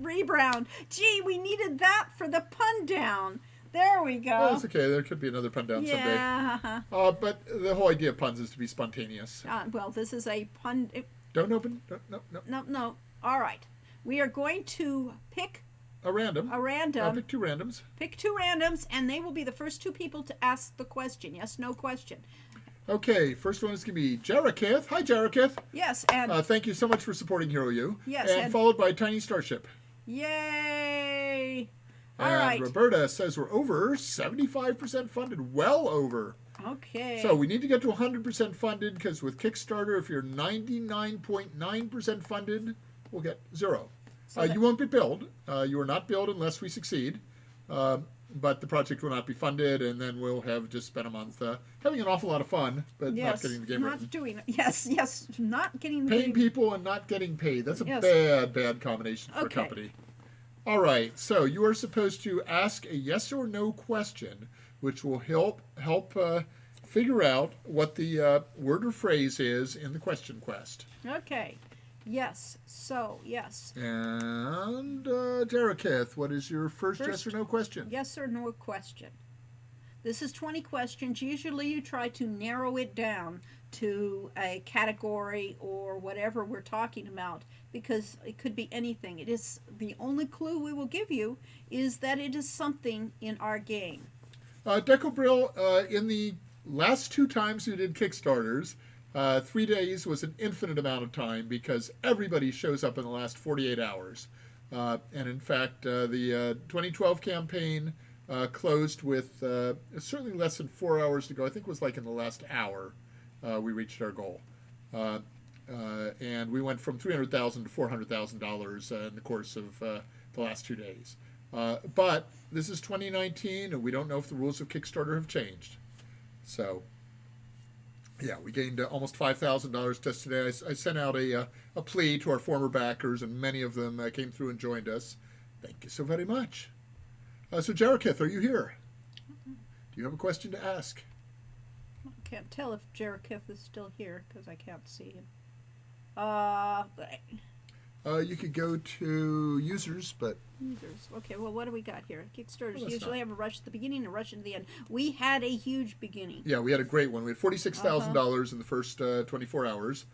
rebound. Gee, we needed that for the Pundown. There we go. Oh, that's okay. There could be another pun down someday. Yeah. But the whole idea of puns is to be spontaneous. Well, this is a pun. Don't open. No. No. All right. We are going to pick A random. a random. I'll pick two randoms. Pick two randoms, and they will be the first two people to ask the question. Yes, no question. Okay, first one is going to be Jarakith. Hi, Jarakith. Yes, and Thank you so much for supporting Hero U. Yes, And and- followed by Tiny Starship. yay! All And right. Roberta says we're over 75% funded. Well over. Okay. So we need to get to 100% funded because with Kickstarter, if you're 99.9% funded, we'll get 0. So You won't be billed. You are not billed unless we succeed. But the project will not be funded, and then we'll have just spent a month having an awful lot of fun, but not getting the game not written. doing. Yes, not getting the Paying game. people and not getting paid. That's a Yes. bad combination for a Okay. company. All right, so you are supposed to ask a yes or no question, which will help figure out what the word or phrase is in the question quest. Okay. Yes. So yes. And Jarakith, what is your first yes or no question? Yes or no question. This is 20 questions. Usually you try to narrow it down to a category or whatever we're talking about because it could be anything. It is the only clue we will give you is that it is something in our game. Decobrill, in the last 2 times we did Kickstarters, 3 days was an infinite amount of time because everybody shows up in the last 48 hours. And in fact, the 2012 campaign closed with certainly less than 4 hours to go. I think it was like in the last hour we reached our goal. and we went from $300,000 to $400,000 in the course of the last 2 days. But this is 2019, and we don't know if the rules of Kickstarter have changed. So, yeah, we gained almost $5,000 just today. I sent out a plea to our former backers, and many of them came through and joined us. Thank you so very much. So, Jarakith, are you here? Do you have a question to ask? I can't tell if Jarakith is still here because I can't see him. You could go to users, but... Users. Okay, well, what do we got here? Kickstarters Well, usually have a rush at the beginning and a rush at the end. We had a huge beginning. Yeah, we had a great one. We had $46,000 in the first 24 hours.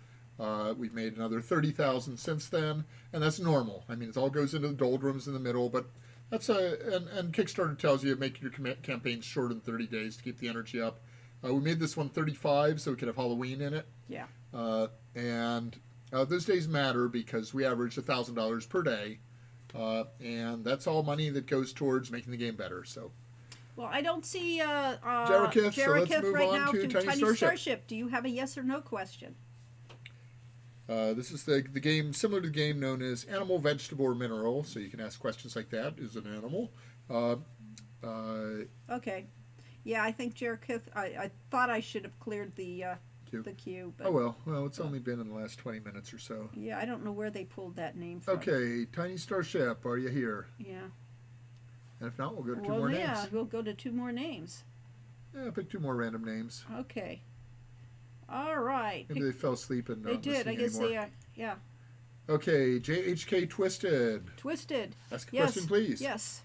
We've made another $30,000 since then, and that's normal. I mean, it all goes into the doldrums in the middle, but that's and Kickstarter tells you make your campaigns short in 30 days to keep the energy up. We made this one 35, so we could have Halloween in it. Yeah. And those days matter because we average $1,000 per day, and that's all money that goes towards making the game better. So. Well, I don't see Jarakith, so let's move right on now to Tiny Starship. Do you have a yes or no question? This is the game similar to the game known as Animal, Vegetable, or Mineral. So you can ask questions like that. Is it an animal? Okay. Yeah, I think Jarakith. I thought I should have cleared the queue. But well, it's only been in the last 20 minutes or so. Yeah, I don't know where they pulled that name from. Okay, Tiny Starship, are you here? Yeah. And if not, we'll go to two more names. Yeah, we'll go to 2 more names. Yeah, pick 2 more random names. Okay. All right. Maybe they fell asleep and they did. I guess anymore. Yeah. Okay, JHK Twisted. Twisted. Ask a question, please. Yes.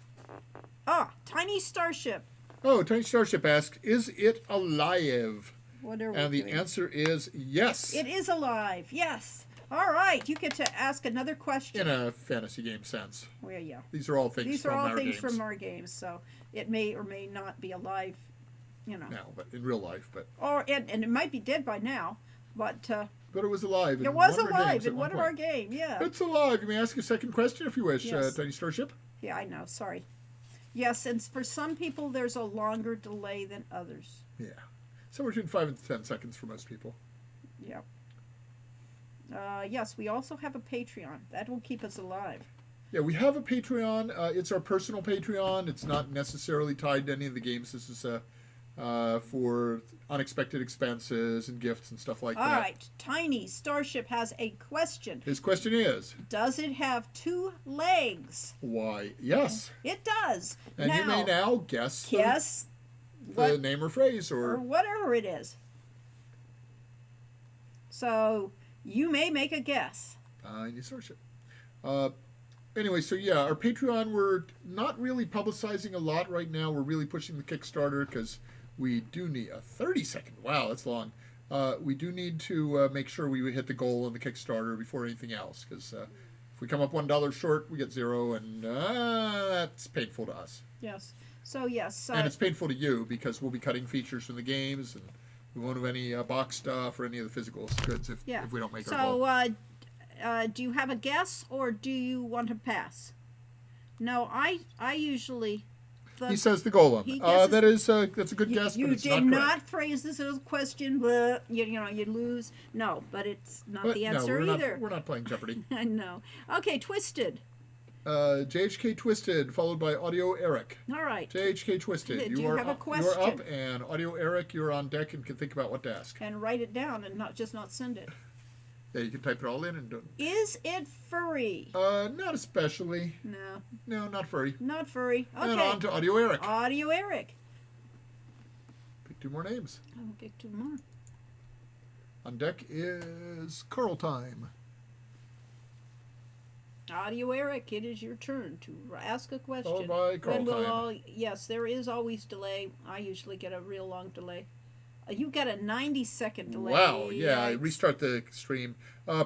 Tiny Starship. Oh, Tiny Starship asks, is it alive? What are we And the doing? answer is yes. It is alive. Yes. All right. You get to ask another question. In a fantasy game sense. Well, yeah. These are all things from our games. from our games, so it may or may not be alive, Now, but in real life, but. And it might be dead by now, but. But it was alive. It was alive in one of our games, yeah. It's alive. You may ask a second question if you wish, Yes. Tiny Starship. Yeah, I know. Sorry. Yes, and for some people, there's a longer delay than others. Yeah. Somewhere between 5 and 10 seconds for most people. Yeah. Yes, we also have a Patreon. That will keep us alive. Yeah, we have a Patreon. It's our personal Patreon. It's not necessarily tied to any of the games. This is for unexpected expenses and gifts and stuff like that. All right. Tiny Starship has a question. His question is... Does it have 2 legs? Why, yes. It does. And you may now guess the name or phrase or whatever it is. So you may make a guess. Tiny Starship. Anyway, so yeah, our Patreon, we're not really publicizing a lot right now. We're really pushing the Kickstarter because we do need a 30-second. Wow, that's long. We do need to make sure we hit the goal on the Kickstarter before anything else because if we come up $1 short, we get 0, and that's painful to us. Yes. So, yes. And it's painful to you because we'll be cutting features from the games, and we won't have any box stuff or any of the physical goods if we don't make our goal. So, do you have a guess, or do you want to pass? No, I usually... He says the golem. That's a good guess, but it's not correct. You did not phrase this as a question, but you lose. No, but it's not the answer either. We're not playing Jeopardy. I know. Okay, Twisted. JHK Twisted, followed by Audio Eric. All right. JHK Twisted, Do you have a question? You're up, and Audio Eric, you're on deck and can think about what to ask. And write it down and not send it. Yeah, you can type it all in and do it. Is it furry? Not especially. No. No, not furry. Not furry. Okay. And on to Audio Eric. Audio Eric. Pick 2 more names. I'll pick 2 more. On deck is Carl time. Audio Eric, it is your turn to ask a question. Followed by Carl time. Yes, there is always delay. I usually get a real long delay. You got a 90-second delay. Wow, yeah, I restart the stream.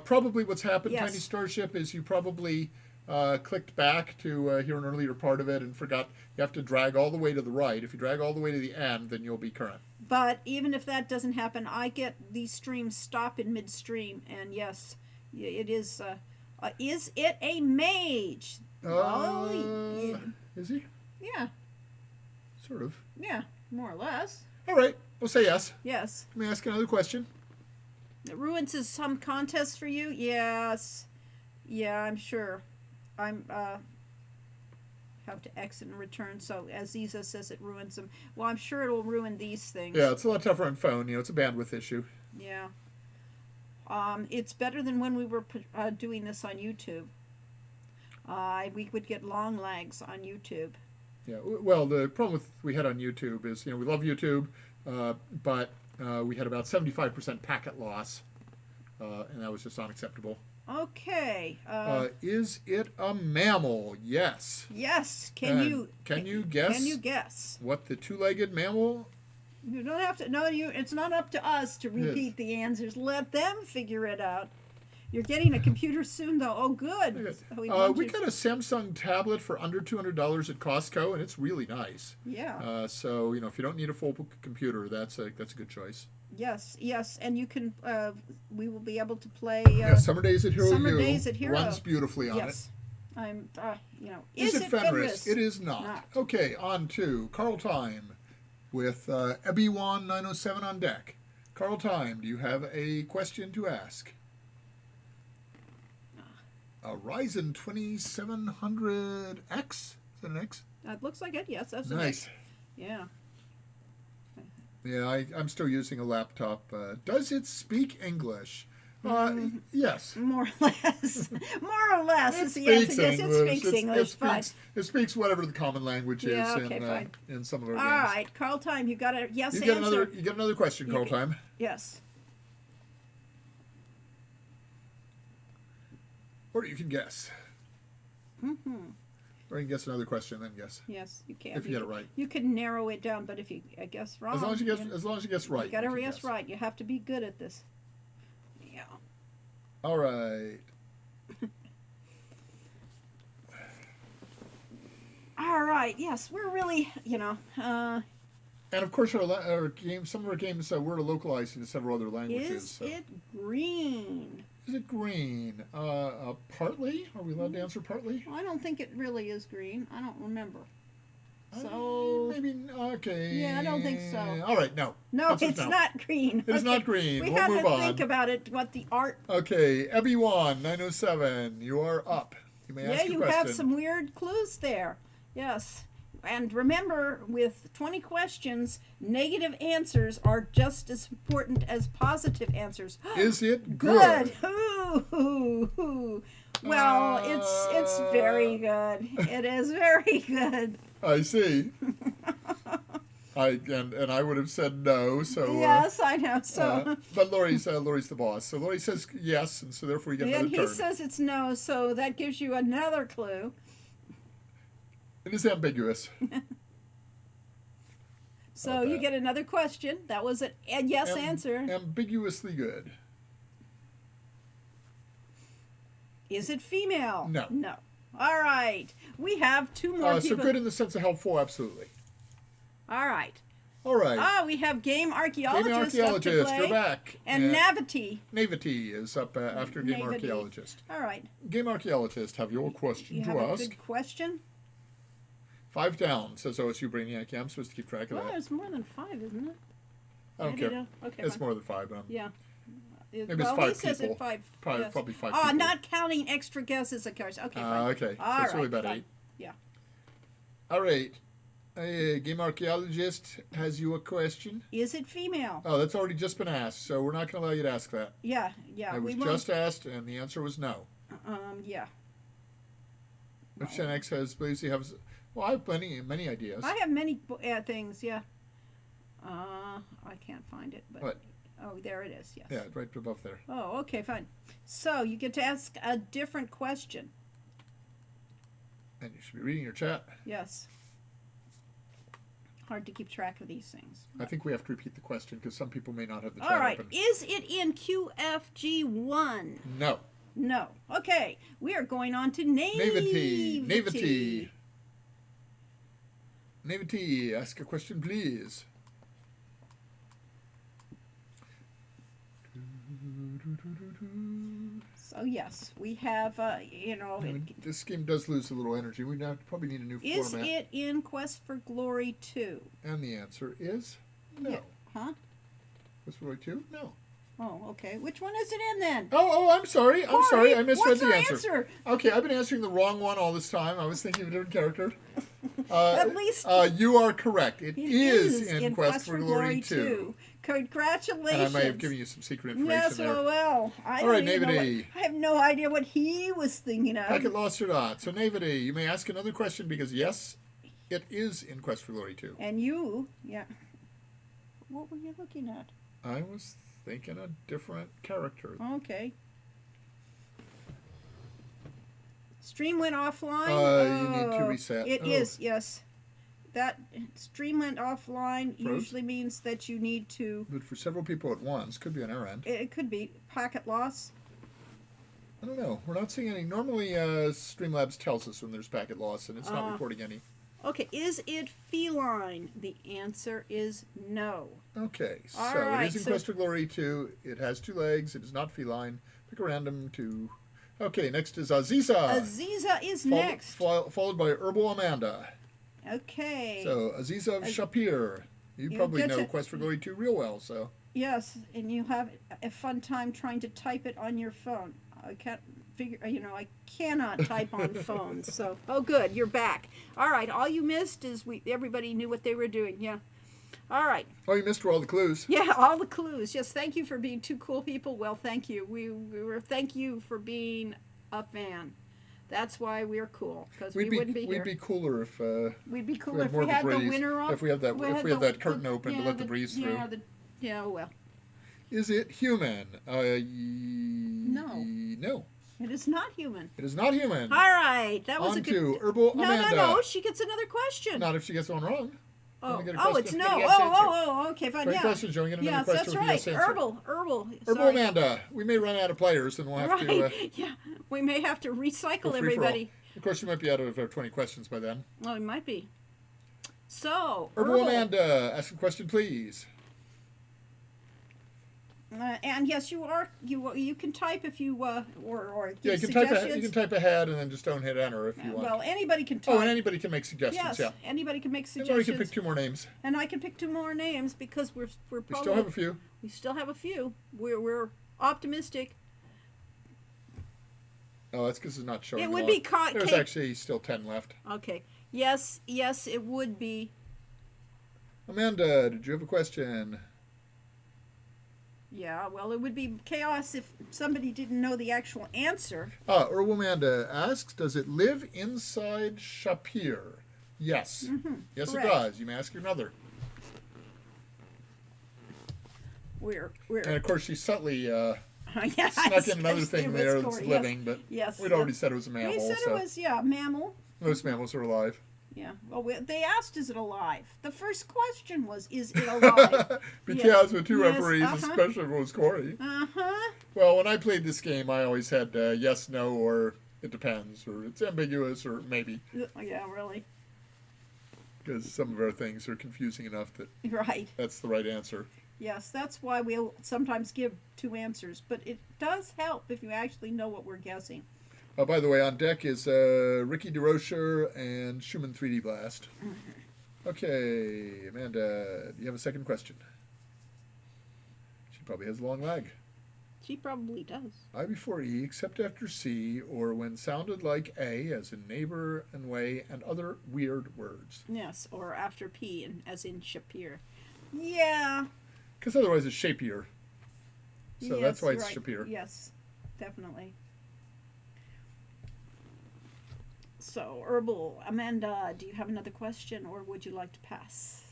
Probably what's happened, Yes. Tiny Starship, is you probably clicked back to hear an earlier part of it and forgot you have to drag all the way to the right. If you drag all the way to the end, then you'll be current. But even if that doesn't happen, I get these streams stop in midstream, and yes, it is. Is it a mage? Is he? Yeah. Sort of. Yeah, more or less. All right, we'll say yes. Yes. Let me ask another question. Ruins is some contest for you? Yes. Yeah, I'm sure. I'm have to exit and return. So Aziza says it ruins them. Well, I'm sure it'll ruin these things. Yeah, it's a lot tougher on phone. It's a bandwidth issue. Yeah. It's better than when we were doing this on YouTube. We would get long lags on YouTube. Yeah. Well, the problem we had on YouTube is, we love YouTube, but we had about 75% packet loss, and that was just unacceptable. Okay. Is it a mammal? Yes. Yes. Can you guess? Can you guess what the two-legged mammal? You don't have to. No, it's not up to us to repeat the answers. Let them figure it out. You're getting a computer soon, though. Oh, good. We got a Samsung tablet for under $200 at Costco, and it's really nice. Yeah. So if you don't need a full computer, that's a good choice. Yes, and you can. We will be able to play. Summer Daze at Hero Summer Daze at Hero runs beautifully on it. Yes. I'm. Is it Fenris? It is not. Okay, on to Carl Time with Ebiwan 907 on deck. Carl Time, do you have a question to ask? A Ryzen 2700X? Is that an X? It looks like it. Yes, that's nice. X. Yeah. Yeah, I'm still using a laptop. Does it speak English? Yes. More or less. More or less is the answer. Yes, it speaks English. It speaks whatever the common language is fine. In some of our games. All right, Carl Time, you got a yes answer. You get another question, Carl Time. Yes. Or you can guess. Mm-hmm. Or you can guess another question, then guess. Yes, you can. If you get it right. You can narrow it down, but if you guess wrong. As long as you guess right. You got to guess right. You have to be good at this. Yeah. All right. All right. Yes, we're really, And of course, our games. Some of our games were localized into several other languages. Is it green? Is it green? Partly? Are we allowed to answer partly? I don't think it really is green. I don't remember. So maybe okay. Yeah, I don't think so. All right, no. No, it's not green. It's not green. We we'll have move to on. think about it. What the art? Okay, Ebiwan 907, you are up. You may ask your question. Yeah, you have some weird clues there. Yes. And remember, with 20 questions, negative answers are just as important as positive answers. Is it good? Ooh. Well, it's very good. It is very good. I see. And I would have said no. So yes, I know. So, but Lori's the boss. So Lori says yes, and so therefore you get another turn. And he says it's no, so that gives you another clue. It is ambiguous. So you get another question. That was a yes answer. Ambiguously good. Is it female? No. No. All right. We have two more people. So good in the sense of helpful, absolutely. All right. All right. We have Game Archaeologist. Game Archaeologist, you're back. And Navity. Navity is up after Game Archaeologist. All right. Game Archaeologist, have your question to ask. You have a good question? 5 down, says OSU Brainiac. Yeah, I'm supposed to keep track of that. Well, it's more than 5, isn't it? I don't care. Okay, it's more than 5. Yeah. Maybe it's 5 people. Says it 5. Probably 5 people. Not counting extra guesses, of course. Okay, fine. Okay, All so it's really about 8. Yeah. All right. Game Archaeologist has you a question. Is it female? Oh, that's already just been asked, so we're not going to allow you to ask that. Yeah. It was just asked, and the answer was no. Yeah. Which 10X has, believes you have... Well, I have many ideas. I have many things, yeah. I can't find it, but... What? Oh, there it is, yes. Yeah, right above there. Oh, okay, fine. So, you get to ask a different question. And you should be reading your chat. Yes. Hard to keep track of these things. I think we have to repeat the question because some people may not have the chat All right. open. Is it in QFG1? No. No. Okay. We are going on to Navity. Navity, ask a question, please. So yes, we have, this game does lose a little energy. We probably need a new format. Is it in Quest for Glory 2? And the answer is no. Yeah. Huh? Quest for Glory 2? No. Oh, okay. Which one is it in then? I'm sorry. I'm sorry. I misread what's the our answer. Okay, I've been answering the wrong one all this time. I was thinking of a different character. At least you are correct. It is in in Quest for Glory 2. Congratulations. And I may have given you some secret information yes, there. well. All right, Navity. I have no idea what he was thinking of. Packet lost or not. So, Navity, you may ask another question because, yes, it is in Quest for Glory 2. And you, what were you looking at? I was thinking a different character. Okay. Stream went offline. You need to reset. It is, yes. That stream went offline Froze? usually means that you need to. But for several people at once, could be on our end. It could be packet loss. I don't know. We're not seeing any. Normally, Streamlabs tells us when there's packet loss, and it's not reporting any. Okay, is it feline? The answer is no. Okay, so right, it is in Quest for Glory 2. It has 2 legs. It is not feline. Pick a random 2. Okay, next is Aziza. Aziza is next. Followed by Herbal Amanda. Okay. So, Aziza of Shapir. You probably know Quest for Glory 2 real well, so. Yes, and you have a fun time trying to type it on your phone. I can't figure, I cannot type on phones. So, good, you're back. All right, all you missed is everybody knew what they were doing. Yeah. All right. Oh, you missed all the clues. Yeah, all the clues. Yes, thank you for being 2 cool people. Well, thank you. Thank you for being a fan. That's why we're cool, because we wouldn't be here. We'd be cooler if we'd be cooler if we had the winner up. If we had that curtain open to let the breeze through. Well. Is it human? No. No. It is not human. It is not human. All right, that was a good. On to Herbal Amanda. No. She gets another question. Not if she gets one wrong. It's no. Okay, fine. Three questions. You only get another question with that's yes right. answer. Herbal. Herbal Amanda. We may run out of players, and we'll have to. Yeah, we may have to recycle everybody. Of course, you might be out of our 20 questions by then. Oh, it might be. So, Herbal Amanda, ask a question, please. And yes, you are. You can type if you or you can type. You can type ahead and then just don't hit enter if you want. Well, anybody can type. Oh, and anybody can make suggestions. Yes, anybody can make suggestions. And you can pick 2 more names. And I can pick 2 more names because we're probably. We still have a few. We still have a few. We're optimistic. Oh, that's because it's not showing. It would be There's actually still 10 left. Okay. Yes, it would be. Amanda, did you have a question? Yeah, well, it would be chaos if somebody didn't know the actual answer. Herbal Amanda asks, does it live inside Shapir? Yes. Mm-hmm. Yes, correct. It does. You may ask another. We're And of course, she subtly yes, snuck in another thing there that's living, but we'd already said it was a mammal. We said it was, mammal. Most mammals are alive. Yeah. Well, they asked, is it alive? The first question was, is it alive? Be chaos with 2 referees, especially if it was Corey. Well, when I played this game, I always had yes, no, or it depends, or it's ambiguous, or maybe. Yeah, really. Because some of our things are confusing enough that that's the right answer. Yes, that's why we'll sometimes give 2 answers. But it does help if you actually know what we're guessing. By the way, on deck is Ricky DeRocher and Schumann 3D Blast. Okay, Amanda, do you have a second question? She probably has a long lag. She probably does. I before E, except after C, or when sounded like A, as in neighbor and way, and other weird words. Yes, or after P, as in Shapir. Yeah. Because otherwise it's Shapier. So yes, that's why it's Shapir. Yes, definitely. So, Herbal, Amanda, do you have another question, or would you like to pass?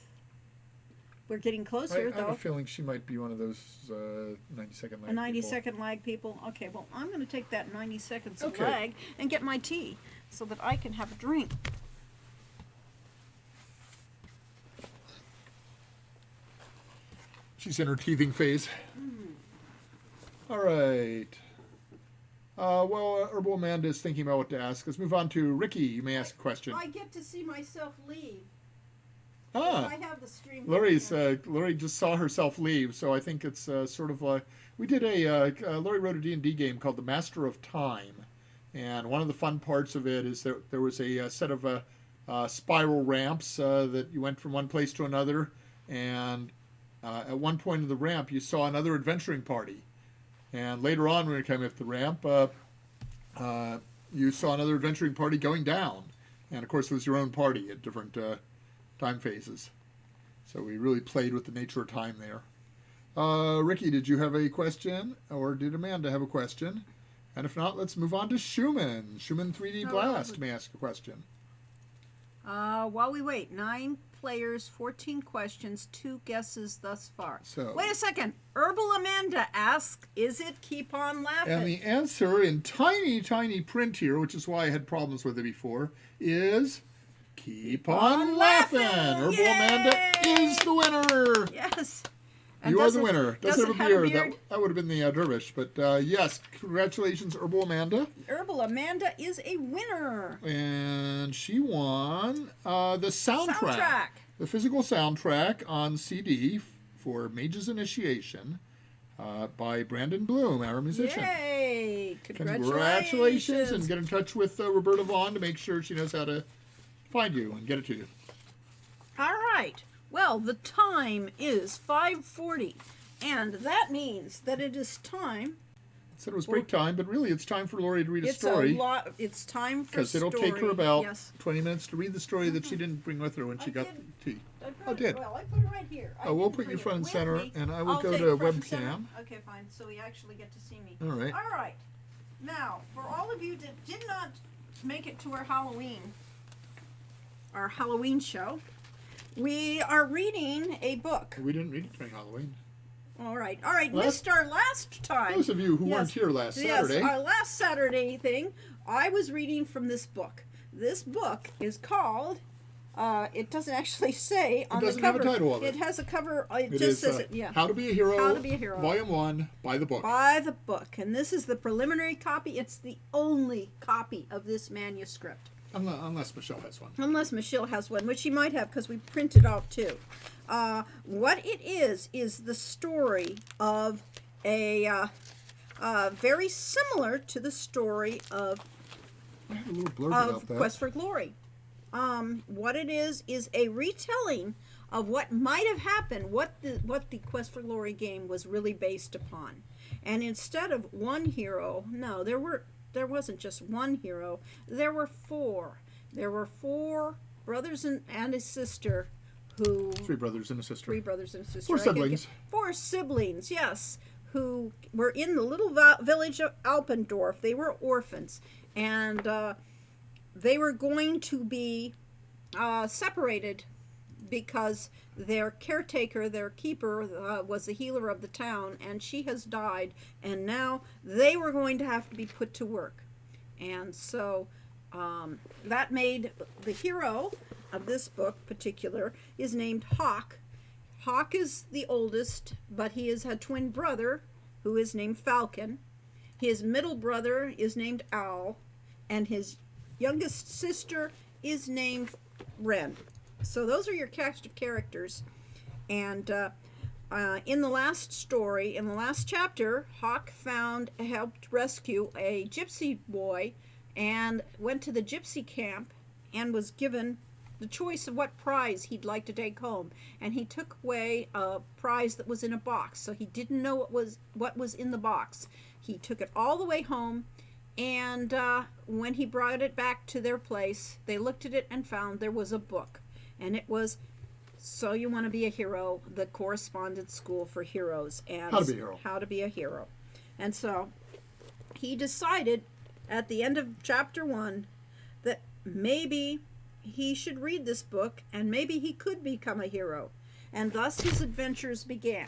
We're getting closer, though. I have a feeling she might be one of those 90-second lag 90-second lag people. Okay, well, I'm going to take that 90 seconds of lag and get my tea so that I can have a drink. She's in her teething phase. All right. Herbal Amanda is thinking about what to ask. Let's move on to Ricky. You may ask a question. I get to see myself leave. I have the stream. Lori just saw herself leave, so I think it's sort of like we did Lori wrote a D&D game called The Master of Time, and one of the fun parts of it is that there was a set of spiral ramps that you went from one place to another, and at one point of the ramp, you saw another adventuring party. And later on, when you came up the ramp, you saw another adventuring party going down. And, of course, it was your own party at different time phases. So we really played with the nature of time there. Ricky, did you have a question? Or did Amanda have a question? And if not, let's move on to Schumann. Schumann 3D Blast may ask a question. While we wait, 9 players, 14 questions, 2 guesses thus far. So, wait a second. Herbal Amanda asks, is it Keep On Laughing? And the answer in tiny, tiny print here, which is why I had problems with it before, is Keep On Laughing. Herbal Yay! Amanda is the winner. Yes. You are the winner. Doesn't have a beard. beard? That would have been the dervish. But yes, congratulations, Herbal Amanda. Herbal Amanda is a winner. And she won the soundtrack. The physical soundtrack on CD for Mage's Initiation by Brandon Bloom, our musician. Yay! Congratulations. And get in touch with Roberta Vaughn to make sure she knows how to find you and get it to you. All right. Well, the time is 5:40, and that means that it is time. I said it was break time, but really it's time for Lori to read a story. It's time for because it'll story. take her about yes. 20 minutes to read the story that she didn't bring with her when she got the tea. I did. Well, I put it right here. We'll put you front and center, and I will I'll go take to front and center. webcam. Okay, fine. So we actually get to see me. All right. All right. Now, for all of you that did not make it to our Halloween show, we are reading a book. We didn't read it during Halloween. All right. Missed our last time. Those of you who weren't here last Saturday. Yes, our last Saturday thing, I was reading from this book. This book is called, it doesn't actually say on the cover. It doesn't have a title of it. It has a cover, it It just is, says it, yeah. How to Be a Hero. How to Be a Hero. Volume 1, by the book. By the book. And this is the preliminary copy. It's the only copy of this manuscript. Unless Michelle has one. Unless Michelle has one, which she might have because we printed out too. What it is the story of a very similar to the story of I have a little blurb about that. Quest for Glory. What it is a retelling of what might have happened, what the Quest for Glory game was really based upon. And instead of one hero, no, there wasn't just one hero. There were 4. There were 4 brothers and a sister who... 3 brothers and a sister. 3 brothers and a sister. 4 siblings. 4 siblings, yes, who were in the little village of Alpendorf. They were orphans, and they were going to be separated because their caretaker, their keeper, was the healer of the town, and she has died, and now they were going to have to be put to work. And so that made the hero of this book particular is named Hawk. Hawk is the oldest, but he has a twin brother who is named Falcon. His middle brother is named Owl, and his youngest sister is named Wren. So those are your cast of characters. And in the last story, in the last chapter, Hawk helped rescue a gypsy boy and went to the gypsy camp and was given the choice of what prize he'd like to take home. And he took away a prize that was in a box, so he didn't know what was in the box. He took it all the way home, and when he brought it back to their place, they looked at it and found there was a book. And it was So You Want to Be a Hero, the correspondence school for heroes. And How to Be a Hero. How to Be a Hero. And so he decided at the end of chapter 1 that maybe he should read this book and maybe he could become a hero. And thus his adventures began.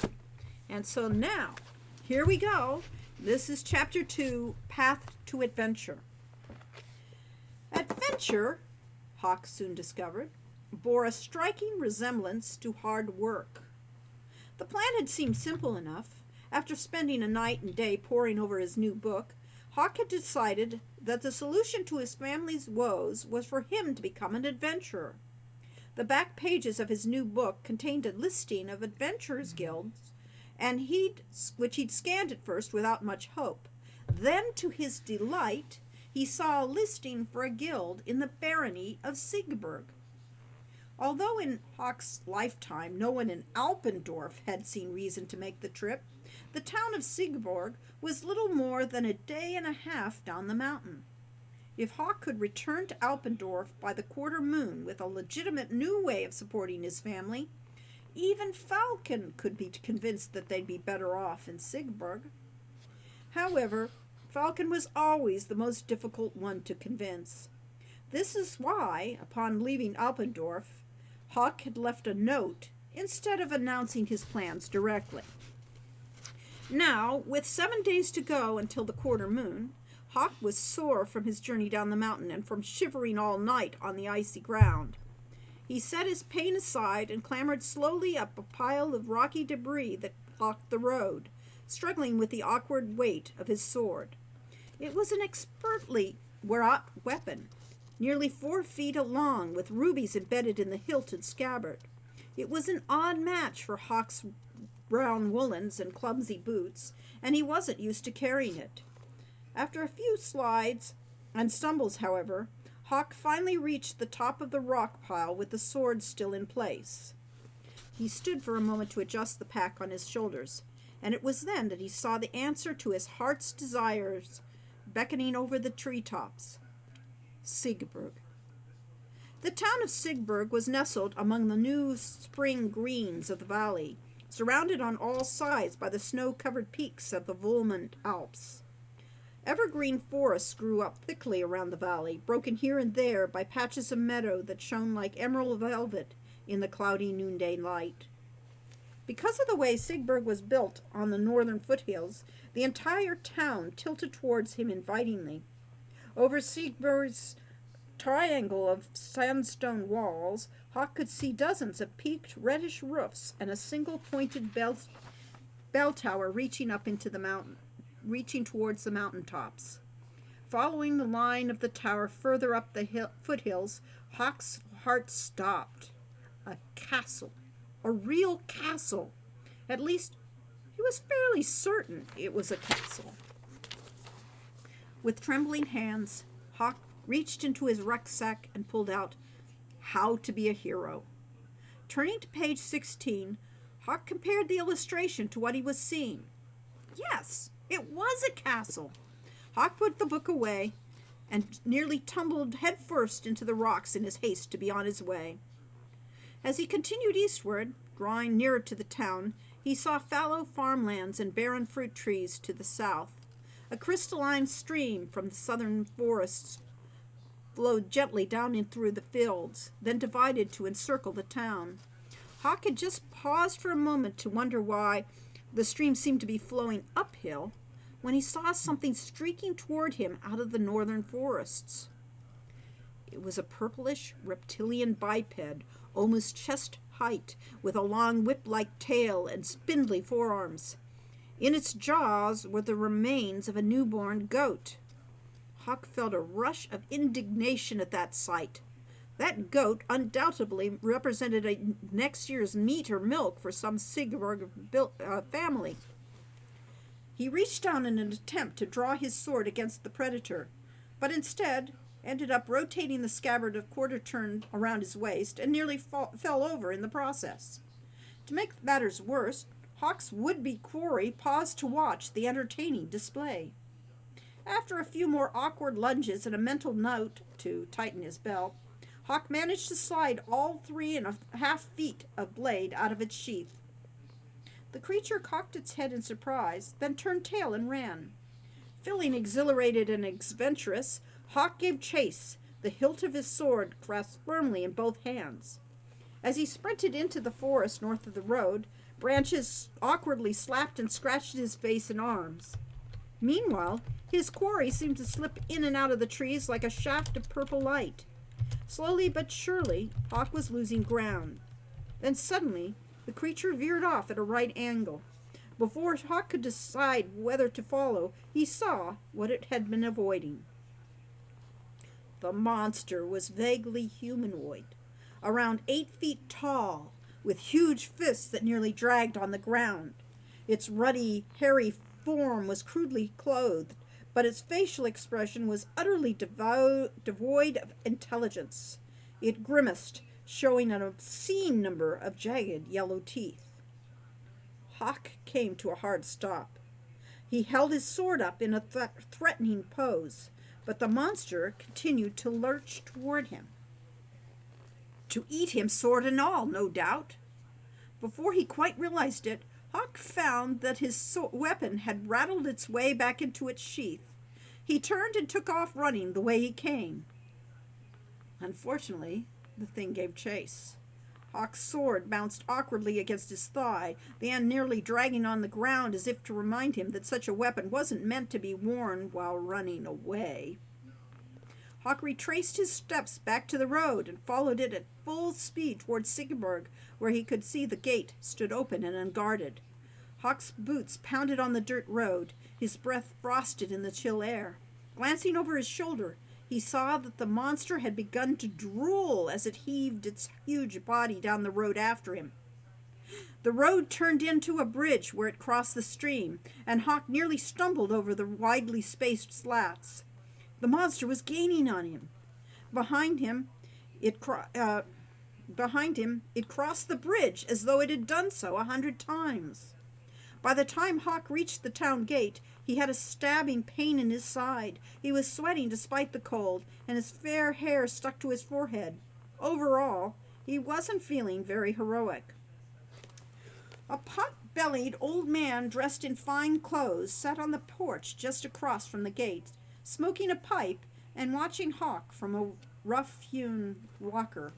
And so now, here we go. This is chapter 2, Path to Adventure. Adventure, Hawk soon discovered, bore a striking resemblance to hard work. The plan had seemed simple enough. After spending a night and day poring over his new book, Hawk had decided that the solution to his family's woes was for him to become an adventurer. The back pages of his new book contained a listing of adventurers' guilds, and which he'd scanned at first without much hope. Then, to his delight, he saw a listing for a guild in the barony of Siegburg. Although in Hawk's lifetime no one in Alpendorf had seen reason to make the trip, the town of Siegburg was little more than a day and a half down the mountain. If Hawk could return to Alpendorf by the quarter moon with a legitimate new way of supporting his family, even Falcon could be convinced that they'd be better off in Siegburg. However, Falcon was always the most difficult one to convince. This is why, upon leaving Alpendorf, Hawk had left a note instead of announcing his plans directly. Now, with 7 days to go until the quarter moon, Hawk was sore from his journey down the mountain and from shivering all night on the icy ground. He set his pain aside and clambered slowly up a pile of rocky debris that blocked the road, struggling with the awkward weight of his sword. It was an expertly wrought weapon, nearly 4 feet long, with rubies embedded in the hilt and scabbard. It was an odd match for Hawk's brown woolens and clumsy boots, and he wasn't used to carrying it. After a few slides and stumbles, however, Hawk finally reached the top of the rock pile with the sword still in place. He stood for a moment to adjust the pack on his shoulders, and it was then that he saw the answer to his heart's desires beckoning over the treetops. Siegburg. The town of Siegburg was nestled among the new spring greens of the valley, surrounded on all sides by the snow-covered peaks of the Wohlmund Alps. Evergreen forests grew up thickly around the valley, broken here and there by patches of meadow that shone like emerald velvet in the cloudy noonday light. Because of the way Siegburg was built on the northern foothills, the entire town tilted towards him invitingly. Over Siegburg's triangle of sandstone walls, Hawk could see dozens of peaked reddish roofs and a single pointed bell tower reaching towards the mountain tops. Following the line of the tower further up the foothills, Hawk's heart stopped. A castle. A real castle. At least, he was fairly certain it was a castle. With trembling hands, Hawk reached into his rucksack and pulled out How to Be a Hero. Turning to page 16, Hawk compared the illustration to what he was seeing. Yes, it was a castle. Hawk put the book away and nearly tumbled headfirst into the rocks in his haste to be on his way. As he continued eastward, drawing nearer to the town, he saw fallow farmlands and barren fruit trees to the south. A crystalline stream from the southern forests flowed gently down in through the fields, then divided to encircle the town. Hawk had just paused for a moment to wonder why the stream seemed to be flowing uphill when he saw something streaking toward him out of the northern forests. It was a purplish reptilian biped, almost chest height, with a long whip-like tail and spindly forearms. In its jaws were the remains of a newborn goat. Hawk felt a rush of indignation at that sight. That goat undoubtedly represented a next year's meat or milk for some Siegburg family. He reached down in an attempt to draw his sword against the predator, but instead ended up rotating the scabbard a quarter turn around his waist and nearly fell over in the process. To make matters worse, Hawk's would-be quarry paused to watch the entertaining display. After a few more awkward lunges and a mental note to tighten his belt, Hawk managed to slide all 3.5 feet of blade out of its sheath. The creature cocked its head in surprise, then turned tail and ran. Feeling exhilarated and adventurous, Hawk gave chase, the hilt of his sword grasped firmly in both hands. As he sprinted into the forest north of the road, branches awkwardly slapped and scratched his face and arms. Meanwhile, his quarry seemed to slip in and out of the trees like a shaft of purple light. Slowly but surely, Hawk was losing ground. Then suddenly, the creature veered off at a right angle. Before Hawk could decide whether to follow, he saw what it had been avoiding. The monster was vaguely humanoid, around 8 feet tall, with huge fists that nearly dragged on the ground. Its ruddy, hairy form was crudely clothed, but its facial expression was utterly devoid of intelligence. It grimaced, showing an obscene number of jagged yellow teeth. Hawk came to a hard stop. He held his sword up in a threatening pose, but the monster continued to lurch toward him. To eat him, sword and all, no doubt. Before he quite realized it, Hawk found that his weapon had rattled its way back into its sheath. He turned and took off running the way he came. Unfortunately, the thing gave chase. Hawk's sword bounced awkwardly against his thigh, the end nearly dragging on the ground as if to remind him that such a weapon wasn't meant to be worn while running away. Hawk retraced his steps back to the road and followed it at full speed towards Siggeborg, where he could see the gate stood open and unguarded. Hawk's boots pounded on the dirt road, his breath frosted in the chill air. Glancing over his shoulder, he saw that the monster had begun to drool as it heaved its huge body down the road after him. The road turned into a bridge where it crossed the stream, and Hawk nearly stumbled over the widely spaced slats. The monster was gaining on him. Behind him, it crossed the bridge as though it had done so 100 times. By the time Hawk reached the town gate, he had a stabbing pain in his side. He was sweating despite the cold, and his fair hair stuck to his forehead. Overall, he wasn't feeling very heroic. A pot-bellied old man dressed in fine clothes sat on the porch just across from the gate, smoking a pipe and watching Hawk from a rough-hewn walker.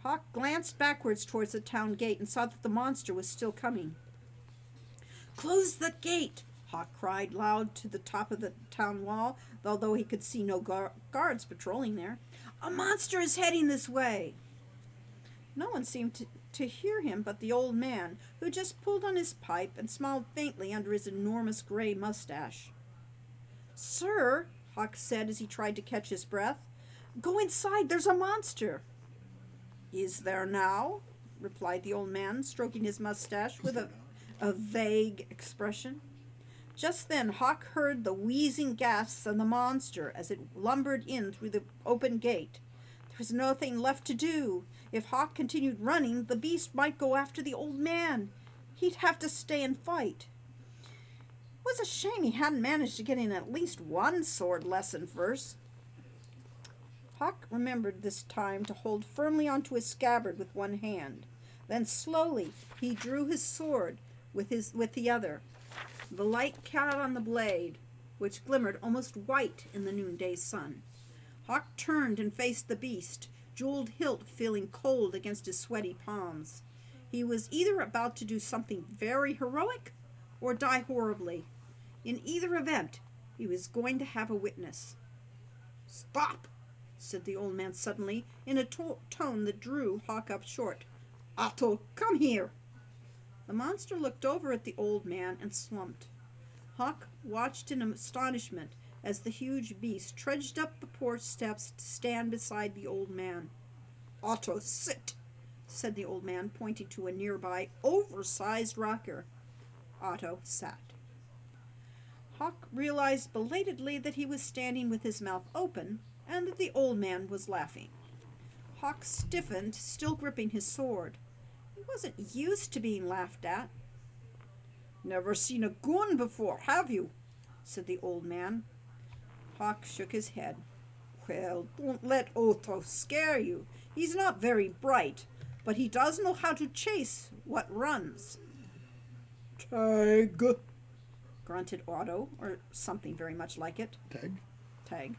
Hawk glanced backwards towards the town gate and saw that the monster was still coming. "Close the gate!" Hawk cried loud to the top of the town wall, although he could see no guards patrolling there. "A monster is heading this way!" No one seemed to hear him but the old man, who just pulled on his pipe and smiled faintly under his enormous gray mustache. "Sir," Hawk said as he tried to catch his breath, "go inside, there's a monster." "Is there now?" replied the old man, stroking his mustache with a vague expression. Just then Hawk heard the wheezing gasps of the monster as it lumbered in through the open gate. There was nothing left to do. If Hawk continued running, the beast might go after the old man. He'd have to stay and fight. It was a shame he hadn't managed to get in at least one sword lesson first. Hawk remembered this time to hold firmly onto his scabbard with one hand. Then slowly he drew his sword with the other. The light caught on the blade, which glimmered almost white in the noonday sun. Hawk turned and faced the beast, jeweled hilt feeling cold against his sweaty palms. He was either about to do something very heroic or die horribly. In either event, he was going to have a witness. "Stop!" said the old man suddenly, in a tone that drew Hawk up short. "Otto, come here!" The monster looked over at the old man and slumped. Hawk watched in astonishment as the huge beast trudged up the porch steps to stand beside the old man. "Otto, sit!" said the old man, pointing to a nearby oversized rocker. Otto sat. Hawk realized belatedly that he was standing with his mouth open and that the old man was laughing. Hawk stiffened, still gripping his sword. He wasn't used to being laughed at. "Never seen a goon before, have you?" said the old man. Hawk shook his head. "Well, don't let Otto scare you. He's not very bright, but he does know how to chase what runs." "Tag," grunted Otto, or something very much like it. Tag.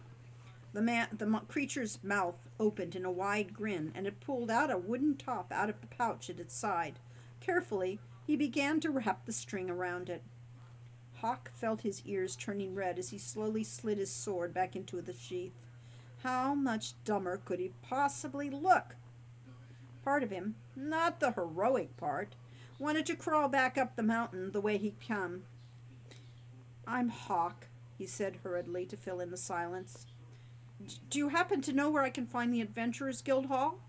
The creature's mouth opened in a wide grin, and it pulled out a wooden top out of the pouch at its side. Carefully, he began to wrap the string around it. Hawk felt his ears turning red as he slowly slid his sword back into the sheath. How much dumber could he possibly look? Part of him, not the heroic part, wanted to crawl back up the mountain the way he'd come. "I'm Hawk," he said hurriedly to fill in the silence. "Do you happen to know where I can find the Adventurers Guild Hall?"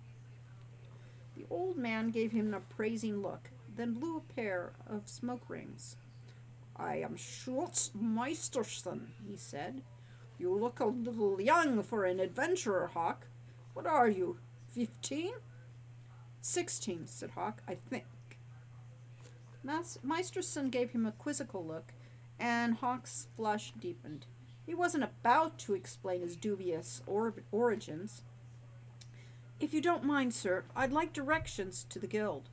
The old man gave him an appraising look, then blew a pair of smoke rings. "I am Schultz Meisterson," he said. "You look a little young for an adventurer, Hawk. What are you? 15? 16, said Hawk, I think. Meisterson gave him a quizzical look, and Hawk's flush deepened. He wasn't about to explain his dubious origins. If you don't mind, sir, I'd like directions to the guild.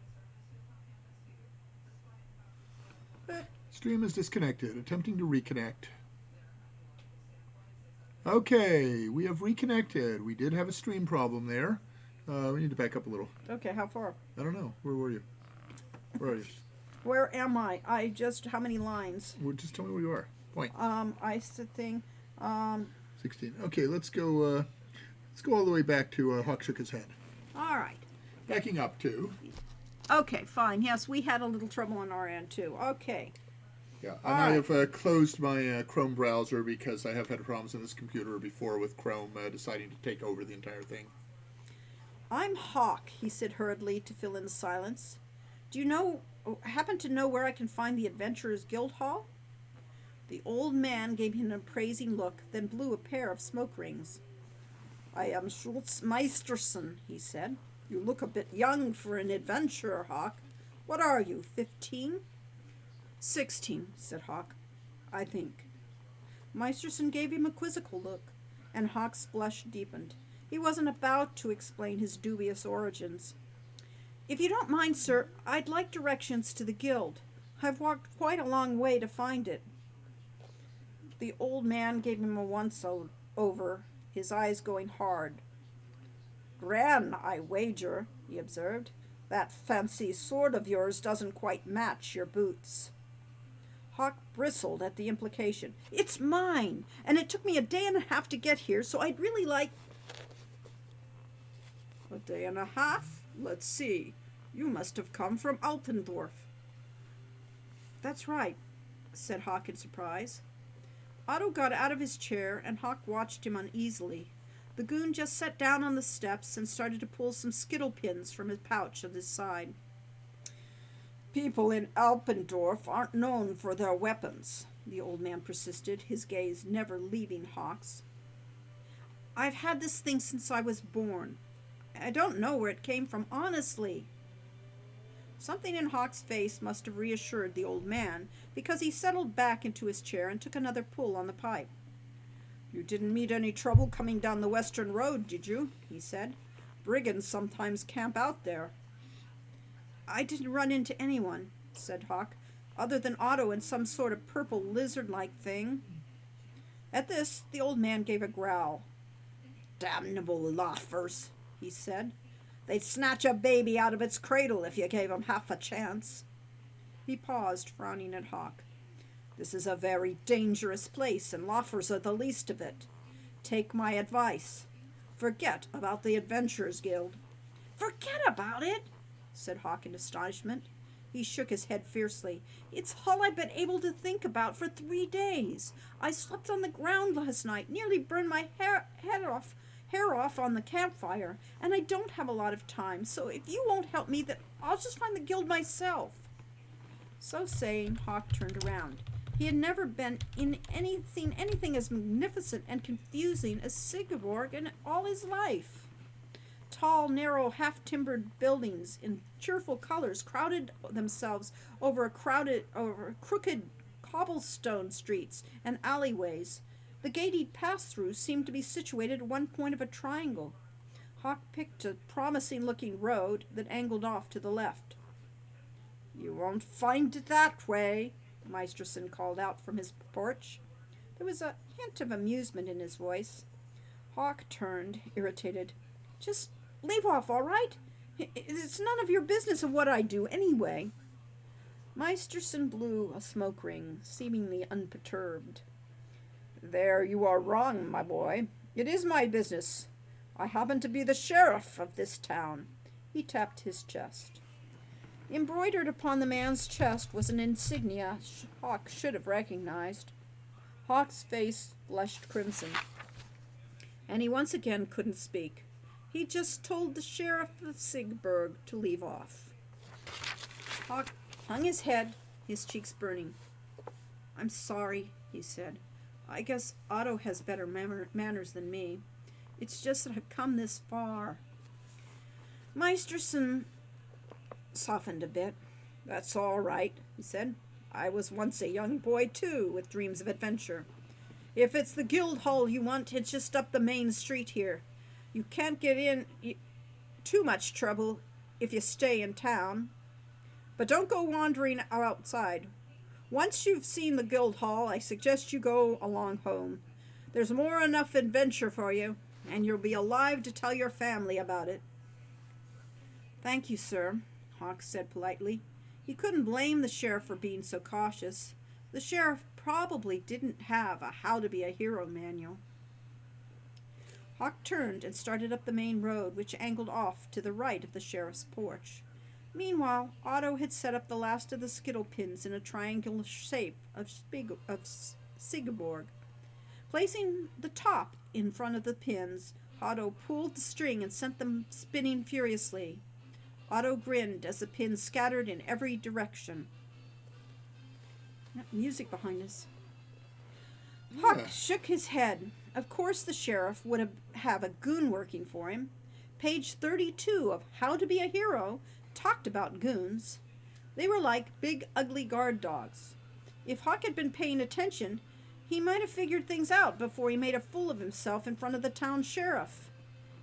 Stream is disconnected. Attempting to reconnect. Okay, we have reconnected. We did have a stream problem there. We need to back up a little. Okay, how far? I don't know. Where were you? Where are you? Where am I? How many lines? Well, just tell me where you are. Point. I think, 16. Okay, let's go all the way back to Hawk shook his head. all right. Backing up to. Okay, fine. Yes, we had a little trouble on our end, too. Okay. Yeah, and I have closed my Chrome browser because I have had problems on this computer before with Chrome deciding to take over the entire thing. I'm Hawk, he said hurriedly to fill in the silence. Do you happen to know where I can find the Adventurers Guild Hall? The old man gave him an appraising look, then blew a pair of smoke rings. I am Schultz Meisterson, he said. You look a bit young for an adventurer, Hawk. What are you, 15? 16, said Hawk, I think. Meisterson gave him a quizzical look, and Hawk's blush deepened. He wasn't about to explain his dubious origins. If you don't mind, sir, I'd like directions to the guild. I've walked quite a long way to find it. The old man gave him a once-over, his eyes going hard. Gran, I wager, he observed. That fancy sword of yours doesn't quite match your boots. Hawk bristled at the implication. It's mine, and it took me a day and a half to get here, so I'd really like... A day and a half? Let's see. You must have come from Alpendorf. That's right, said Hawk in surprise. Otto got out of his chair, and Hawk watched him uneasily. The goon just sat down on the steps and started to pull some skittle pins from his pouch at his side. People in Alpendorf aren't known for their weapons, the old man persisted, his gaze never leaving Hawk's. I've had this thing since I was born. I don't know where it came from, honestly. Something in Hawk's face must have reassured the old man, because he settled back into his chair and took another pull on the pipe. You didn't meet any trouble coming down the western road, did you? He said. Brigands sometimes camp out there. I didn't run into anyone, said Hawk, other than Otto and some sort of purple lizard-like thing. At this, the old man gave a growl. Damnable loafers, he said. They'd snatch a baby out of its cradle if you gave 'em half a chance. He paused, frowning at Hawk. This is a very dangerous place, and loafers are the least of it. Take my advice. Forget about the Adventurers Guild. Forget about it? Said Hawk in astonishment. He shook his head fiercely. It's all I've been able to think about for 3 days. I slept on the ground last night, nearly burned my hair off on the campfire, and I don't have a lot of time, so if you won't help me, then I'll just find the guild myself. So saying, Hawk turned around. He had never been in anything as magnificent and confusing as Sigeborg in all his life. Tall, narrow, half-timbered buildings in cheerful colors crowded themselves over crooked cobblestone streets and alleyways. The gate he'd passed through seemed to be situated at one point of a triangle. Hawk picked a promising-looking road that angled off to the left. You won't find it that way, Meisterson called out from his porch. There was a hint of amusement in his voice. Hawk turned, irritated. Just leave off, all right? It's none of your business of what I do, anyway. Meisterson blew a smoke ring, seemingly unperturbed. There you are wrong, my boy. It is my business. I happen to be the sheriff of this town. He tapped his chest. Embroidered upon the man's chest was an insignia Hawk should have recognized. Hawk's face flushed crimson, and he once again couldn't speak. He just told the sheriff of Sigeborg to leave off. Hawk hung his head, his cheeks burning. I'm sorry, he said. I guess Otto has better manners than me. It's just that I've come this far. Meisterson softened a bit. "That's all right," he said. "I was once a young boy, too, with dreams of adventure. If it's the guild hall you want, it's just up the main street here. You can't get in too much trouble if you stay in town. But don't go wandering outside. Once you've seen the guild hall, I suggest you go along home. There's more enough adventure for you, and you'll be alive to tell your family about it." "Thank you, sir," Hawk said politely. He couldn't blame the sheriff for being so cautious. The sheriff probably didn't have a How to Be a Hero manual. Hawk turned and started up the main road, which angled off to the right of the sheriff's porch. Meanwhile, Otto had set up the last of the skittle pins in a triangular shape of Sigeborg. Placing the top in front of the pins, Otto pulled the string and sent them spinning furiously. Otto grinned as the pins scattered in every direction. Music behind us. Huck shook his head. Of course the sheriff would have a goon working for him. Page 32 of How to Be a Hero talked about goons. They were like big, ugly guard dogs. If Huck had been paying attention, he might have figured things out before he made a fool of himself in front of the town sheriff.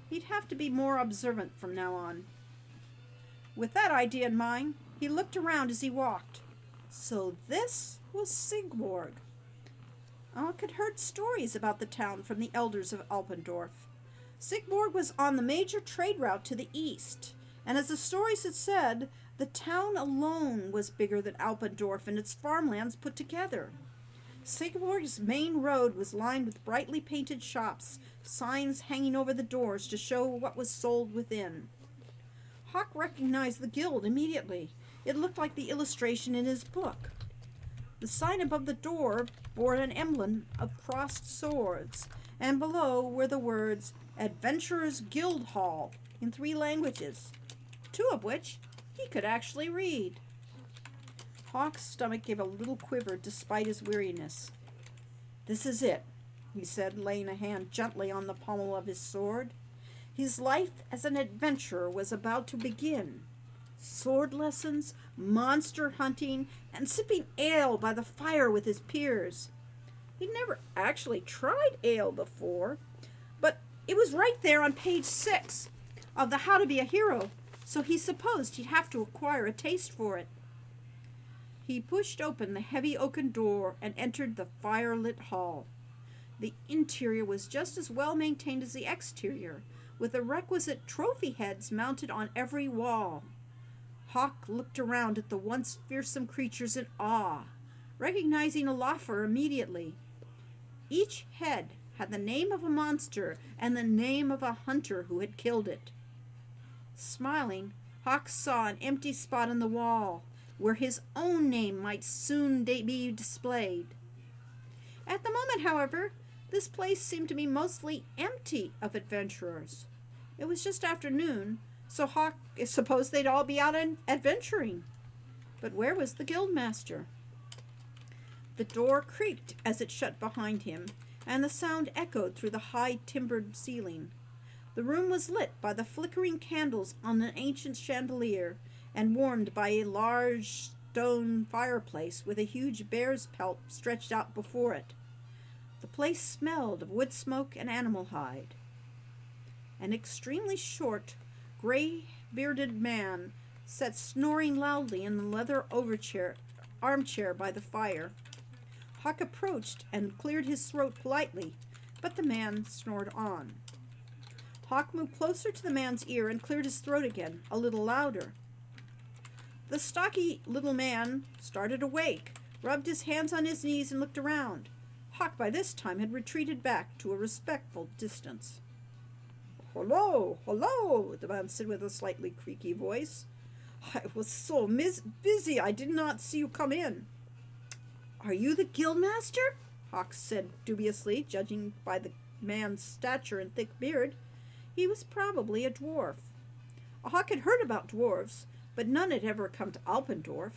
He'd have to be more observant from now on. With that idea in mind, he looked around as he walked. So this was Sigborg. Huck had heard stories about the town from the elders of Alpendorf. Sigborg was on the major trade route to the east, and as the stories had said, the town alone was bigger than Alpendorf and its farmlands put together. Sigborg's main road was lined with brightly painted shops, signs hanging over the doors to show what was sold within. Hawk recognized the guild immediately. It looked like the illustration in his book. The sign above the door bore an emblem of crossed swords, and below were the words Adventurers Guild Hall in 3 languages, 2 of which he could actually read. Hawk's stomach gave a little quiver despite his weariness. "This is it," he said, laying a hand gently on the pommel of his sword. His life as an adventurer was about to begin. Sword lessons, monster hunting, and sipping ale by the fire with his peers. He'd never actually tried ale before, but it was right there on page 6 of the How to Be a Hero, so he supposed he'd have to acquire a taste for it. He pushed open the heavy oaken door and entered the fire-lit hall. The interior was just as well maintained as the exterior, with the requisite trophy heads mounted on every wall. Hawk looked around at the once fearsome creatures in awe, recognizing a Loffer immediately. Each head had the name of a monster and the name of a hunter who had killed it. Smiling, Hawk saw an empty spot on the wall, where his own name might soon be displayed. At the moment, however, this place seemed to be mostly empty of adventurers. It was just afternoon, so Hawk supposed they'd all be out adventuring. But where was the guildmaster? The door creaked as it shut behind him, and the sound echoed through the high timbered ceiling. The room was lit by the flickering candles on an ancient chandelier, and warmed by a large stone fireplace with a huge bear's pelt stretched out before it. The place smelled of wood smoke and animal hide. An extremely short, gray-bearded man sat snoring loudly in the leather armchair by the fire. Hawk approached and cleared his throat politely, but the man snored on. Hawk moved closer to the man's ear and cleared his throat again, a little louder. The stocky little man started awake, rubbed his hands on his knees, and looked around. Hawk by this time had retreated back to a respectful distance. "Hello, hello," the man said with a slightly creaky voice. "I was so busy I did not see you come in." "Are you the guildmaster?" Hawk said dubiously, judging by the man's stature and thick beard. He was probably a dwarf. Hawk had heard about dwarves, but none had ever come to Alpendorf.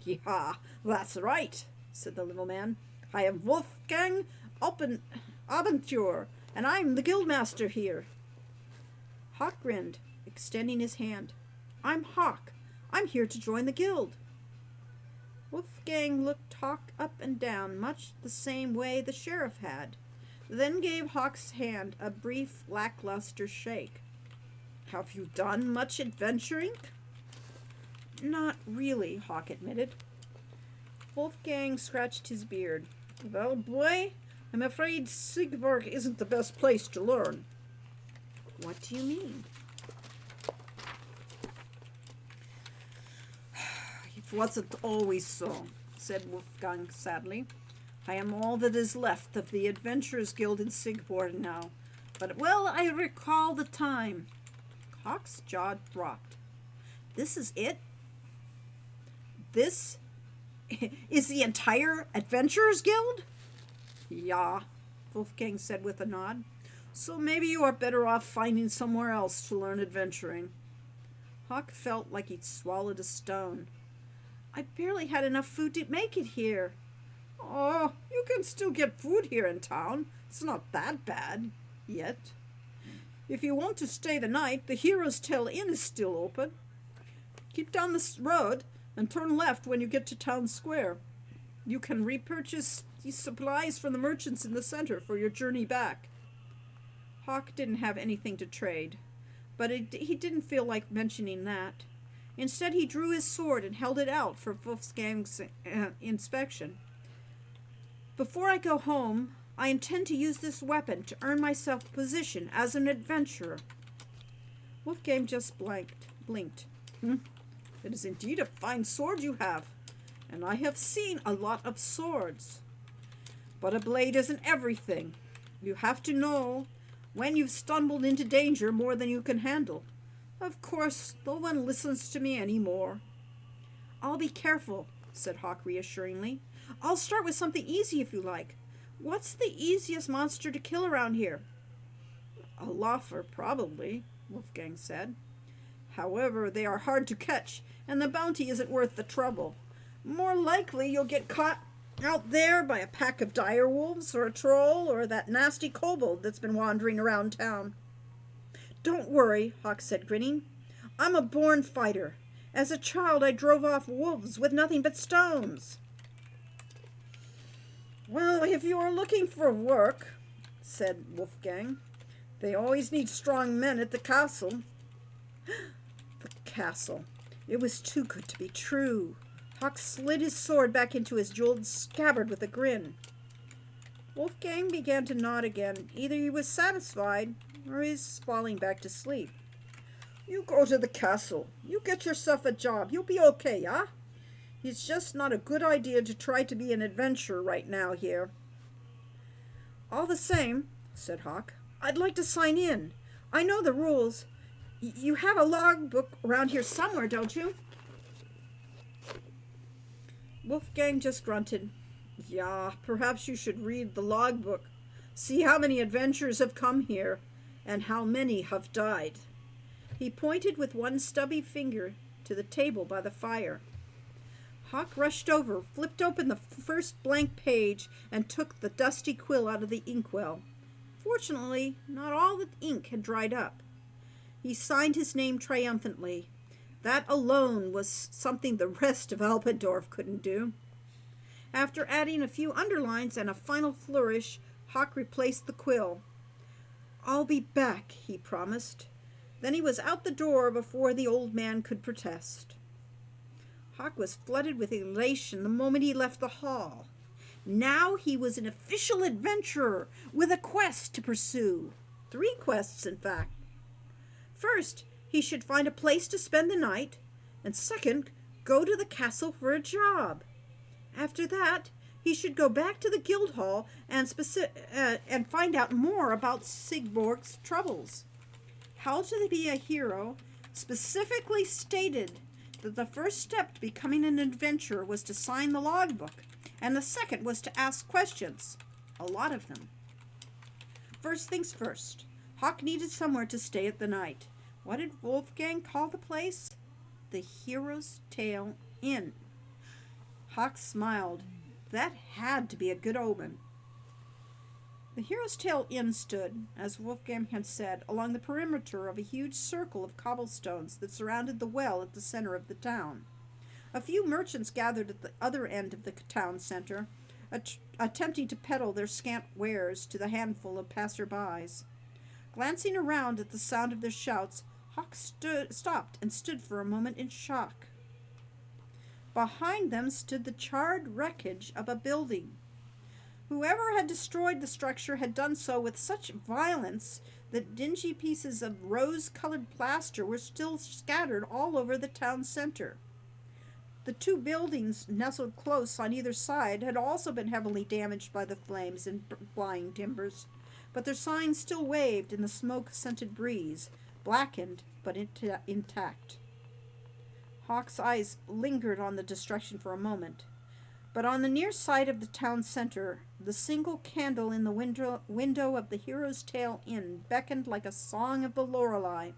"Yeah, that's right," said the little man. "I am Wolfgang Abentur, and I'm the guildmaster here." Hawk grinned. extending his hand. "I'm Hawk. I'm here to join the guild." Wolfgang looked Hawk up and down much the same way the sheriff had, then gave Hawk's hand a brief, lackluster shake. "Have you done much adventuring?" "Not really," Hawk admitted. Wolfgang scratched his beard. "Well, boy, I'm afraid Sigburg isn't the best place to learn." "What do you mean?" "It wasn't always so," said Wolfgang sadly. "I am all that is left of the Adventurers Guild in Sigborg now. But, well, I recall the time." Hawk's jaw dropped. "This is it? This is the entire Adventurers Guild?" "Yeah," Wolfgang said with a nod. "So maybe you are better off finding somewhere else to learn adventuring." Hawk felt like he'd swallowed a stone. "I barely had enough food to make it here." "Oh, you can still get food here in town. It's not that bad. Yet. If you want to stay the night, the Hero's Tale Inn is still open. Keep down this road and turn left when you get to town square. You can repurchase these supplies from the merchants in the center for your journey back." Hawk didn't have anything to trade, but he didn't feel like mentioning that. Instead, he drew his sword and held it out for Wolfgang's inspection. "Before I go home, I intend to use this weapon to earn myself a position as an adventurer." Wolfgang just blinked. "It is indeed a fine sword you have, and I have seen a lot of swords. But a blade isn't everything. You have to know when you've stumbled into danger more than you can handle. Of course, no one listens to me anymore." "I'll be careful," said Hawk reassuringly. "I'll start with something easy if you like. What's the easiest monster to kill around here?" "A loafer, probably," Wolfgang said. "However, they are hard to catch, and the bounty isn't worth the trouble. More likely you'll get caught out there by a pack of dire wolves, or a troll, or that nasty kobold that's been wandering around town." "Don't worry," Hawk said, grinning. "I'm a born fighter. As a child, I drove off wolves with nothing but stones." "Well, if you are looking for work," said Wolfgang, "they always need strong men at the castle." The castle. It was too good to be true. Hawk slid his sword back into his jeweled scabbard with a grin. Wolfgang began to nod again. Either he was satisfied, or he was falling back to sleep. "You go to the castle. You get yourself a job. You'll be okay, yeah? It's just not a good idea to try to be an adventurer right now here." "All the same," said Hawk, "I'd like to sign in. I know the rules. You have a logbook around here somewhere, don't you?" Wolfgang just grunted. "Yeah, perhaps you should read the logbook. See how many adventurers have come here, and how many have died." He pointed with one stubby finger to the table by the fire. Hawk rushed over, flipped open the first blank page, and took the dusty quill out of the inkwell. Fortunately, not all the ink had dried up. He signed his name triumphantly. That alone was something the rest of Alpendorf couldn't do. After adding a few underlines and a final flourish, Hawk replaced the quill. "I'll be back," he promised. Then he was out the door before the old man could protest. Hawk was flooded with elation the moment he left the hall. Now he was an official adventurer with a quest to pursue. 3 quests, in fact. First, he should find a place to spend the night, and second, go to the castle for a job. After that, he should go back to the guild hall and find out more about Sigborg's troubles. How to be a hero specifically stated that the first step to becoming an adventurer was to sign the logbook, and the second was to ask questions, a lot of them. First things first, Hawk needed somewhere to stay at the night. What did Wolfgang call the place? The Hero's Tale Inn. Hawk smiled. That had to be a good omen. The Hero's Tail Inn stood, as Wolfgang had said, along the perimeter of a huge circle of cobblestones that surrounded the well at the center of the town. A few merchants gathered at the other end of the town center, attempting to peddle their scant wares to the handful of passer-bys. Glancing around at the sound of their shouts, Hawk stopped and stood for a moment in shock. Behind them stood the charred wreckage of a building. Whoever had destroyed the structure had done so with such violence that dingy pieces of rose-colored plaster were still scattered all over the town center. The two buildings nestled close on either side had also been heavily damaged by the flames and flying timbers, but their signs still waved in the smoke-scented breeze, blackened but intact. Hawk's eyes lingered on the destruction for a moment, but on the near side of the town center, the single candle in the window of the Hero's Tail Inn beckoned like a song of the Lorelei.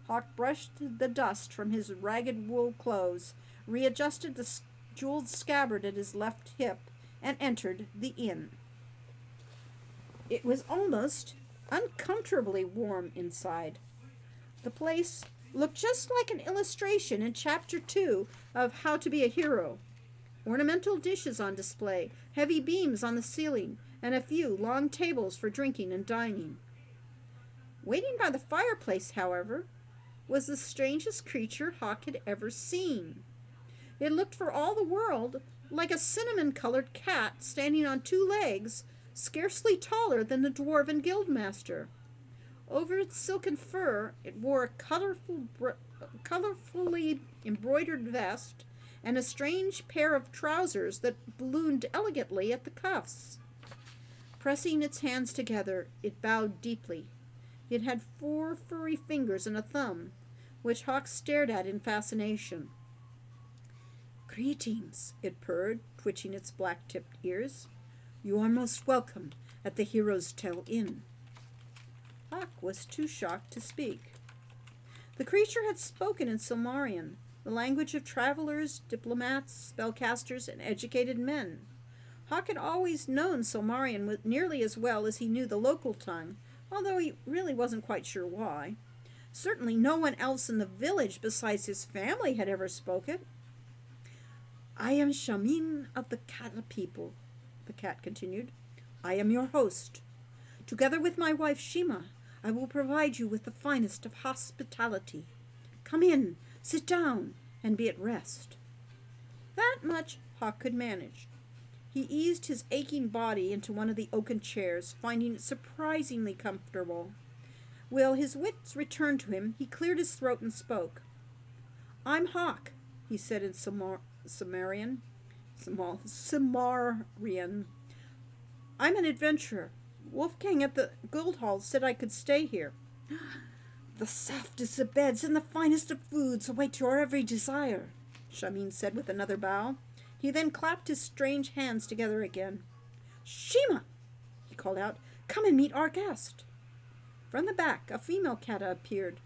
Hawk brushed the dust from his ragged wool clothes, readjusted the jeweled scabbard at his left hip, and entered the inn. It was almost uncomfortably warm inside. The place looked just like an illustration in Chapter 2 of How to Be a Hero. Ornamental dishes on display, heavy beams on the ceiling, and a few long tables for drinking and dining. Waiting by the fireplace, however, was the strangest creature Hawk had ever seen. It looked for all the world like a cinnamon-colored cat standing on two legs, scarcely taller than the dwarven guildmaster. Over its silken fur, it wore a colorfully embroidered vest and a strange pair of trousers that ballooned elegantly at the cuffs. Pressing its hands together, it bowed deeply. It had 4 furry fingers and a thumb, which Hawk stared at in fascination. "Greetings," it purred, twitching its black-tipped ears. "You are most welcome at the Hero's Tail Inn." Hawk was too shocked to speak. The creature had spoken in Silmarian, the language of travelers, diplomats, spellcasters, and educated men. Hawk had always known Silmarian nearly as well as he knew the local tongue, although he really wasn't quite sure why. Certainly no one else in the village besides his family had ever spoken. "I am Shamin of the Cat people," the cat continued. "I am your host. Together with my wife Shima, I will provide you with the finest of hospitality. Come in, sit down, and be at rest." That much Hawk could manage. He eased his aching body into one of the oaken chairs, finding it surprisingly comfortable. Will his wits returned to him, he cleared his throat and spoke. "I'm Hawk," he said in Cimmerian. "I'm an adventurer. Wolfgang at the Guildhall said I could stay here. The softest of beds and the finest of foods await your every desire," Shamin said with another bow. He then clapped his strange hands together again. "Shima!" he called out. "Come and meet our guest." From the back, a female cat appeared,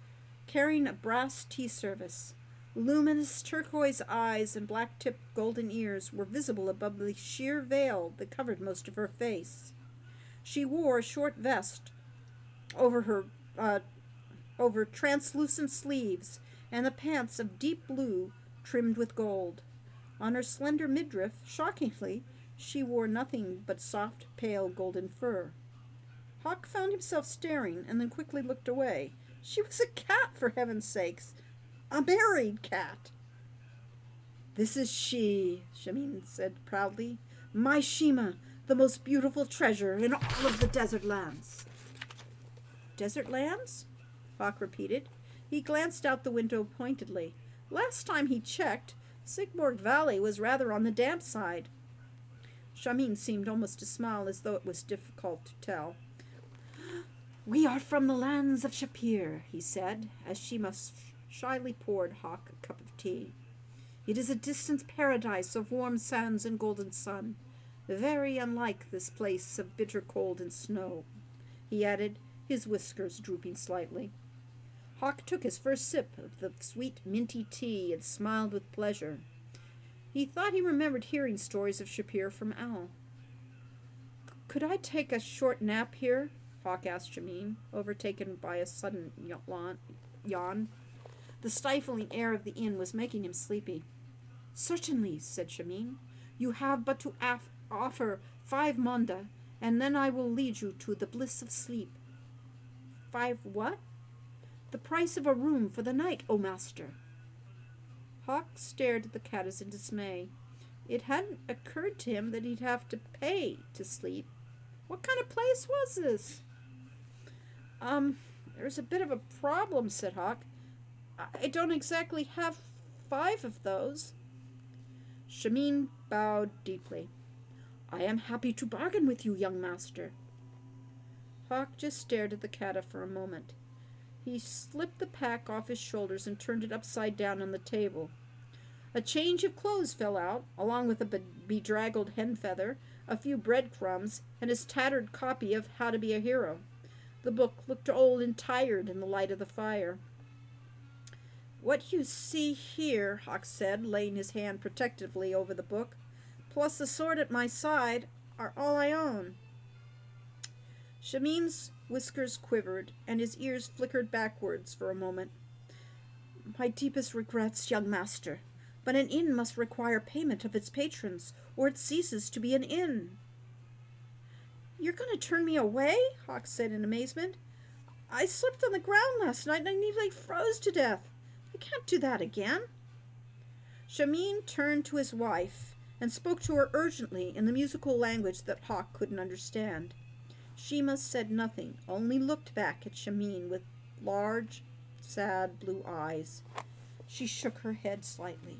carrying a brass tea service. Luminous turquoise eyes and black-tipped golden ears were visible above the sheer veil that covered most of her face. She wore a short vest over translucent sleeves, and the pants of deep blue trimmed with gold. On her slender midriff, shockingly, she wore nothing but soft, pale golden fur. Hawk found himself staring and then quickly looked away. She was a cat, for heaven's sakes! A married cat! "This is she," Shamin said proudly. "My Shima, the most beautiful treasure in all of the desert lands." "Desert lands?" Hawk repeated. He glanced out the window pointedly. Last time he checked, Sigborg Valley was rather on the damp side. Shamin seemed almost to smile, as though it was difficult to tell. "We are from the lands of Shapir," he said, as Shima shyly poured Hawk a cup of tea. "It is a distant paradise of warm sands and golden sun, very unlike this place of bitter cold and snow," he added, his whiskers drooping slightly. Hawk took his first sip of the sweet minty tea and smiled with pleasure. He thought he remembered hearing stories of Shapir from Owl. Could I take a short nap here? Hawk asked Shameen, overtaken by a sudden yawn. The stifling air of the inn was making him sleepy. Certainly, said Shameen. You have but to offer 5 monda, and then I will lead you to the bliss of sleep. 5 what? The price of a room for the night, O master. Hawk stared at the caddis in dismay. It hadn't occurred to him that he'd have to pay to sleep. What kind of place was this? There's a bit of a problem, said Hawk. I don't exactly have 5 of those. Shameen bowed deeply. I am happy to bargain with you, young master. Hawk just stared at the caddis for a moment. He slipped the pack off his shoulders and turned it upside down on the table. A change of clothes fell out, along with a bedraggled hen feather, a few breadcrumbs, and his tattered copy of How to Be a Hero. The book looked old and tired in the light of the fire. What you see here, Hawk said, laying his hand protectively over the book, plus the sword at my side, are all I own. Shameen's whiskers quivered, and his ears flickered backwards for a moment. My deepest regrets, young master, but an inn must require payment of its patrons, or it ceases to be an inn. You're going to turn me away? Hawk said in amazement. I slipped on the ground last night and I nearly froze to death. I can't do that again. Shameen turned to his wife and spoke to her urgently in the musical language that Hawk couldn't understand. Shima said nothing, only looked back at Shameen with large, sad blue eyes. She shook her head slightly.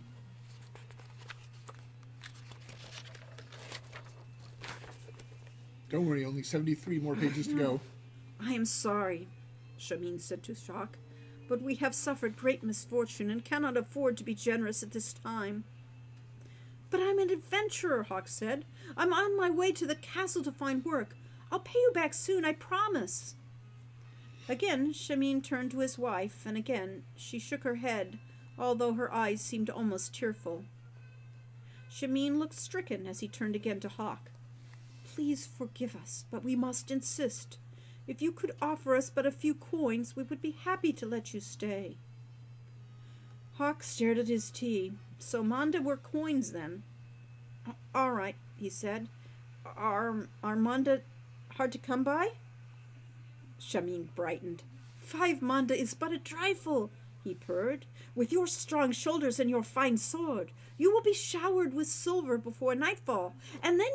Don't worry, only 73 more pages to go. I am sorry, Shameen said to Hawk, but we have suffered great misfortune and cannot afford to be generous at this time. But I'm an adventurer, Hawk said. I'm on my way to the castle to find work. I'll pay you back soon, I promise. Again, Shameen turned to his wife, and again she shook her head, although her eyes seemed almost tearful. Shameen looked stricken as he turned again to Hawk. Please forgive us, but we must insist. If you could offer us but a few coins, we would be happy to let you stay. Hawk stared at his tea. So Monda were coins, then? All right, he said. Are Monda hard to come by? Shameen brightened. 5 Monda is but a trifle, he purred. With your strong shoulders and your fine sword, you will be showered with silver before nightfall, and then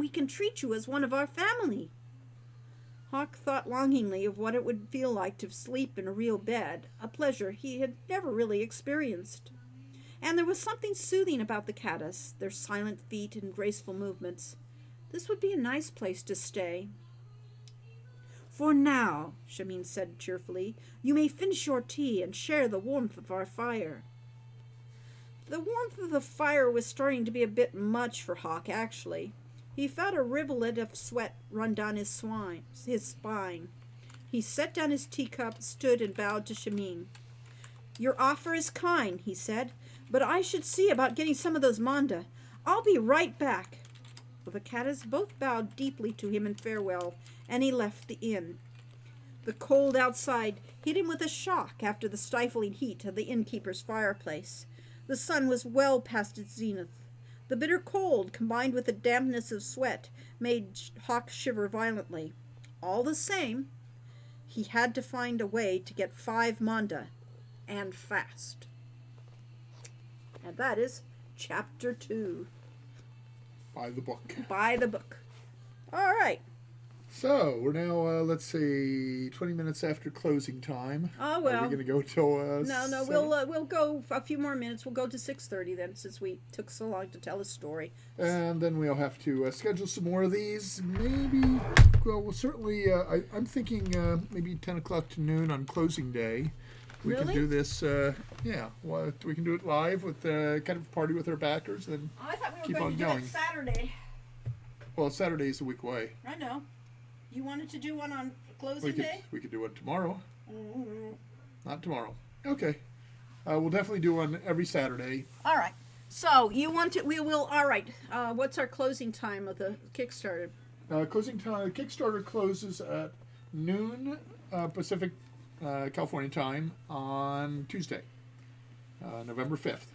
we can treat you as one of our family. Hawk thought longingly of what it would feel like to sleep in a real bed, a pleasure he had never really experienced. And there was something soothing about the caddis, their silent feet and graceful movements. This would be a nice place to stay. For now, Shameen said cheerfully, you may finish your tea and share the warmth of our fire. The warmth of the fire was starting to be a bit much for Hawk, actually. He felt a rivulet of sweat run down his spine. He set down his teacup, stood, and bowed to Shameen. Your offer is kind, he said, but I should see about getting some of those Monda. I'll be right back. The caddis both bowed deeply to him in farewell, and he left the inn. The cold outside hit him with a shock after the stifling heat of the innkeeper's fireplace. The sun was well past its zenith. The bitter cold, combined with the dampness of sweat, made Hawk shiver violently. All the same, he had to find a way to get 5 Monda, and fast. And that is Chapter 2. By the book. By the book. All right. So, we're now, let's say, 20 minutes after closing time. Oh, well. Are we going to go till... No, 7? we'll go a few more minutes. We'll go to 6:30 then, since we took so long to tell a story. And then we'll have to schedule some more of these. Maybe, well, we'll certainly, I'm thinking maybe 10 o'clock to noon on closing day. We Really? can do this, we can do it live with kind of party with our backers and I thought we were keep going on to do going. it Saturday. Well, Saturday's a week away. I know. You wanted to do one on closing day? We could do one tomorrow. Mm-hmm. Not tomorrow. Okay. We'll definitely do one every Saturday. All right. So you want to? We will. All right. What's our closing time of the Kickstarter? Closing time. Kickstarter closes at noon Pacific California time on Tuesday, November 5th.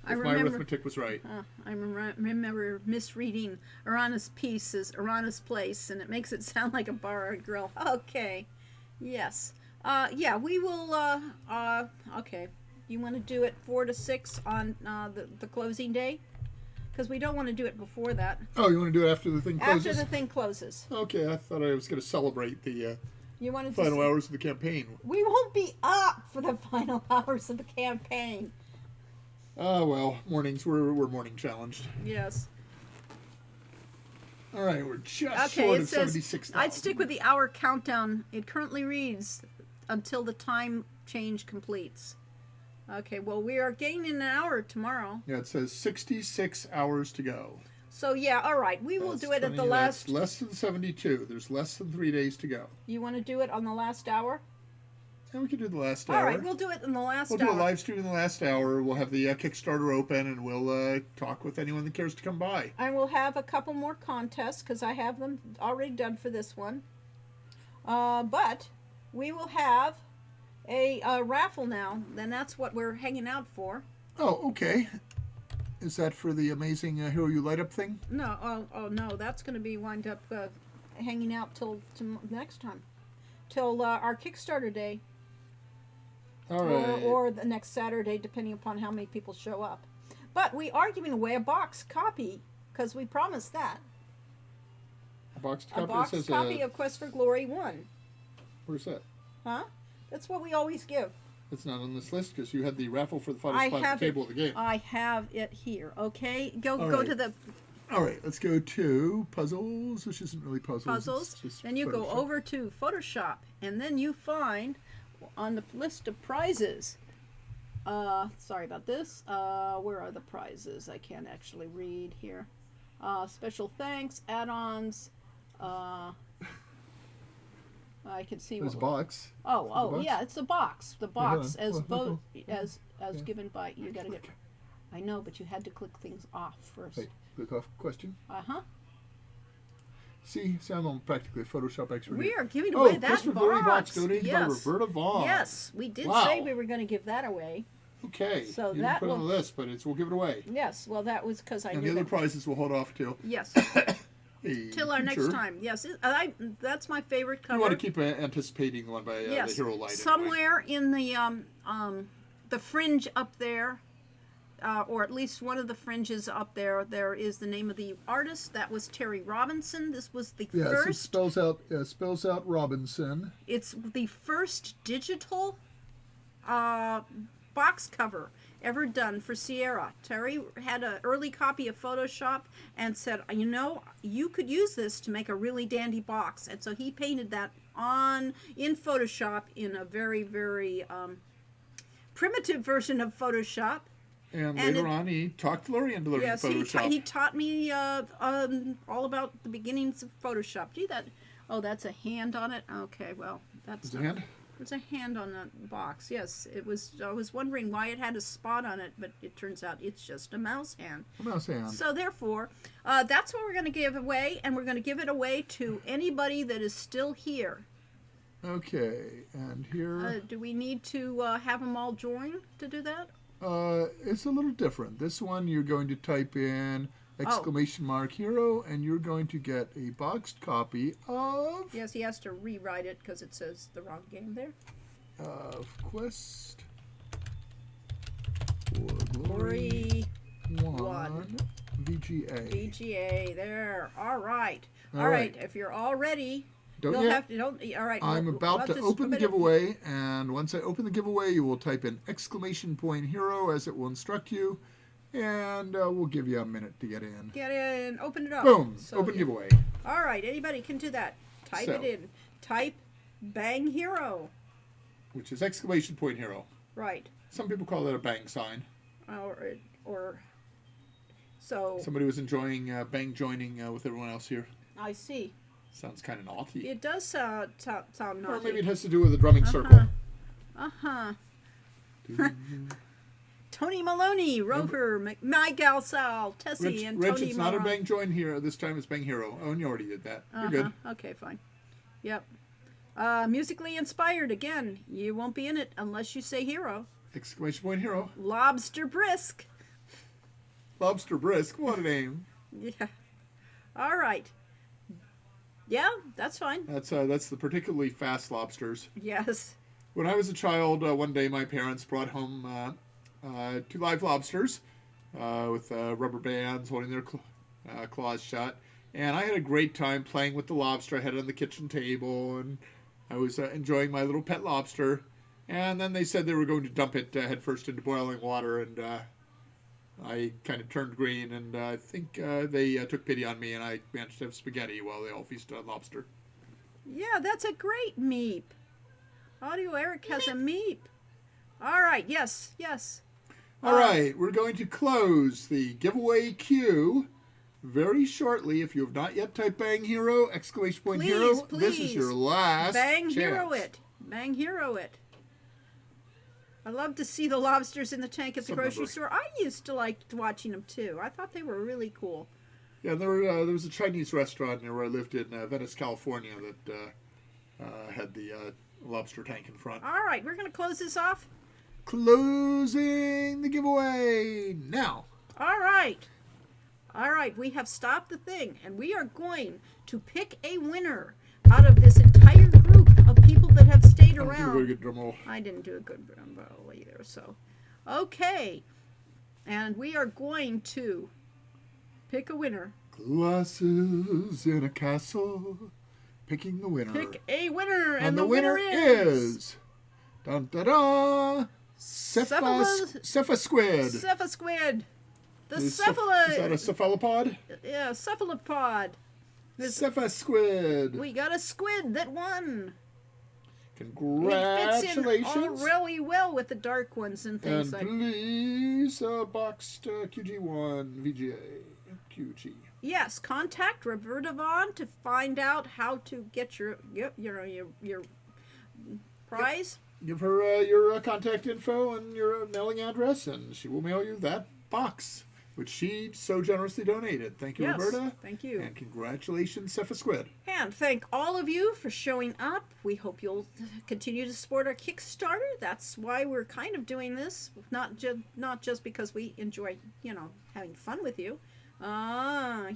If my arithmetic was right. I remember misreading Arana's piece as Arana's place, and it makes it sound like a bar or grill. Okay. Yes. Yeah, we will, okay. You want to do it 4 to 6 on the closing day? Because we don't want to do it before that. Oh, you want to do it after the thing closes? After the thing closes. Okay, I thought I was going to celebrate the you wanted final hours of the campaign. We won't be up for the final hours of the campaign. Well, mornings, we're morning challenged. Yes. All right, we're just short of 76,000. I'd stick with the hour countdown. It currently reads until the time change completes. Okay, well, we are gaining an hour tomorrow. Yeah, it says 66 hours to go. So, yeah, all right. We will do it at the last... That's less than 72. There's less than 3 days to go. You want to do it on the last hour? Yeah, we can do the last hour. All right, we'll do it in the last hour. We'll do a live stream in the last hour. We'll have the Kickstarter open, and we'll talk with anyone that cares to come by. And we'll have a couple more contests, because I have them already done for this one. But we will have a raffle now, and that's what we're hanging out for. Oh, okay. Is that for the amazing Hero You Light Up thing? No, oh no, that's going to be wind up hanging out till next time. Till our Kickstarter day. All right. Or the next Saturday, depending upon how many people show up. But we are giving away a box copy, because we promised that. A box copy of Quest for Glory 1. Where's that? Huh? That's what we always give. It's not on this list, because you had the raffle for the final spot at the table of the game. I have it here, okay? Go right. to the... All right, let's go to puzzles, which isn't really puzzles. Then you go over to Photoshop, and then you find on the list of prizes. Sorry about this. Where are the prizes? I can't actually read here. Special thanks, add-ons. I can see. There's a box. Oh, yeah, it's the box. The box as Yeah. given by. You gotta get. I know, but you had to click things off first. Hey, click off question. See, I'm practically a Photoshop expert. We are giving away that Quest for Glory box donated by Roberta Vaughn. Yes, we did say we were going to give that away. Okay. So you didn't put it on the list, but we'll give it away. Yes, well, that was because I knew. And the other prizes we'll hold off till. Yes. Till our next time. Yes, that's my favorite cover. You want to keep anticipating the one by the Hero Light. Somewhere in the fringe up there, or at least one of the fringes up there, there is the name of the artist. That was Terry Robinson. This was the first. It spells out Robinson. It's the first digital box cover ever done for Sierra. Terry had an early copy of Photoshop and said, you know, you could use this to make a really dandy box. And so he painted that in Photoshop in a very, very primitive version of Photoshop. And later on, he talked Lori into learning Photoshop. Yes, he taught me all about the beginnings of Photoshop. Gee, that's a hand on it? Okay, well, that's... Is it a hand? There's a hand on that box. Yes, it was. I was wondering why it had a spot on it, but it turns out it's just a mouse hand. A mouse hand. So therefore, that's what we're going to give away, and we're going to give it away to anybody that is still here. Okay, and here... do we need to have them all join to do that? It's a little different. This one, you're going to type in !hero, and you're going to get a boxed copy of... Yes, he has to rewrite it because it says the wrong game there. Of Quest for Glory 1 VGA. VGA, there. All right. All right. If you're all ready... All right. I'm about to open the giveaway, and once I open the giveaway, you will type in !hero as it will instruct you, and we'll give you a minute to get in. Get in. Open it up. Boom. Open giveaway. All right. Anybody can do that. Type it in. Type Bang Hero. Which is !hero. Right. Some people call it a bang sign. Or so. Somebody was enjoying bang joining with everyone else here. I see. Sounds kind of naughty. It does sound naughty. Or maybe it has to do with the drumming circle. Tony Maloney, Rover, My Gal Sal, Tessie, Rich, and Rich, Tony it's not a Maloney. Bang Join here. This time it's Bang Hero. Oh, and you already did that. You're good. Okay, fine. Yep. Musically inspired, again. You won't be in it unless you say hero. Exclamation point hero. Lobster Brisk. Lobster Brisk. What a name. Yeah. All right. Yeah, that's fine. That's the particularly fast lobsters. Yes. When I was a child, one day my parents brought home 2 live lobsters with rubber bands holding their claws shut. And I had a great time playing with the lobster. I had it on the kitchen table, and I was enjoying my little pet lobster. And then they said they were going to dump it headfirst into boiling water, and I kind of turned green, and I think they took pity on me, and I managed to have spaghetti while they all feasted on lobster. Yeah, that's a great meep. Audio Eric has a meep. All right, yes. All right, we're going to close the giveaway queue very shortly. If you have not yet typed Bang Hero, exclamation point hero, this is your last Bang chance. Hero it. Bang Hero it. I love to see the lobsters in the tank at the grocery store. I used to like watching them too. I thought they were really cool. Yeah, there was a Chinese restaurant near where I lived in Venice, California that had the lobster tank in front. All right, we're going to close this off. Closing the giveaway now. All right, we have stopped the thing, and we are going to pick a winner out of this entire group of people that have stayed around. I didn't do a very good drum roll. I didn't do a good drum roll either, so. Okay, and we are going to pick a winner. Glasses in a castle, picking the winner. Pick a winner, and the winner is... Dun da da! Cepha Squid. Cepha Squid. The Is cephalid. that a cephalopod? Yeah, cephalopod. Cepha Squid. We got a squid that won. Congratulations. It fits in all really well with the dark ones and things and like. please boxed QG1 VGA QG. Yes, contact Roberta Vaughn to find out how to get your prize. Give her your contact info and your mailing address, and she will mail you that box, which she so generously donated. Thank you, Yes, Roberta. thank you. And congratulations, Cepha Squid. And thank all of you for showing up. We hope you'll continue to support our Kickstarter. That's why we're kind of doing this, not just because we enjoy, having fun with you.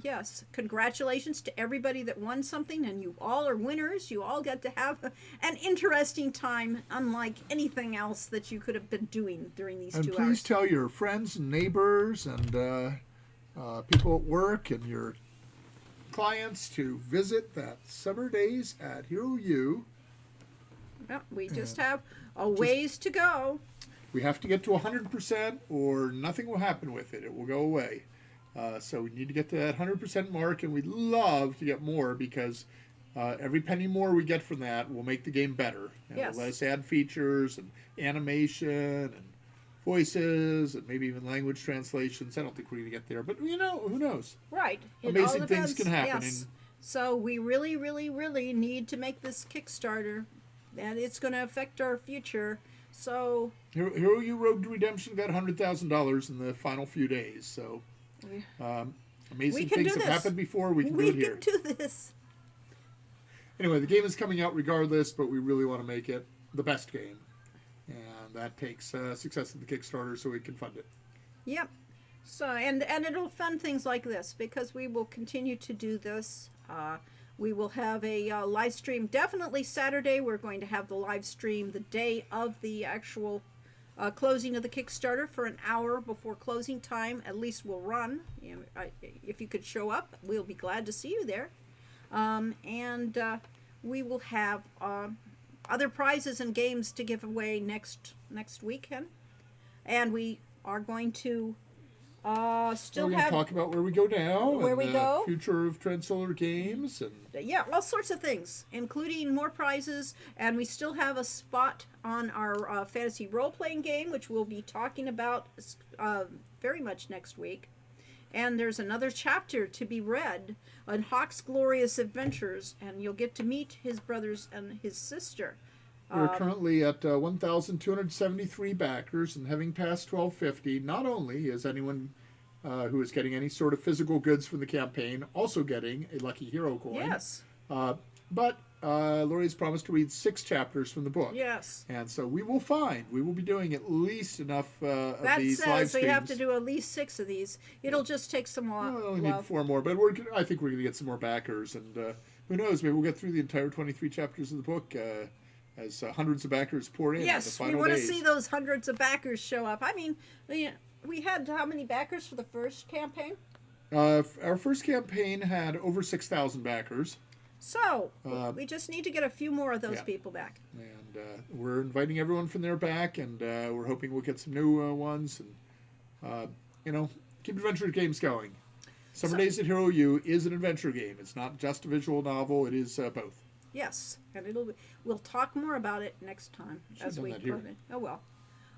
Yes. Congratulations to everybody that won something, and you all are winners. You all get to have an interesting time, unlike anything else that you could have been doing during these 2 hours. And please tell your friends and neighbors and people at work and your clients to visit that Summer Daze at Hero U. Well, we just have a ways to go. We have to get to 100% or nothing will happen with it. It will go away. So we need to get to that 100% mark, and we'd love to get more because every penny more we get from that will make the game better. Yes. Let us add features and animation and voices and maybe even language translations. I don't think we're going to get there, but who knows? Right. Amazing things can happen. Yes. So we really, really, really need to make this Kickstarter, and it's going to affect our future. So Hero U Road to Redemption got $100,000 in the final few days. So amazing things have happened before. We can do it here. We can do this. Anyway, the game is coming out regardless, but we really want to make it the best game. And that takes success of the Kickstarter so we can fund it. Yep. So and it'll fund things like this because we will continue to do this. We will have a live stream. Definitely Saturday. We're going to have the live stream the day of the actual closing of the Kickstarter for an hour before closing time. At least we'll run. If you could show up, we'll be glad to see you there. And we will have other prizes and games to give away next weekend. And we are going to We're going to talk about where we go now, where we go, future of Trendsolar Games, and all sorts of things, including more prizes. And we still have a spot on our fantasy role-playing game, which we'll be talking about very much next week. And there's another chapter to be read on Hawk's Glorious Adventures, and you'll get to meet his brothers and his sister. We're currently at 1,273 backers, and having passed 1250, not only is anyone who is getting any sort of physical goods from the campaign also getting a Lucky Hero coin. Yes. But Lori's promised to read 6 chapters from the book. Yes. And so we will be doing at least enough of That these live says streams. we have to do at least 6 of these. It'll just take some while. Well, we need 4 more, but I think we're going to get some more backers. And who knows, maybe we'll get through the entire 23 chapters of the book as hundreds of backers pour in. Yes, the final we want days. to see those hundreds of backers show up. I mean, we had how many backers for the first campaign? Our first campaign had over 6,000 backers. So, we just need to get a few more of those people back. And we're inviting everyone from there back, and we're hoping we'll get some new ones. And, keep adventure games going. Summer Daze at Hero U is an adventure game. It's not just a visual novel. It is both. Yes, and we'll talk more about it next time as we here. put it. Oh, well.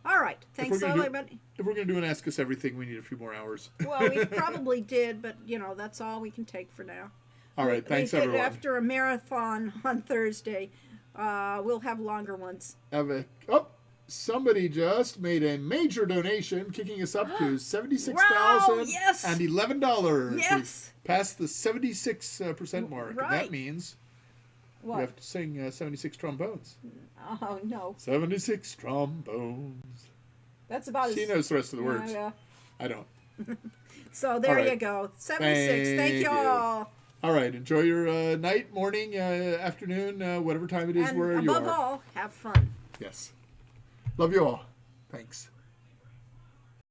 All right. Thanks, everybody. If we're going to do an Ask Us Everything, we need a few more hours. Well, we probably did, but, that's all we can take for now. All right, thanks, everyone. After a marathon on Thursday, we'll have longer ones. Somebody just made a major donation, kicking us up to $76,011. Wow, yes. Yes. We passed the 76% mark. Right. And that means What? we have to sing 76 trombones. Oh, no. 76 trombones. That's about She knows the rest of the words. Yeah. I don't. So there All right. you go. 76. Thank you all. All right. Enjoy your night, morning, afternoon, whatever time it is And where you are. above all, have fun. Yes. Love you all. Thanks.